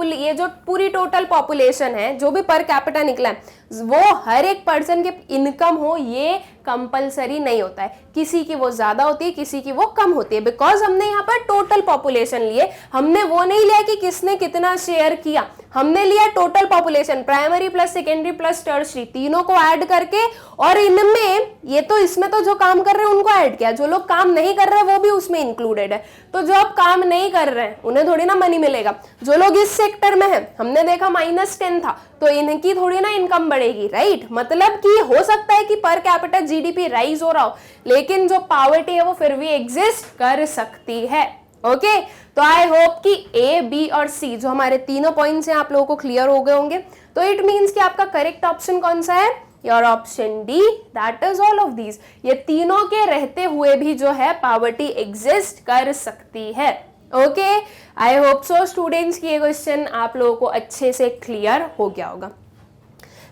ये जो पूरी टोटल पॉपुलेशन है, जो भी पर कैपिटा निकला है, वो हर एक पर्सन के इनकम हो, ये कंपलसरी नहीं होता है। किसी की वो ज्यादा होती है, किसी की वो कम होती है, बिकॉज हमने यहाँ पर टोटल पॉपुलेशन लिए, हमने वो नहीं लिया कि किसने कितना शेयर किया, हमने लिया total population, primary plus secondary plus tertiary तीनों को ऐड करके, और इनमें ये तो इसमें तो जो काम कर रहे हैं उनको ऐड किया, जो लोग काम नहीं कर रहे हैं वो भी उसमें इंक्लूडेड है। तो जो अब काम नहीं कर रहे हैं उन्हें थोड़ी ना मनी मिलेगा, जो लोग इस सेक्टर में हैं, हमने देखा -10 था, तो इनकी थोड़ी ना इनकम बढ़ेगी, राइट। मतलब कि हो सकता है कि पर कैपिटा जीडीपी राइज हो रहा हो, लेकिन जो पॉवर्टी है वो फिर भी एग्जिस्ट कर सकती है। ओके, तो आई होप कि ए, बी और सी जो हमारे तीनों पॉइंट्स हैं आप लोगों को क्लियर हो गए होंगे। तो इट मीन्स कि आपका करेक्ट ऑप्शन कौन सा है, your option D, that is all of these. ये तीनों के रहते हुए भी जो है पॉवर्टी एग्जिस्ट कर सकती है। Okay, I hope so students कि ये क्वेश्चन आप लोगों को अच्छे से क्लियर हो गया होगा।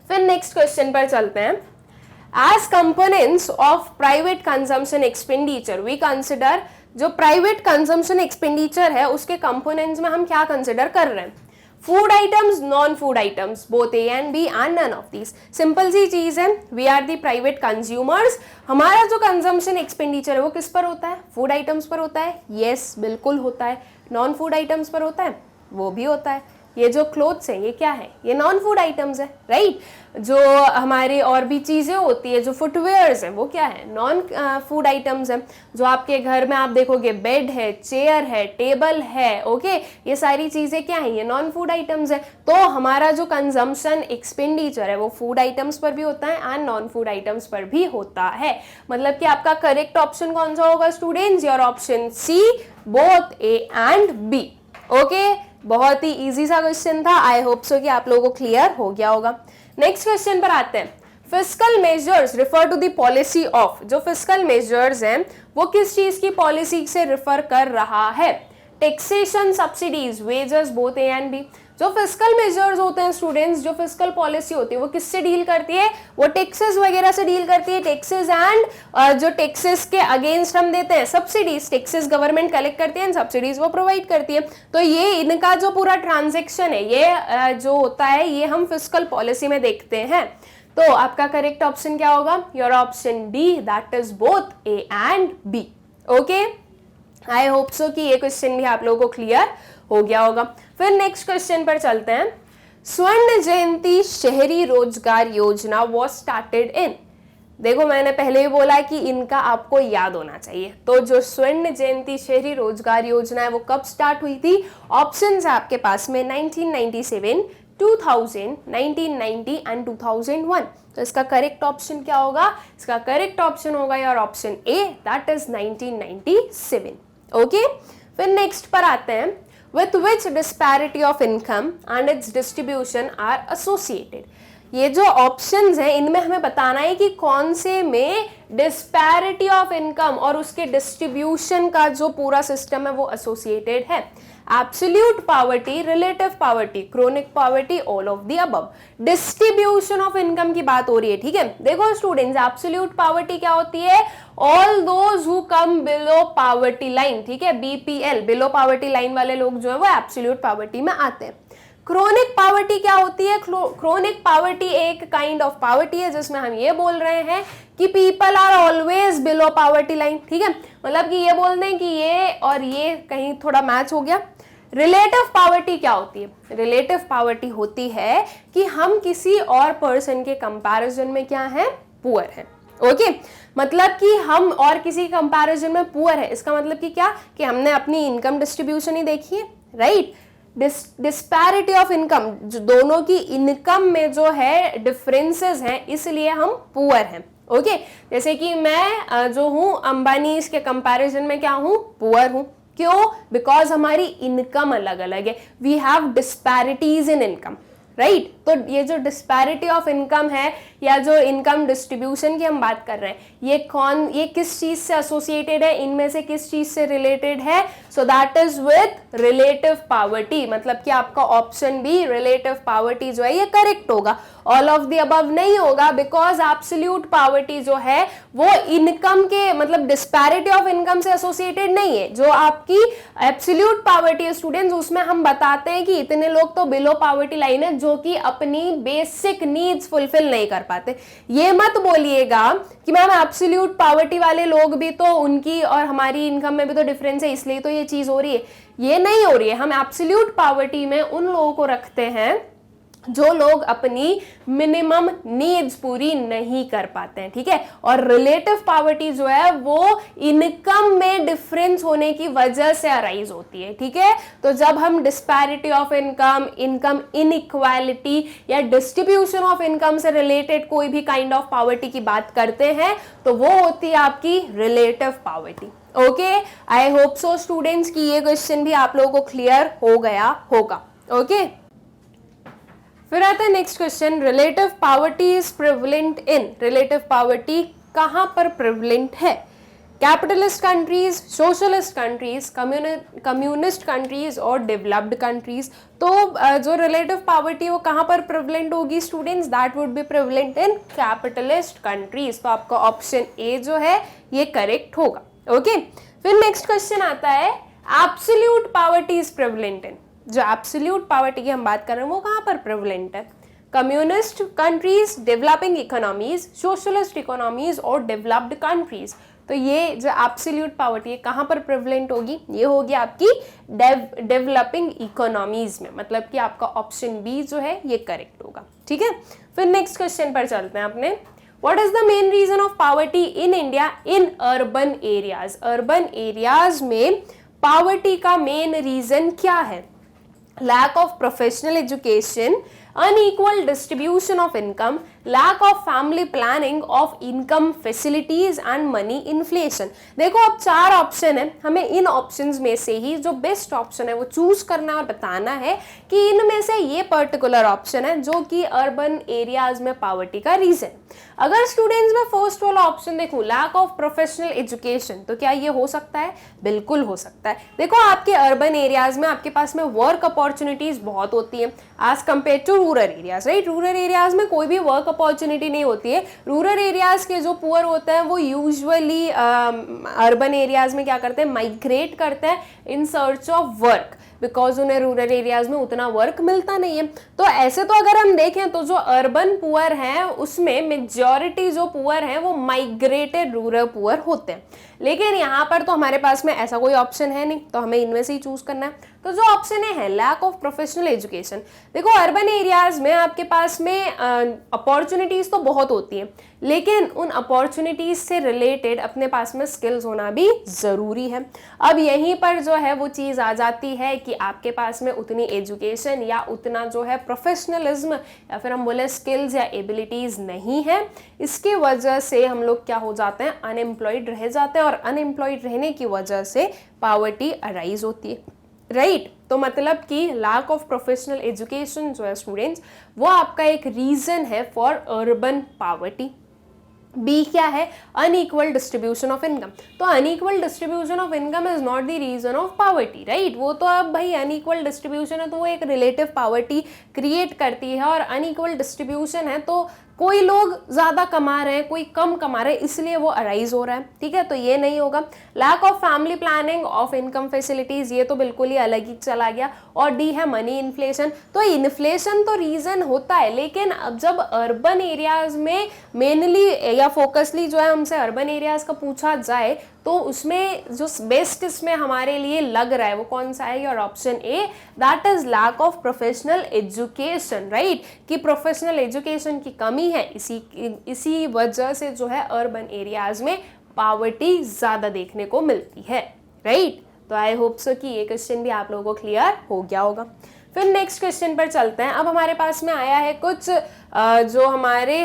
फिर नेक्स्ट क्वेश्चन पर चलते हैं। As components of private consumption expenditure we consider, जो प्राइवेट कंजम्पशन एक्सपेंडिचर है उसके कंपोनेंट्स में हम क्या कंसिडर कर रहे हैं, food items, non food items, both A and B and none of these. Simple सी चीज है, we are the private consumers, हमारा जो कंजम्पशन एक्सपेंडिचर है वो किस पर होता है, फूड आइटम्स पर होता है, यस बिल्कुल होता है। नॉन फूड आइटम्स पर होता है, वो भी होता है। ये जो क्लोथ्स हैं ये क्या है, ये नॉन फूड आइटम्स है, राइट। जो हमारी और भी चीजें होती है, जो फुटवेयर्स हैं वो क्या है, नॉन फूड आइटम्स हैं। जो आपके घर में आप देखोगे बेड है, चेयर है, टेबल है, ओके, ये सारी चीजें क्या है, ये नॉन फूड आइटम्स है। तो हमारा जो कंजम्पशन एक्सपेंडिचर है वो फूड आइटम्स पर भी होता है एंड नॉन फूड आइटम्स पर भी होता है। मतलब कि आपका करेक्ट ऑप्शन कौन सा होगा students, your option C, both A and B. Okay, बहुत ही इजी सा क्वेश्चन था, आई होप सो कि आप लोगों को क्लियर हो गया होगा। नेक्स्ट क्वेश्चन पर आते हैं। Fiscal measures refer to the policy of, जो फिस्कल मेजर्स हैं वो किस चीज की पॉलिसी से रिफर कर रहा है, taxation, subsidies, wages, both A and B. जो फिस्कल मेजर्स होते हैं स्टूडेंट्स, जो फिस्कल पॉलिसी होती है वो किससे डील करती है, वो टैक्सेस वगैरह से डील करती है। टैक्सेस एंड जो टैक्सेस के अगेंस्ट हम देते हैं सब्सिडीज, टैक्सेस गवर्नमेंट कलेक्ट करती है, सब्सिडीज वो प्रोवाइड करती है। तो ये इनका जो पूरा ट्रांजेक्शन है ये जो होता है ये हम फिस्कल पॉलिसी में देखते हैं। तो आपका करेक्ट ऑप्शन क्या होगा, your option D, that is both A and B. Okay, I hope so कि ये क्वेश्चन भी आप लोगों को क्लियर हो गया होगा। फिर नेक्स्ट क्वेश्चन पर चलते हैं। स्वर्ण जयंती शहरी रोजगार योजना वॉज स्टार्टेड इन, देखो मैंने पहले ही बोला कि इनका आपको याद होना चाहिए। तो जो स्वर्ण जयंती शहरी रोजगार योजना है वो कब स्टार्ट हुई थी, ऑप्शंस है आपके पास में 1997, 2000, 1990 एंड 2001। तो इसका करेक्ट ऑप्शन क्या होगा, इसका करेक्ट ऑप्शन होगा your option A, that is 1997। Okay, फिर नेक्स्ट पर आते हैं। With which disparity of income and its distribution are associated, ये जो ऑप्शंस हैं इनमें हमें बताना है कि कौन से में डिस्पैरिटी ऑफ इनकम और उसके डिस्ट्रीब्यूशन का जो पूरा सिस्टम है वो एसोसिएटेड है। Absolute poverty, relative poverty, chronic poverty, all of the above. Distribution of income की बात हो रही है, ठीक है। देखो स्टूडेंट्स, एब्सोल्यूट पॉवर्टी क्या होती है, all those who come below poverty line, ठीक है, बीपीएल, बिलो पॉवर्टी लाइन वाले लोग जो है वो एब्सोल्यूट पॉवर्टी में आते हैं। क्रोनिक पॉवर्टी क्या होती है, क्रोनिक पॉवर्टी एक काइंड ऑफ पॉवर्टी है जिसमें हम ये बोल रहे हैं कि people are always below poverty line, ठीक है। मतलब कि ये बोल दें कि ये और ये कहीं थोड़ा मैच हो गया। रिलेटिव पॉवर्टी क्या होती है, रिलेटिव पॉवर्टी होती है कि हम किसी और पर्सन के कंपैरिजन में क्या है, पुअर है। ओके, मतलब कि हम और किसी कंपैरिजन में पुअर है, इसका मतलब कि क्या, कि हमने अपनी इनकम डिस्ट्रीब्यूशन ही देखी है, राइट। डिस्पैरिटी ऑफ इनकम, जो दोनों की इनकम में जो है डिफरेंसेस हैं, इसलिए हम पुअर हैं। ओके जैसे कि मैं जो हूं अंबानी के कंपैरिजन में क्या हूं, पुअर हूं। क्यों? बिकॉज हमारी इनकम अलग अलग है, we have disparities in income, right. तो ये जो डिस्पैरिटी ऑफ इनकम है या जो इनकम डिस्ट्रीब्यूशन की हम बात कर रहे हैं, ये किस चीज से एसोसिएटेड है, इनमें से किस चीज से रिलेटेड है? सो that is with relative poverty, मतलब कि आपका ऑप्शन बी रिलेटिव पावर्टी जो है ये करेक्ट होगा। ऑल ऑफ द अबव नहीं होगा, बिकॉज एब्सोल्यूट पावर्टी जो है वो इनकम के मतलब डिस्पैरिटी ऑफ इनकम से एसोसिएटेड नहीं है। जो आपकी एब्सोल्यूट पावर्टी है स्टूडेंट्स, उसमें हम बताते हैं कि इतने लोग तो बिलो पावर्टी लाइन है जो कि अपनी बेसिक नीड्स फुलफिल नहीं कर पाते। ये मत बोलिएगा कि मैम एब्सोल्यूट पावर्टी वाले लोग भी तो उनकी और हमारी इनकम में भी तो डिफरेंस है इसलिए तो ये चीज हो रही है। ये नहीं हो रही है। हम एब्सोल्यूट पावर्टी में उन लोगों को रखते हैं जो लोग अपनी मिनिमम नीड्स पूरी नहीं कर पाते हैं, ठीक है। और रिलेटिव पावर्टी जो है वो इनकम में डिफरेंस होने की वजह से अराइज होती है, ठीक है। तो जब हम disparity of income, income inequality या डिस्ट्रीब्यूशन ऑफ इनकम से रिलेटेड कोई भी काइंड ऑफ पावर्टी की बात करते हैं तो वो होती है आपकी relative poverty. Okay, I hope so students की ये क्वेश्चन भी आप लोगों को क्लियर हो गया होगा। ओके फिर आता है next question, relative poverty is prevalent in, relative poverty कहां पर प्रिवलेंट है? Capitalist countries, socialist countries, communist countries और डेवलप्ड कंट्रीज। तो जो रिलेटिव पावर्टी वो कहां पर प्रिवलेंट होगी students? That would be prevalent in capitalist countries. तो आपका ऑप्शन ए जो है ये करेक्ट होगा। ओके फिर नेक्स्ट क्वेश्चन आता है, एब्सोल्यूट पावर्टी इज प्रिवलेंट इन, जो एब्सोल्यूट पावर्टी की हम बात कर रहे हैं वो कहां पर प्रिवलेंट है? Communist countries, developing economies, socialist economies और डेवलप्ड कंट्रीज। तो ये जो एब्सोल्यूट पावर्टी है कहां पर प्रिवलेंट होगी? ये होगी आपकी डेवलपिंग इकोनॉमीज में, मतलब कि आपका ऑप्शन बी जो है ये करेक्ट होगा, ठीक है। फिर नेक्स्ट क्वेश्चन पर चलते हैं अपने। What is the main reason of poverty in India in urban areas? Urban areas में poverty का main reason क्या है? Lack of professional education, unequal distribution of income, lack of family planning of income facilities and money inflation। देखो अब 4 option है, हमें इन options में से ही जो बेस्ट ऑप्शन है वो चूज करना और बताना है कि इनमें से ये पर्टिकुलर ऑप्शन है जो कि अर्बन एरियाज में पावर्टी का रीजन। अगर स्टूडेंट्स में फर्स्ट वाला ऑप्शन देखूं, लैक ऑफ प्रोफेशनल एजुकेशन, तो क्या ये हो सकता है? बिल्कुल हो सकता है। देखो आपके अर्बन एरियाज में आपके पास में वर्क अपॉर्चुनिटीज बहुत होती है as compare to rural areas, right. Rural areas में कोई भी वर्क अपॉर्चुनिटी नहीं होती है। रूरल एरियाज के जो पुअर होते हैं वो यूजुअली अर्बन एरियाज में क्या करते हैं? माइग्रेट करते हैं in search of work, because उन्हें रूरल एरियाज में उतना वर्क मिलता नहीं है। तो ऐसे तो अगर हम देखें तो जो अर्बन पुअर हैं उसमें मेजॉरिटी जो पुअर हैं वो माइग्रेटेड रूरल पुअर होते हैं। लेकिन यहाँ पर तो हमारे पास में ऐसा कोई ऑप्शन है नहीं, तो हमें इनमें से ही चूज करना है। तो जो ऑप्शन है लैक ऑफ प्रोफेशनल एजुकेशन। देखो अर्बन एरियाज में आपके पास में अपॉर्चुनिटीज तो बहुत होती हैं, लेकिन उन अपॉर्चुनिटीज से रिलेटेड अपने पास में स्किल्स होना भी जरूरी है। अब यहीं पर जो है वो चीज आ जाती है कि आपके पास में उतनी एजुकेशन या उतना जो है प्रोफेशनलिज्म या फिर हम बोले स्किल्स या एबिलिटीज नहीं है। इसकी वजह से हम लोग क्या हो जाते हैं? अनएम्प्लॉयड रह जाते हैं, और अनएम्प्लॉयड रहने की वजह से पावर्टी अराइज होती है, राइट। तो मतलब कि लैक ऑफ प्रोफेशनल एजुकेशन जो है स्टूडेंट्स वो आपका एक रीजन है फॉर अर्बन पावर्टी। बी क्या है? Unequal distribution of income. तो unequal distribution of income is not the reason of poverty, right. वो तो अब भाई अनइक्वल डिस्ट्रीब्यूशन है तो वो एक रिलेटिव पावर्टी क्रिएट करती है, और अनइक्वल डिस्ट्रीब्यूशन है तो कोई लोग ज्यादा कमा रहे हैं, कोई कम कमा रहे हैं, इसलिए वो अराइज हो रहा है, ठीक है। तो ये नहीं होगा। Lack of family planning of income facilities, ये तो बिल्कुल ही अलग ही चला गया। और डी है मनी इन्फ्लेशन। तो इन्फ्लेशन तो रीजन होता है, लेकिन अब जब अर्बन एरियाज में मेनली या फोकसली जो है हमसे अर्बन एरियाज का पूछा जाए तो उसमें जो बेस्ट इसमें हमारे लिए लग रहा है वो कौन सा है? और option A, that is lack of professional education, right. कि प्रोफेशनल एजुकेशन की कमी है, इसी वजह से जो है अर्बन एरियाज में पावर्टी ज्यादा देखने को मिलती है, राइट। तो आई होप सो कि ये क्वेश्चन भी आप लोगों को क्लियर हो गया होगा। फिर नेक्स्ट क्वेश्चन पर चलते हैं। अब हमारे पास में आया है कुछ जो हमारे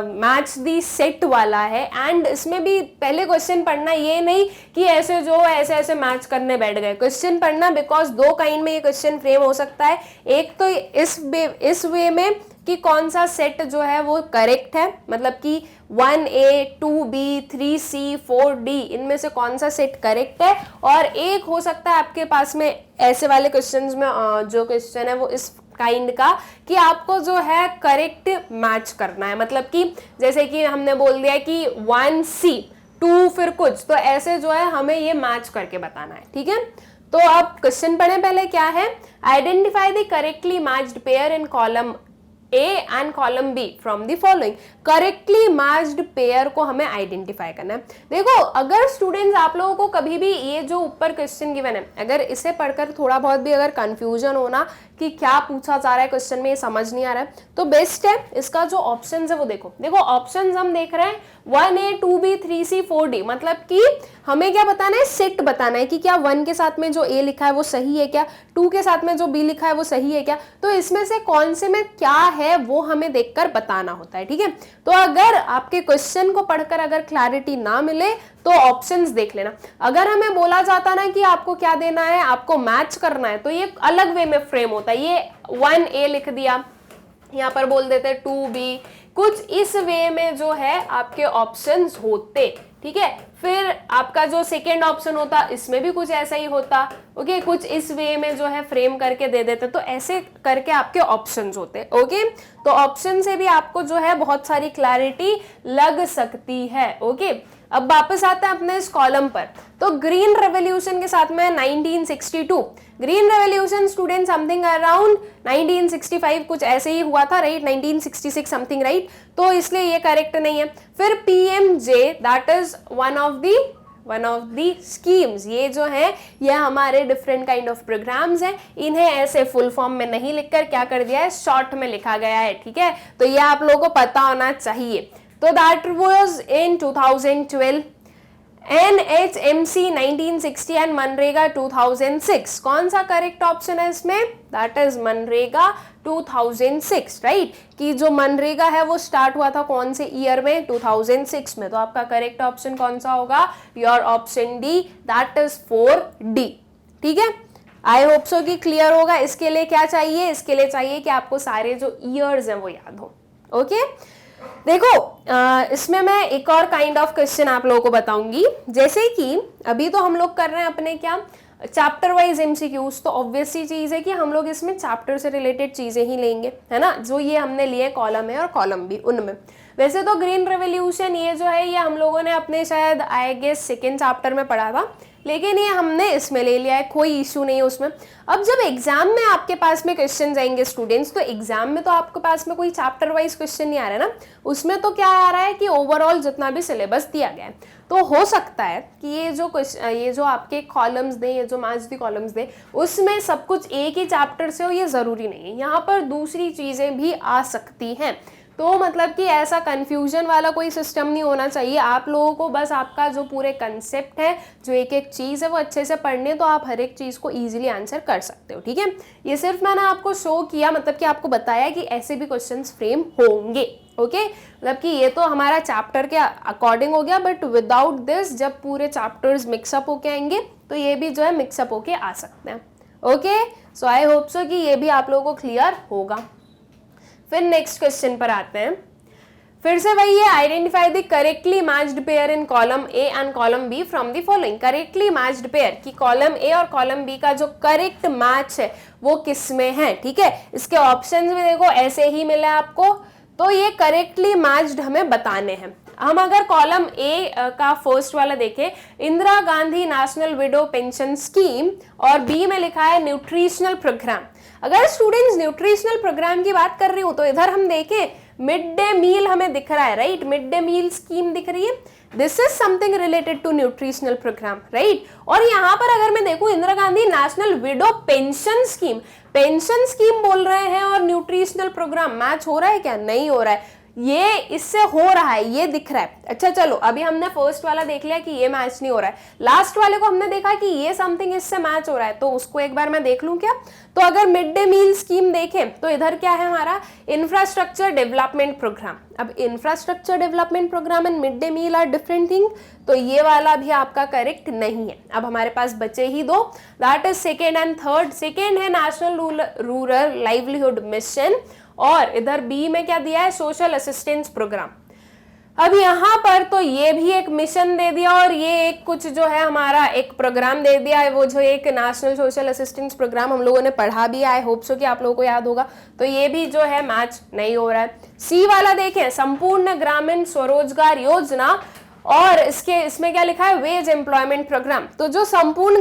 मैच दी सेट वाला है, एंड इसमें भी पहले क्वेश्चन पढ़ना, ये नहीं कि ऐसे जो ऐसे ऐसे मैच करने बैठ गए, क्वेश्चन पढ़ना, बिकॉज दो काइंड में ये क्वेश्चन फ्रेम हो सकता है। एक तो इस वे में कि कौन सा सेट जो है वो करेक्ट है, मतलब कि 1A 2B 3C 4D इनमें से कौन सा सेट करेक्ट है, और एक हो सकता है आपके पास में ऐसे वाले क्वेश्चंस में जो क्वेश्चन है वो इस काइंड का कि आपको जो है करेक्ट मैच करना है, मतलब कि जैसे कि हमने बोल दिया कि 1C 2 फिर कुछ, तो ऐसे जो है हमें ये मैच करके बताना है, ठीक है। तो आप क्वेश्चन पढ़े पहले क्या है, identify the correctly matched pair in column A and column B from the following। Correctly matched pair को हमें आइडेंटिफाई करना है। देखो, अगर स्टूडेंट्स आप लोगों को कभी भी ये जो ऊपर क्वेश्चन गिवन है, अगर इसे पढ़कर थोड़ा बहुत भी अगर कंफ्यूजन होना कि क्या पूछा जा रहा है क्वेश्चन में, ये समझ नहीं आ रहा है, तो बेस्ट है इसका जो ऑप्शंस है वो देखो। देखो ऑप्शंस हम देख रहे हैं 1A 2B 3C 4D, मतलब कि हमें क्या बताना है, सेट बताना है कि क्या 1 के साथ में जो A लिखा है वो सही है क्या, 2 के साथ में जो B लिखा है वो सही है क्या, तो इसमें से कौन से में क्या है वो हमें देखकर बताना होता है, ठीक है। तो अगर आपके क्वेश्चन को पढ़कर अगर क्लैरिटी ना मिले तो ऑप्शंस देख लेना। अगर हमें बोला जाता ना कि आपको क्या देना है, आपको मैच करना है, तो ये अलग वे में फ्रेम होता है। ये 1A लिख दिया, यहाँ पर बोल देते 2B, कुछ इस वे में जो है आपके ऑप्शंस होते, ठीक है। फिर आपका जो सेकेंड ऑप्शन होता इसमें भी कुछ ऐसा ही होता, ओके, कुछ इस वे में जो है फ्रेम करके दे देते, तो ऐसे करके आपके ऑप्शंस होते, ओके। तो ऑप्शन से भी आपको जो है बहुत सारी क्लैरिटी लग सकती है, ओके। अब वापस आते हैं अपने इस कॉलम पर। तो ग्रीन रेवोल्यूशन के साथ में 1962, green revolution student something around 1965 कुछ ऐसे ही हुआ था, राइट, 1966 समथिंग, राइट, तो इसलिए ये करेक्ट नहीं है। फिर PMJ that is one of the schemes, ये जो है ये हमारे डिफरेंट काइंड ऑफ प्रोग्राम्स हैं, इन्हें ऐसे फुल फॉर्म में नहीं लिखकर क्या कर दिया है, शॉर्ट में लिखा गया है, ठीक है। तो ये आप लोगों को पता होना चाहिए। तो that was in 2012, NHMC 1960 and MNREGA 2006। कौन सा करेक्ट ऑप्शन है इसमें, दैट इज मनरेगा 2006, राइट, कि जो मनरेगा है वो स्टार्ट हुआ था कौन से ईयर में, 2006 में। तो आपका करेक्ट ऑप्शन कौन सा होगा, your option D, that is 4D, ठीक है। आई होप सो कि क्लियर होगा। इसके लिए क्या चाहिए, इसके लिए चाहिए कि आपको सारे जो ईयर्स हैं वो याद हो, ओके। देखो इसमें मैं एक और काइंड ऑफ क्वेश्चन आप लोगों को बताऊंगी, जैसे कि अभी तो हम लोग कर रहे हैं अपने क्या चैप्टर वाइज MCQs, तो ऑब्वियस सी चीज है कि हम लोग इसमें चैप्टर से रिलेटेड चीजें ही लेंगे, है ना, जो ये हमने लिए कॉलम है और कॉलम भी उनमें। वैसे तो ग्रीन रेवोल्यूशन ये जो है ये हम लोगों ने अपने शायद आई गेस सेकेंड चैप्टर में पढ़ा था, लेकिन ये हमने इसमें ले लिया है, कोई इशू नहीं है उसमें। अब जब एग्जाम में आपके पास में क्वेश्चन आएंगे स्टूडेंट्स, तो एग्जाम में तो आपके पास में कोई चैप्टर वाइज क्वेश्चन नहीं आ रहा है ना, उसमें तो क्या आ रहा है कि ओवरऑल जितना भी सिलेबस दिया गया है। तो हो सकता है कि ये जो आपके कॉलम्स दें, ये जो मैच दी कॉलम्स दें, उसमें सब कुछ एक ही चैप्टर से हो, ये जरूरी नहीं है, यहाँ पर दूसरी चीजें भी आ सकती हैं। तो मतलब कि ऐसा कंफ्यूजन वाला कोई सिस्टम नहीं होना चाहिए आप लोगों को, बस आपका जो पूरे कंसेप्ट है, जो एक एक चीज़ है वो अच्छे से पढ़ने, तो आप हर एक चीज़ को इजीली आंसर कर सकते हो, ठीक है। ये सिर्फ मैंने आपको शो किया, मतलब कि आपको बताया कि ऐसे भी क्वेश्चंस फ्रेम होंगे, ओके। मतलब कि ये तो हमारा चैप्टर के अकॉर्डिंग हो गया, बट विदाउट दिस जब पूरे चैप्टर्स मिक्सअप होके आएंगे तो ये भी जो है मिक्सअप होके आ सकते हैं, okay. So I hope so कि ये भी आप लोगों को क्लियर होगा। फिर नेक्स्ट क्वेश्चन पर आते हैं। फिर से वही है, identify the correctly matched pair in column A and column B from the following. Correctly matched pair कि कॉलम ए और कॉलम बी का जो करेक्ट मैच है वो किस में है, ठीक है। इसके ऑप्शंस भी देखो ऐसे ही मिले आपको, तो ये करेक्टली मैच्ड हमें बताने हैं। हम अगर कॉलम ए का फर्स्ट वाला देखें, Indira Gandhi national widow pension scheme, और बी में लिखा है न्यूट्रिशनल प्रोग्राम। अगर स्टूडेंट्स न्यूट्रिशनल प्रोग्राम की बात कर रही हूँ तो इधर हम देखें मिड डे मील हमें दिख रहा है, right, mid day meal scheme दिख रही है, this is something related to nutritional programme, right. और यहाँ पर अगर मैं देखूं Indira Gandhi national widow pension scheme बोल रहे हैं और न्यूट्रिशनल प्रोग्राम, मैच हो रहा है क्या, नहीं हो रहा है। ये इससे हो रहा है, ये दिख रहा है। अच्छा चलो, अभी हमने फर्स्ट वाला देख लिया कि ये मैच नहीं हो रहा है, लास्ट वाले को हमने देखा कि ये समथिंग इससे मैच हो रहा है, तो उसको एक बार मैं देख लूं क्या? तो अगर मिड डे मील स्कीम देखें तो इधर क्या है हमारा, इंफ्रास्ट्रक्चर डेवलपमेंट प्रोग्राम। अब infrastructure development programme and mid day meal are different thing, तो ये वाला भी आपका करेक्ट नहीं है। अब हमारे पास बचे ही दो, that is second and third. Second है नेशनल रूरल लाइवलीहुड मिशन, और इधर बी में क्या दिया है, सोशल असिस्टेंस प्रोग्राम। अब यहाँ पर तो ये भी एक मिशन दे दिया और ये एक कुछ जो है हमारा एक प्रोग्राम दे दिया है, वो जो एक नेशनल सोशल असिस्टेंस प्रोग्राम हम लोगों ने पढ़ा भी, आई होप सो कि आप लोगों को याद होगा, तो ये भी जो है मैच नहीं हो रहा है। सी वाला देखें, संपूर्ण ग्रामीण स्वरोजगार योजना, और इसमें क्या लिखा है, वेज एम्प्लॉयमेंट प्रोग्राम। तो जो संपूर्ण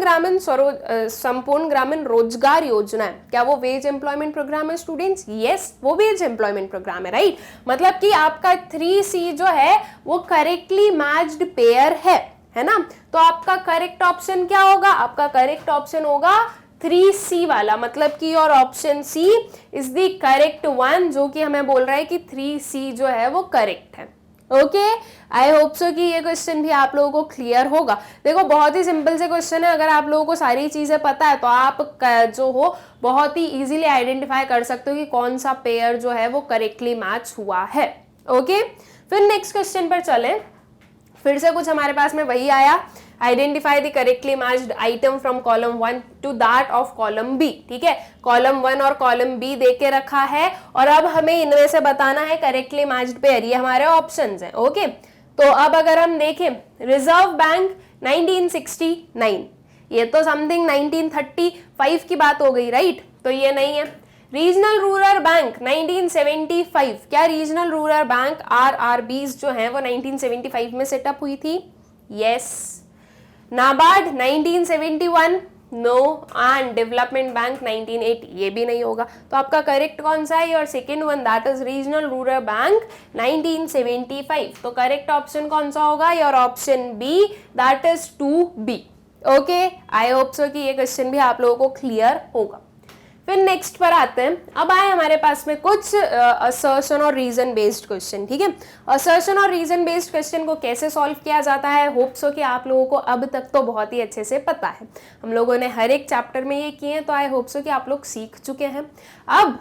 ग्रामीण रोजगार योजना है, क्या वो वेज एम्प्लॉयमेंट प्रोग्राम है स्टूडेंट्स? यस, वो वेज एम्प्लॉयमेंट प्रोग्राम है, राइट। मतलब कि आपका 3C जो है वो करेक्टली मैच्ड पेयर है ना। तो आपका करेक्ट ऑप्शन क्या होगा, आपका करेक्ट ऑप्शन होगा 3C वाला, मतलब कि और option C is the correct one, जो कि हमें बोल रहा है कि 3C जो है वो करेक्ट है। ओके, आई होप सो कि ये क्वेश्चन भी आप लोगों को क्लियर होगा। देखो बहुत ही सिंपल से क्वेश्चन है, अगर आप लोगों को सारी चीजें पता है तो आप जो हो बहुत ही इजीली आइडेंटिफाई कर सकते हो कि कौन सा पेयर जो है वो करेक्टली मैच हुआ है। ओके, फिर नेक्स्ट क्वेश्चन पर चलें। फिर से कुछ हमारे पास में वही आया, identify the correctly matched item from column 1 to that of column B. ठीक है, कॉलम 1 और कॉलम बी दे के रखा है और अब हमें इनमें से बताना है करेक्टली मैच्ड पेयर, ये हमारे ऑप्शंस हैं। ओके, तो अब अगर हम देखें, रिजर्व बैंक 1969, ये तो समथिंग 1935 की बात हो गई, राइट, तो ये नहीं है। रीजनल रूरल बैंक 1975, क्या रीजनल रूरल बैंक RRBs जो है वो 1975 में सेटअप हुई थी? Yes. NABARD 1971, no, and development bank 1980, ये भी नहीं होगा। तो आपका करेक्ट कौन सा है? और second one, that is regional rural bank 1975। तो करेक्ट ऑप्शन कौन सा होगा? Your option B, that is 2B। Okay, I hope so कि ये क्वेश्चन भी आप लोगों को क्लियर होगा। फिर नेक्स्ट पर आते हैं। अब आए हमारे पास में कुछ असर्शन और रीजन बेस्ड क्वेश्चन। ठीक है, असर्शन और रीजन बेस्ड क्वेश्चन को कैसे सॉल्व किया जाता है, होप सो कि आप लोगों को अब तक तो बहुत ही अच्छे से पता है। हम लोगों ने हर एक चैप्टर में ये किए हैं, तो आई होप सो कि आप लोग सीख चुके हैं। अब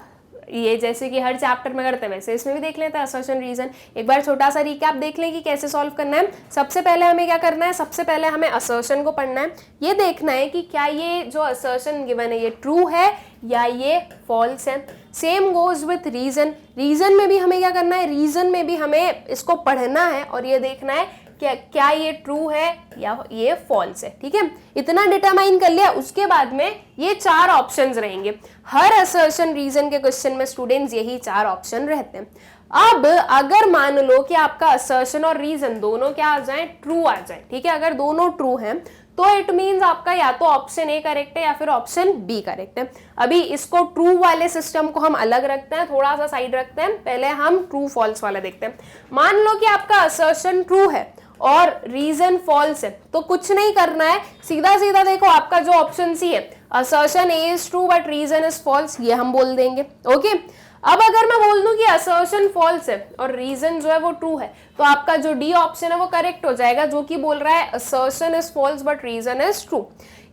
ये जैसे कि हर चैप्टर में करते हैं वैसे इसमें भी देख लेते हैं असर्शन रीजन। एक बार छोटा सा रिकैप देख लें कि कैसे सॉल्व करना है। सबसे पहले हमें क्या करना है, सबसे पहले हमें असर्शन को पढ़ना है। ये देखना है कि क्या ये जो असर्शन गिवन है ये ट्रू है या ये फॉल्स है। Same goes with reason, reason में भी हमें क्या करना है, रीजन में भी हमें इसको पढ़ना है और ये देखना है क्या ये ट्रू है या ये फॉल्स है। ठीक है, इतना डिटरमाइन कर लिया, उसके बाद में ये 4 ऑप्शंस रहेंगे। हर असर्शन रीजन के क्वेश्चन में स्टूडेंट्स यही 4 ऑप्शन रहते हैं। अब अगर मान लो कि आपका असर्शन और रीजन दोनों क्या आ जाए, ट्रू आ जाए। ठीक है, अगर दोनों ट्रू हैं तो इट मीन्स आपका या तो ऑप्शन ए करेक्ट है या फिर ऑप्शन बी करेक्ट है। अभी इसको ट्रू वाले सिस्टम को हम अलग रखते हैं, थोड़ा सा साइड रखते हैं, पहले हम ट्रू फॉल्स वाला देखते हैं। मान लो कि आपका असर्शन ट्रू है और रीजन फॉल्स है, तो कुछ नहीं करना है, सीधा सीधा देखो आपका जो ऑप्शन सी है, assertion A is true but reason is false, ये हम बोल देंगे। ओके, अब अगर मैं बोल दूं कि असर्शन फॉल्स है और रीजन जो है वो ट्रू है, तो आपका जो डी ऑप्शन है वो करेक्ट हो जाएगा, जो कि बोल रहा है assertion is false but reason is true.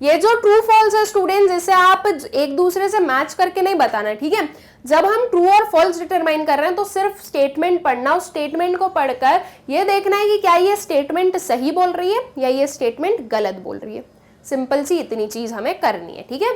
ये जो ट्रू फॉल्स है स्टूडेंट्स, इसे आप एक दूसरे से मैच करके नहीं बताना है। ठीक है, जब हम ट्रू और फॉल्स डिटरमाइन कर रहे हैं तो सिर्फ स्टेटमेंट पढ़ना, उस स्टेटमेंट को पढ़कर ये देखना है कि क्या ये स्टेटमेंट सही बोल रही है या ये स्टेटमेंट गलत बोल रही है। सिंपल सी इतनी चीज हमें करनी है। ठीक है,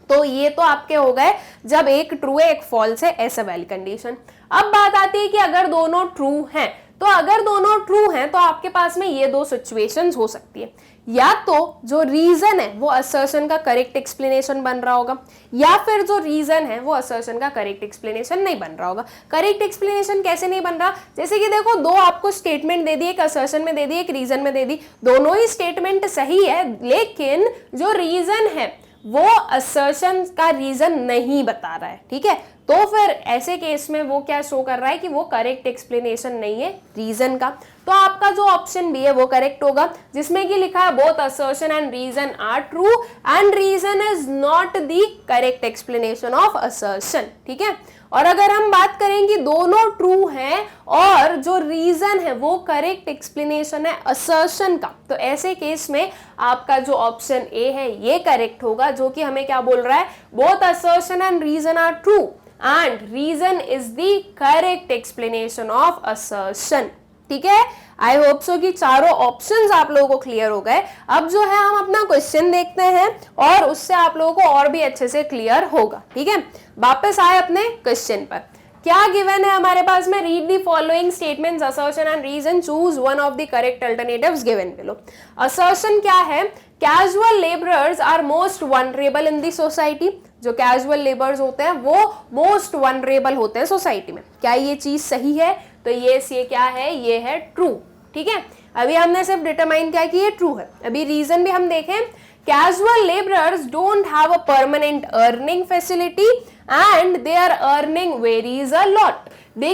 तो ये तो आपके हो गए जब एक ट्रू है एक फॉल्स है, ऐसा वैलिड कंडीशन। अब बात आती है कि अगर दोनों ट्रू हैं, तो अगर दोनों ट्रू हैं तो आपके पास में ये 2 सिचुएशंस हो सकती है, या तो जो रीजन है वो असर्शन का करेक्ट एक्सप्लेनेशन बन रहा होगा, या फिर जो रीजन है वो असर्शन का करेक्ट एक्सप्लेनेशन नहीं बन रहा होगा। करेक्ट एक्सप्लेनेशन कैसे नहीं बन रहा, जैसे कि देखो 2 आपको स्टेटमेंट दे दी, एक असर्शन में दे दी एक रीजन में दे दी, दोनों ही स्टेटमेंट सही है, लेकिन जो रीजन है वो असर्शन का रीजन नहीं बता रहा है। ठीक है, तो फिर ऐसे केस में वो क्या शो कर रहा है कि वो करेक्ट एक्सप्लेनेशन नहीं है रीजन का। तो आपका जो ऑप्शन बी है वो करेक्ट होगा, जिसमें कि लिखा है both assertion and reason are true and reason is not the correct explanation of assertion. ठीक है, और अगर हम बात करें कि दोनों ट्रू हैं और जो रीजन है वो करेक्ट एक्सप्लेनेशन है असर्शन का, तो ऐसे केस में आपका जो ऑप्शन ए है ये करेक्ट होगा, जो कि हमें क्या बोल रहा है, both assertion and reason are true and reason is the correct explanation of assertion. ठीक है, आई होप सो कि चारों ऑप्शंस आप लोगों को क्लियर हो गए। अब जो है हम अपना क्वेश्चन देखते हैं और उससे आप लोगों को और भी अच्छे से क्लियर होगा। ठीक है, वापस आए अपने क्वेश्चन पर। क्या गिवन है हमारे पास में, read the following statements assertion and reason, choose one of the correct alternatives given below. Assertion क्या है, casual labourers are most vulnerable in the society. जो कैजुअल लेबर्स होते हैं वो मोस्ट वनरेबल होते हैं सोसाइटी में। क्या ये चीज सही है, तो ये क्या है, ये है ट्रू। ठीक है, अभी हमने सिर्फ डिटरमाइन किया कि ये ट्रू है। अभी रीजन भी हम देखें, casual labourers don't have a permanent earning facility and their earning varies a lot, they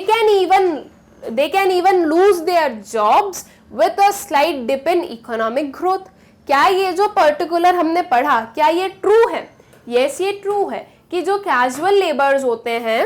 can even lose their jobs with a slight dip in economic growth. क्या ये जो पर्टिकुलर हमने पढ़ा, क्या ये ट्रू है? यस, ये ट्रू है कि जो कैजुअल लेबर्स होते हैं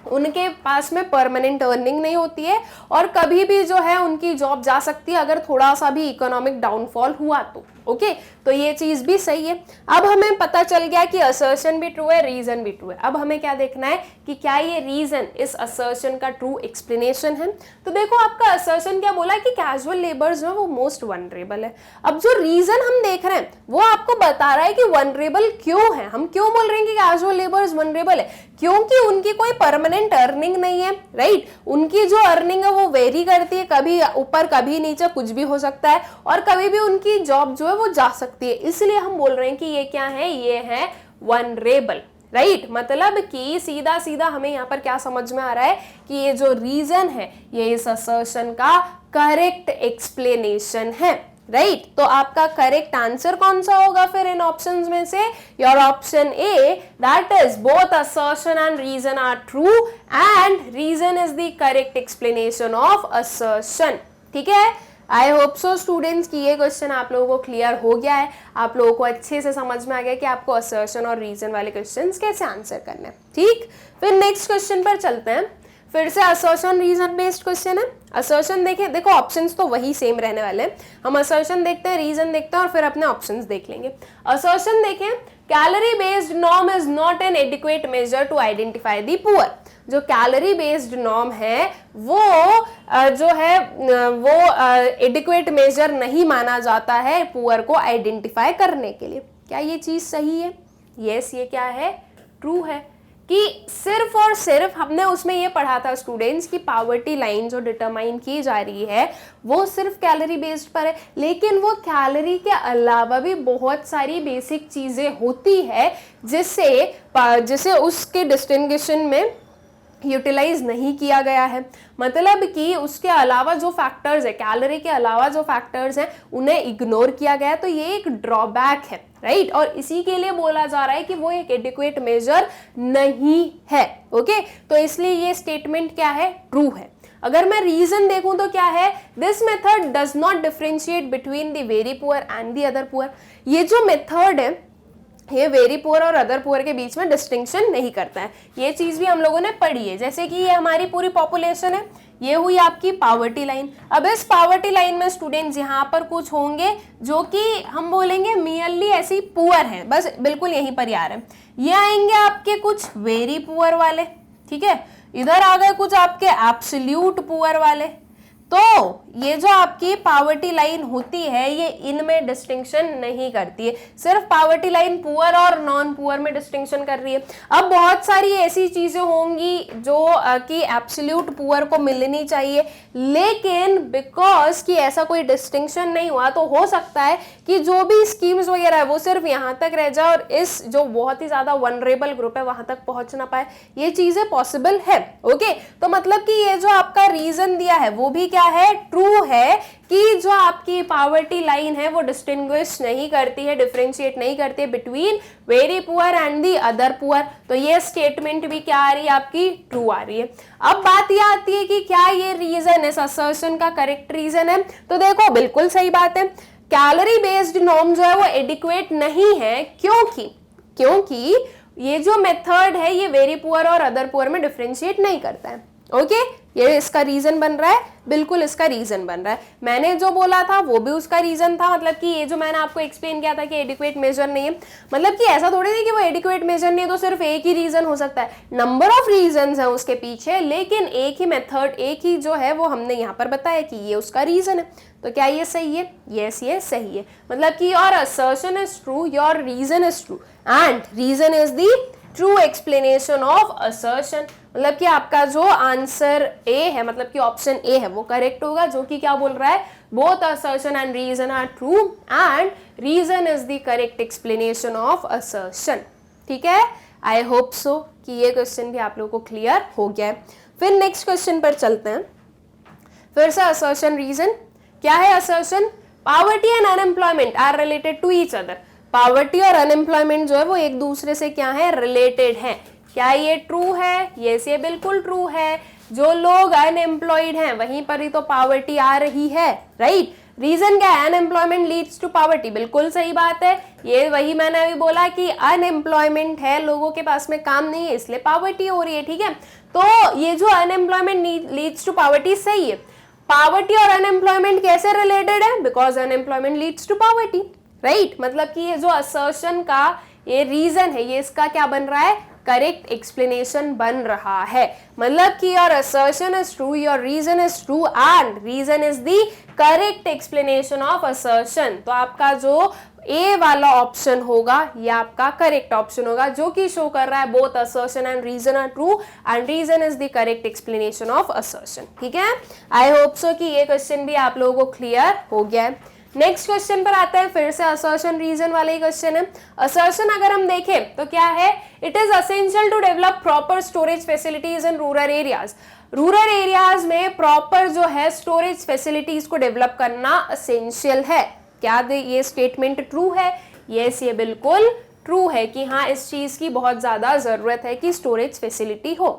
उनके पास में परमानेंट अर्निंग नहीं होती है और कभी भी जो है उनकी जॉब जा सकती है अगर थोड़ा सा भी इकोनॉमिक डाउनफॉल हुआ तो। ओके, तो ये चीज भी सही है। अब हमें पता चल गया कि असर्शन भी ट्रू है, रीजन भी ट्रू है। अब हमें क्या देखना है कि क्या ये रीजन इस असर्शन का ट्रू एक्सप्लेनेशन है। तो देखो, आपका असर्शन क्या बोला कि कैजुअल लेबर्स जो वो मोस्ट वनरेबल है। अब जो रीजन हम देख रहे हैं वो आपको बता रहा है कि वनरेबल क्यों है। हम क्यों बोल रहे हैं कि कैजुअल लेबर्स वनरेबल है, क्योंकि उनकी कोई परमानेंट अर्निंग नहीं है, राइट। उनकी जो अर्निंग है वो वेरी करती है, कभी ऊपर कभी नीचे कुछ भी हो सकता है, और कभी भी उनकी जॉब जो है वो जा सकती है। इसलिए हम बोल रहे हैं कि ये क्या है, ये है वनरेबल, राइट। मतलब कि सीधा सीधा हमें यहाँ पर क्या समझ में आ रहा है कि ये जो रीजन है ये इस असर्शन का करेक्ट एक्सप्लेनेशन है, राइट। तो आपका करेक्ट आंसर कौन सा होगा फिर इन ऑप्शंस में से? Your option A, that is both assertion and reason are true and reason is the correct explanation of assertion. ठीक है, आई होप सो स्टूडेंट्स कि ये क्वेश्चन आप लोगों को क्लियर हो गया है, आप लोगों को अच्छे से समझ में आ गया कि आपको असर्शन और रीजन वाले क्वेश्चंस कैसे आंसर करने हैं। ठीक, फिर नेक्स्ट क्वेश्चन पर चलते हैं। फिर से असर्शन रीजन बेस्ड क्वेश्चन है। असर्शन देखें, देखो ऑप्शंस तो वही सेम रहने वाले हैं। हम असर्शन देखते हैं, रीजन देखते हैं और फिर अपने ऑप्शंस देख लेंगे। असर्शन देखें, calorie based norm is not an adequate measure to identify the poor. जो कैलोरी बेस्ड नॉर्म है वो जो है वो एडिक्वेट मेजर नहीं माना जाता है पुअर को आइडेंटिफाई करने के लिए। क्या ये चीज सही है? यस, ये क्या है, ट्रू है। कि सिर्फ और सिर्फ हमने उसमें ये पढ़ा था स्टूडेंट्स की पावर्टी लाइन जो डिटरमाइन की जा रही है वो सिर्फ कैलोरी बेस्ड पर है, लेकिन वो कैलोरी के अलावा भी बहुत सारी बेसिक चीजें होती है जिसे उसके डिस्टिंग्विशन में यूटिलाइज नहीं किया गया है। मतलब कि उसके अलावा जो फैक्टर्स है, कैलोरी के अलावा जो फैक्टर्स हैं उन्हें इग्नोर किया गया है, तो ये एक ड्रॉबैक है, राइट। और इसी के लिए बोला जा रहा है कि वो एक एडिक्वेट मेजर नहीं है। ओके, तो इसलिए ये स्टेटमेंट क्या है, ट्रू है। अगर मैं रीजन देखूं तो क्या है, this method does not differentiate between the very poor and the other poor. ये जो मेथड है ये वेरी पुअर और अदर पुअर के बीच में डिस्टिंक्शन नहीं करता है। ये चीज भी हम लोगों ने पढ़ी है। जैसे कि ये हमारी पूरी पॉपुलेशन है, ये हुई आपकी पावर्टी लाइन। अब इस पावर्टी लाइन में स्टूडेंट्स यहाँ पर कुछ होंगे जो कि हम बोलेंगे मियरली ऐसी पुअर है, बस बिल्कुल यहीं पर यार है। ये आएंगे आपके कुछ वेरी पुअर वाले, ठीक है। इधर आ गए कुछ आपके एब्सोल्यूट पुअर वाले। तो ये जो आपकी पावर्टी लाइन होती है ये इनमें डिस्टिंक्शन नहीं करती है, सिर्फ पावर्टी लाइन पुअर और नॉन पुअर में डिस्टिंक्शन कर रही है। अब बहुत सारी ऐसी चीजें होंगी जो कि एब्सोल्यूट पुअर को मिलनी चाहिए, लेकिन बिकॉज कि ऐसा कोई डिस्टिंक्शन नहीं हुआ तो हो सकता है कि जो भी स्कीम्स वगैरह है वो सिर्फ यहाँ तक रह जाए और इस जो बहुत ही ज्यादा वनरेबल ग्रुप है वहां तक पहुंच ना पाए। ये चीजें पॉसिबल है। ओके, तो मतलब कि ये जो आपका रीजन दिया है वो भी क्या है, ट्रू ट्रू है कि जो आपकी पॉवर्टी लाइन है वो डिस्टिंग्विश नहीं करती है, डिफरेंशिएट नहीं करती है between very poor and the other poor. तो ये स्टेटमेंट भी क्या आ रही है आपकी, ट्रू आ रही है। अब बात ये आती है कि क्या ये रीजन इस असर्शन का करेक्ट रीजन है? तो देखो बिल्कुल सही बात है, कैलोरी बेस्ड नॉर्म जो है वो एडिक्वेट नहीं है, क्योंकि ये जो मेथड है ये वेरी पुअर और अदर पुअर में डिफरेंशिएट नहीं करता है। ओके, ये इसका रीजन बन रहा है, बिल्कुल इसका रीजन बन रहा है। मैंने जो बोला था वो भी उसका रीजन था, मतलब कि ये जो मैंने आपको एक्सप्लेन किया था कि एडिक्वेट मेजर नहीं है, मतलब कि ऐसा थोड़ी नहीं कि वो एडिक्वेट मेजर नहीं है तो सिर्फ एक ही रीजन हो सकता है, नंबर ऑफ रीजंस हैं उसके पीछे, लेकिन एक ही मेथड, एक ही जो है वो हमने यहाँ पर बताया कि ये उसका रीजन है। तो क्या ये सही है? यस, ये सही है। मतलब कि your assertion is true, your reason is true and reason is the true explanation of assertion. मतलब कि आपका जो आंसर ए है, मतलब कि ऑप्शन ए है वो करेक्ट होगा, जो कि क्या बोल रहा है, both assertion and reason are true and reason is the correct explanation of assertion. ठीक है, आई होप सो कि ये क्वेश्चन भी आप लोगों को क्लियर हो गया है। फिर नेक्स्ट क्वेश्चन पर चलते हैं। फिर से असर्शन रीजन क्या है? Assertion, poverty and unemployment are related to each other. Poverty और अनएम्प्लॉयमेंट जो है वो एक दूसरे से क्या है, रिलेटेड है। क्या ये ट्रू है? यस, ये बिल्कुल ट्रू है। जो लोग अनएम्प्लॉयड हैं वहीं पर ही तो पॉवर्टी आ रही है, राइट? रीजन क्या है? अनएम्प्लॉयमेंट लीड्स टू पॉवर्टी, बिल्कुल सही बात है। ये वही मैंने अभी बोला कि अनएम्प्लॉयमेंट है, लोगों के पास में काम नहीं है, इसलिए पॉवर्टी हो रही है। ठीक है, तो ये जो अनएम्प्लॉयमेंट लीड्स टू पॉवर्टी सही है। पॉवर्टी और अनएम्प्लॉयमेंट कैसे रिलेटेड है? Because unemployment leads to poverty, right? मतलब कि ये जो असर्शन का ये रीजन है, ये इसका क्या बन रहा है, करेक्ट एक्सप्लेनेशन बन रहा है। मतलब कि your assertion is true, your reason is true and reason is the correct explanation of assertion. तो आपका जो ए वाला ऑप्शन होगा ये आपका करेक्ट ऑप्शन होगा, जो कि शो कर रहा है both assertion and reason are true and reason is the correct explanation of assertion. ठीक है, आई होप सो कि ये क्वेश्चन भी आप लोगों को क्लियर हो गया है। नेक्स्ट क्वेश्चन पर आते हैं, फिर से असर्शन रीजन वाला ही क्वेश्चन है। असर्शन अगर हम देखें तो क्या है, it is essential to develop proper storage facilities in rural areas. Rural areas में प्रॉपर जो है स्टोरेज फैसिलिटीज को डेवलप करना असेंशियल है। क्या ये स्टेटमेंट ट्रू है? यस, ये बिल्कुल ट्रू है कि हाँ इस चीज की बहुत ज्यादा जरूरत है कि स्टोरेज फैसिलिटी हो।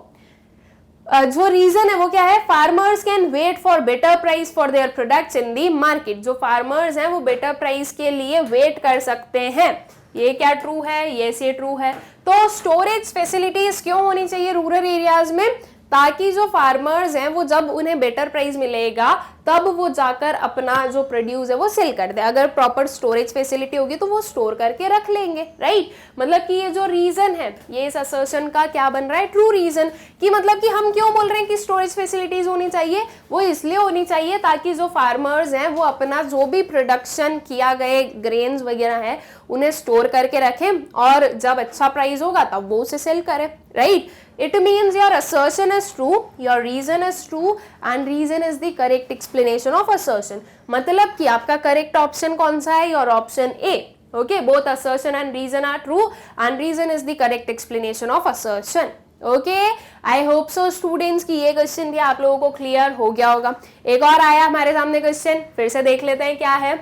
जो रीजन है वो क्या है, farmers can wait for better price for their products in the market. जो फार्मर्स हैं वो बेटर प्राइस के लिए वेट कर सकते हैं। ये क्या ट्रू है? यस, ये ट्रू है। तो स्टोरेज फैसिलिटीज क्यों होनी चाहिए रूरल एरियाज में? ताकि जो फार्मर्स हैं वो जब उन्हें बेटर प्राइस मिलेगा तब वो जाकर अपना जो प्रोड्यूस है वो सेल कर दे। अगर प्रॉपर स्टोरेज फैसिलिटी होगी तो वो स्टोर करके रख लेंगे, राइट? मतलब कि ये जो रीजन है ये इस असर्शन का क्या बन रहा है, ट्रू रीजन। कि मतलब कि हम क्यों बोल रहे हैं कि स्टोरेज फैसिलिटीज होनी चाहिए, वो इसलिए होनी चाहिए ताकि जो फार्मर्स हैं वो अपना जो भी प्रोडक्शन किया गए ग्रेन्स वगैरह है उन्हें स्टोर करके रखें और जब अच्छा प्राइस होगा तब वो उसे सेल करें, right? It means your assertion is true, your reason is true and reason is the correct explanation of assertion. मतलब कि आपका correct option कौन सा है? Your option A. Okay, both assertion and reason are true and reason is the correct explanation of assertion. Okay, I hope so students कि ये question भी आप लोगों को क्लियर हो गया होगा। एक और आया हमारे सामने क्वेश्चन, फिर से देख लेते हैं क्या है।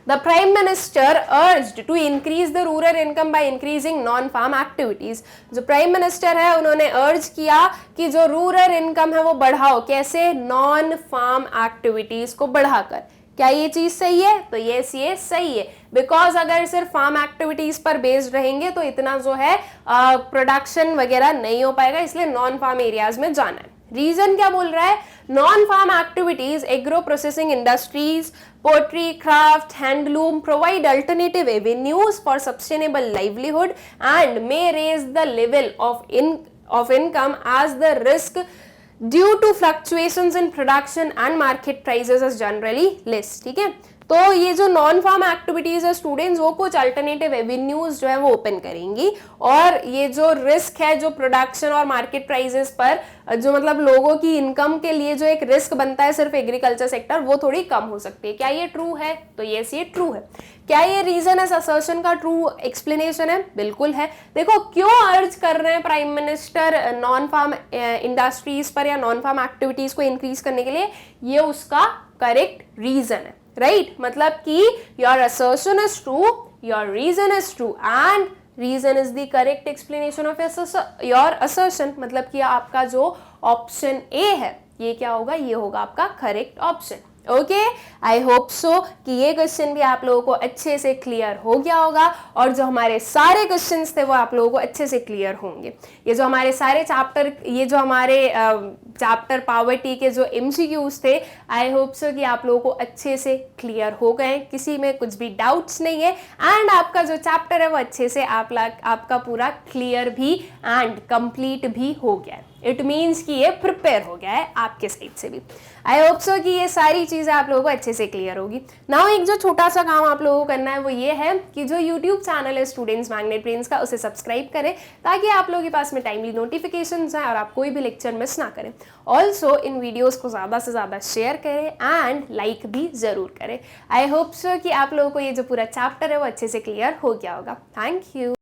The Prime Minister urged to increase the rural income by increasing non-farm activities. जो प्राइम मिनिस्टर है उन्होंने अर्ज किया कि जो रूरल इनकम है वो बढ़ाओ। कैसे? नॉन फार्म एक्टिविटीज को बढ़ाकर। क्या ये चीज सही है? तो यस, ये सही है। बिकॉज अगर सिर्फ फार्म एक्टिविटीज पर बेस्ड रहेंगे तो इतना जो है प्रोडक्शन वगैरह नहीं हो पाएगा, इसलिए नॉन फार्म एरियाज में जाना है। रीजन क्या बोल रहा है? Non farm activities, agro processing industries, pottery, craft, handloom provide alternative avenues for sustainable livelihood and may raise the level of income as the risk due to fluctuations in production and market prices is generally less. ठीक है, तो ये जो non farm activities है students, वो कुछ alternative avenues जो है वो ओपन करेंगी, और ये जो रिस्क है जो प्रोडक्शन और मार्केट प्राइसेस पर जो मतलब लोगों की इनकम के लिए जो एक रिस्क बनता है सिर्फ एग्रीकल्चर सेक्टर, वो थोड़ी कम हो सकती है। क्या ये ट्रू है? तो यस, ये ट्रू है। क्या ये रीजन इस असर्शन का ट्रू एक्सप्लेनेशन है? बिल्कुल है। देखो क्यों अर्ज कर रहे हैं prime minister non farm industries पर या नॉन फार्म एक्टिविटीज को इंक्रीज करने के लिए, ये उसका करेक्ट रीजन है, राइट? मतलब कि your assertion is true, your reason is true, and reason is the correct explanation of your assertion. मतलब कि आपका जो ऑप्शन ए है ये क्या होगा? ये होगा आपका correct option. Okay, I hope so कि ये क्वेश्चन भी आप लोगों को अच्छे से क्लियर हो गया होगा, और जो हमारे सारे क्वेश्चंस थे वो आप लोगों को अच्छे से क्लियर होंगे। ये जो हमारे सारे चैप्टर, ये जो हमारे चैप्टर पॉवर्टी के जो एमसीक्यूज थे, आई होप सो कि आप लोगों को अच्छे से क्लियर हो गए, किसी में कुछ भी डाउट्स नहीं है, एंड आपका जो चैप्टर है वो अच्छे से आपका पूरा क्लियर भी एंड कंप्लीट भी हो गया है। इट मीन्स कि ये प्रिपेयर हो गया है आपके साइड से भी। आई होप सो कि ये सारी चीज़ें आप लोगों को अच्छे से क्लियर होगी। नाउ एक जो छोटा सा काम आप लोगों को करना है वो ये है कि जो यूट्यूब चैनल है स्टूडेंट्स मैग्नेट ब्रेन्स का, उसे सब्सक्राइब करें ताकि आप लोगों के पास में टाइमली नोटिफिकेशंस आए और आप कोई भी लेक्चर मिस ना करें। ऑल्सो इन वीडियोज़ को ज़्यादा से ज़्यादा शेयर करें एंड लाइक भी ज़रूर करें। आई होप सो कि आप लोगों को ये जो पूरा चैप्टर है वो अच्छे से क्लियर हो गया होगा। Thank you.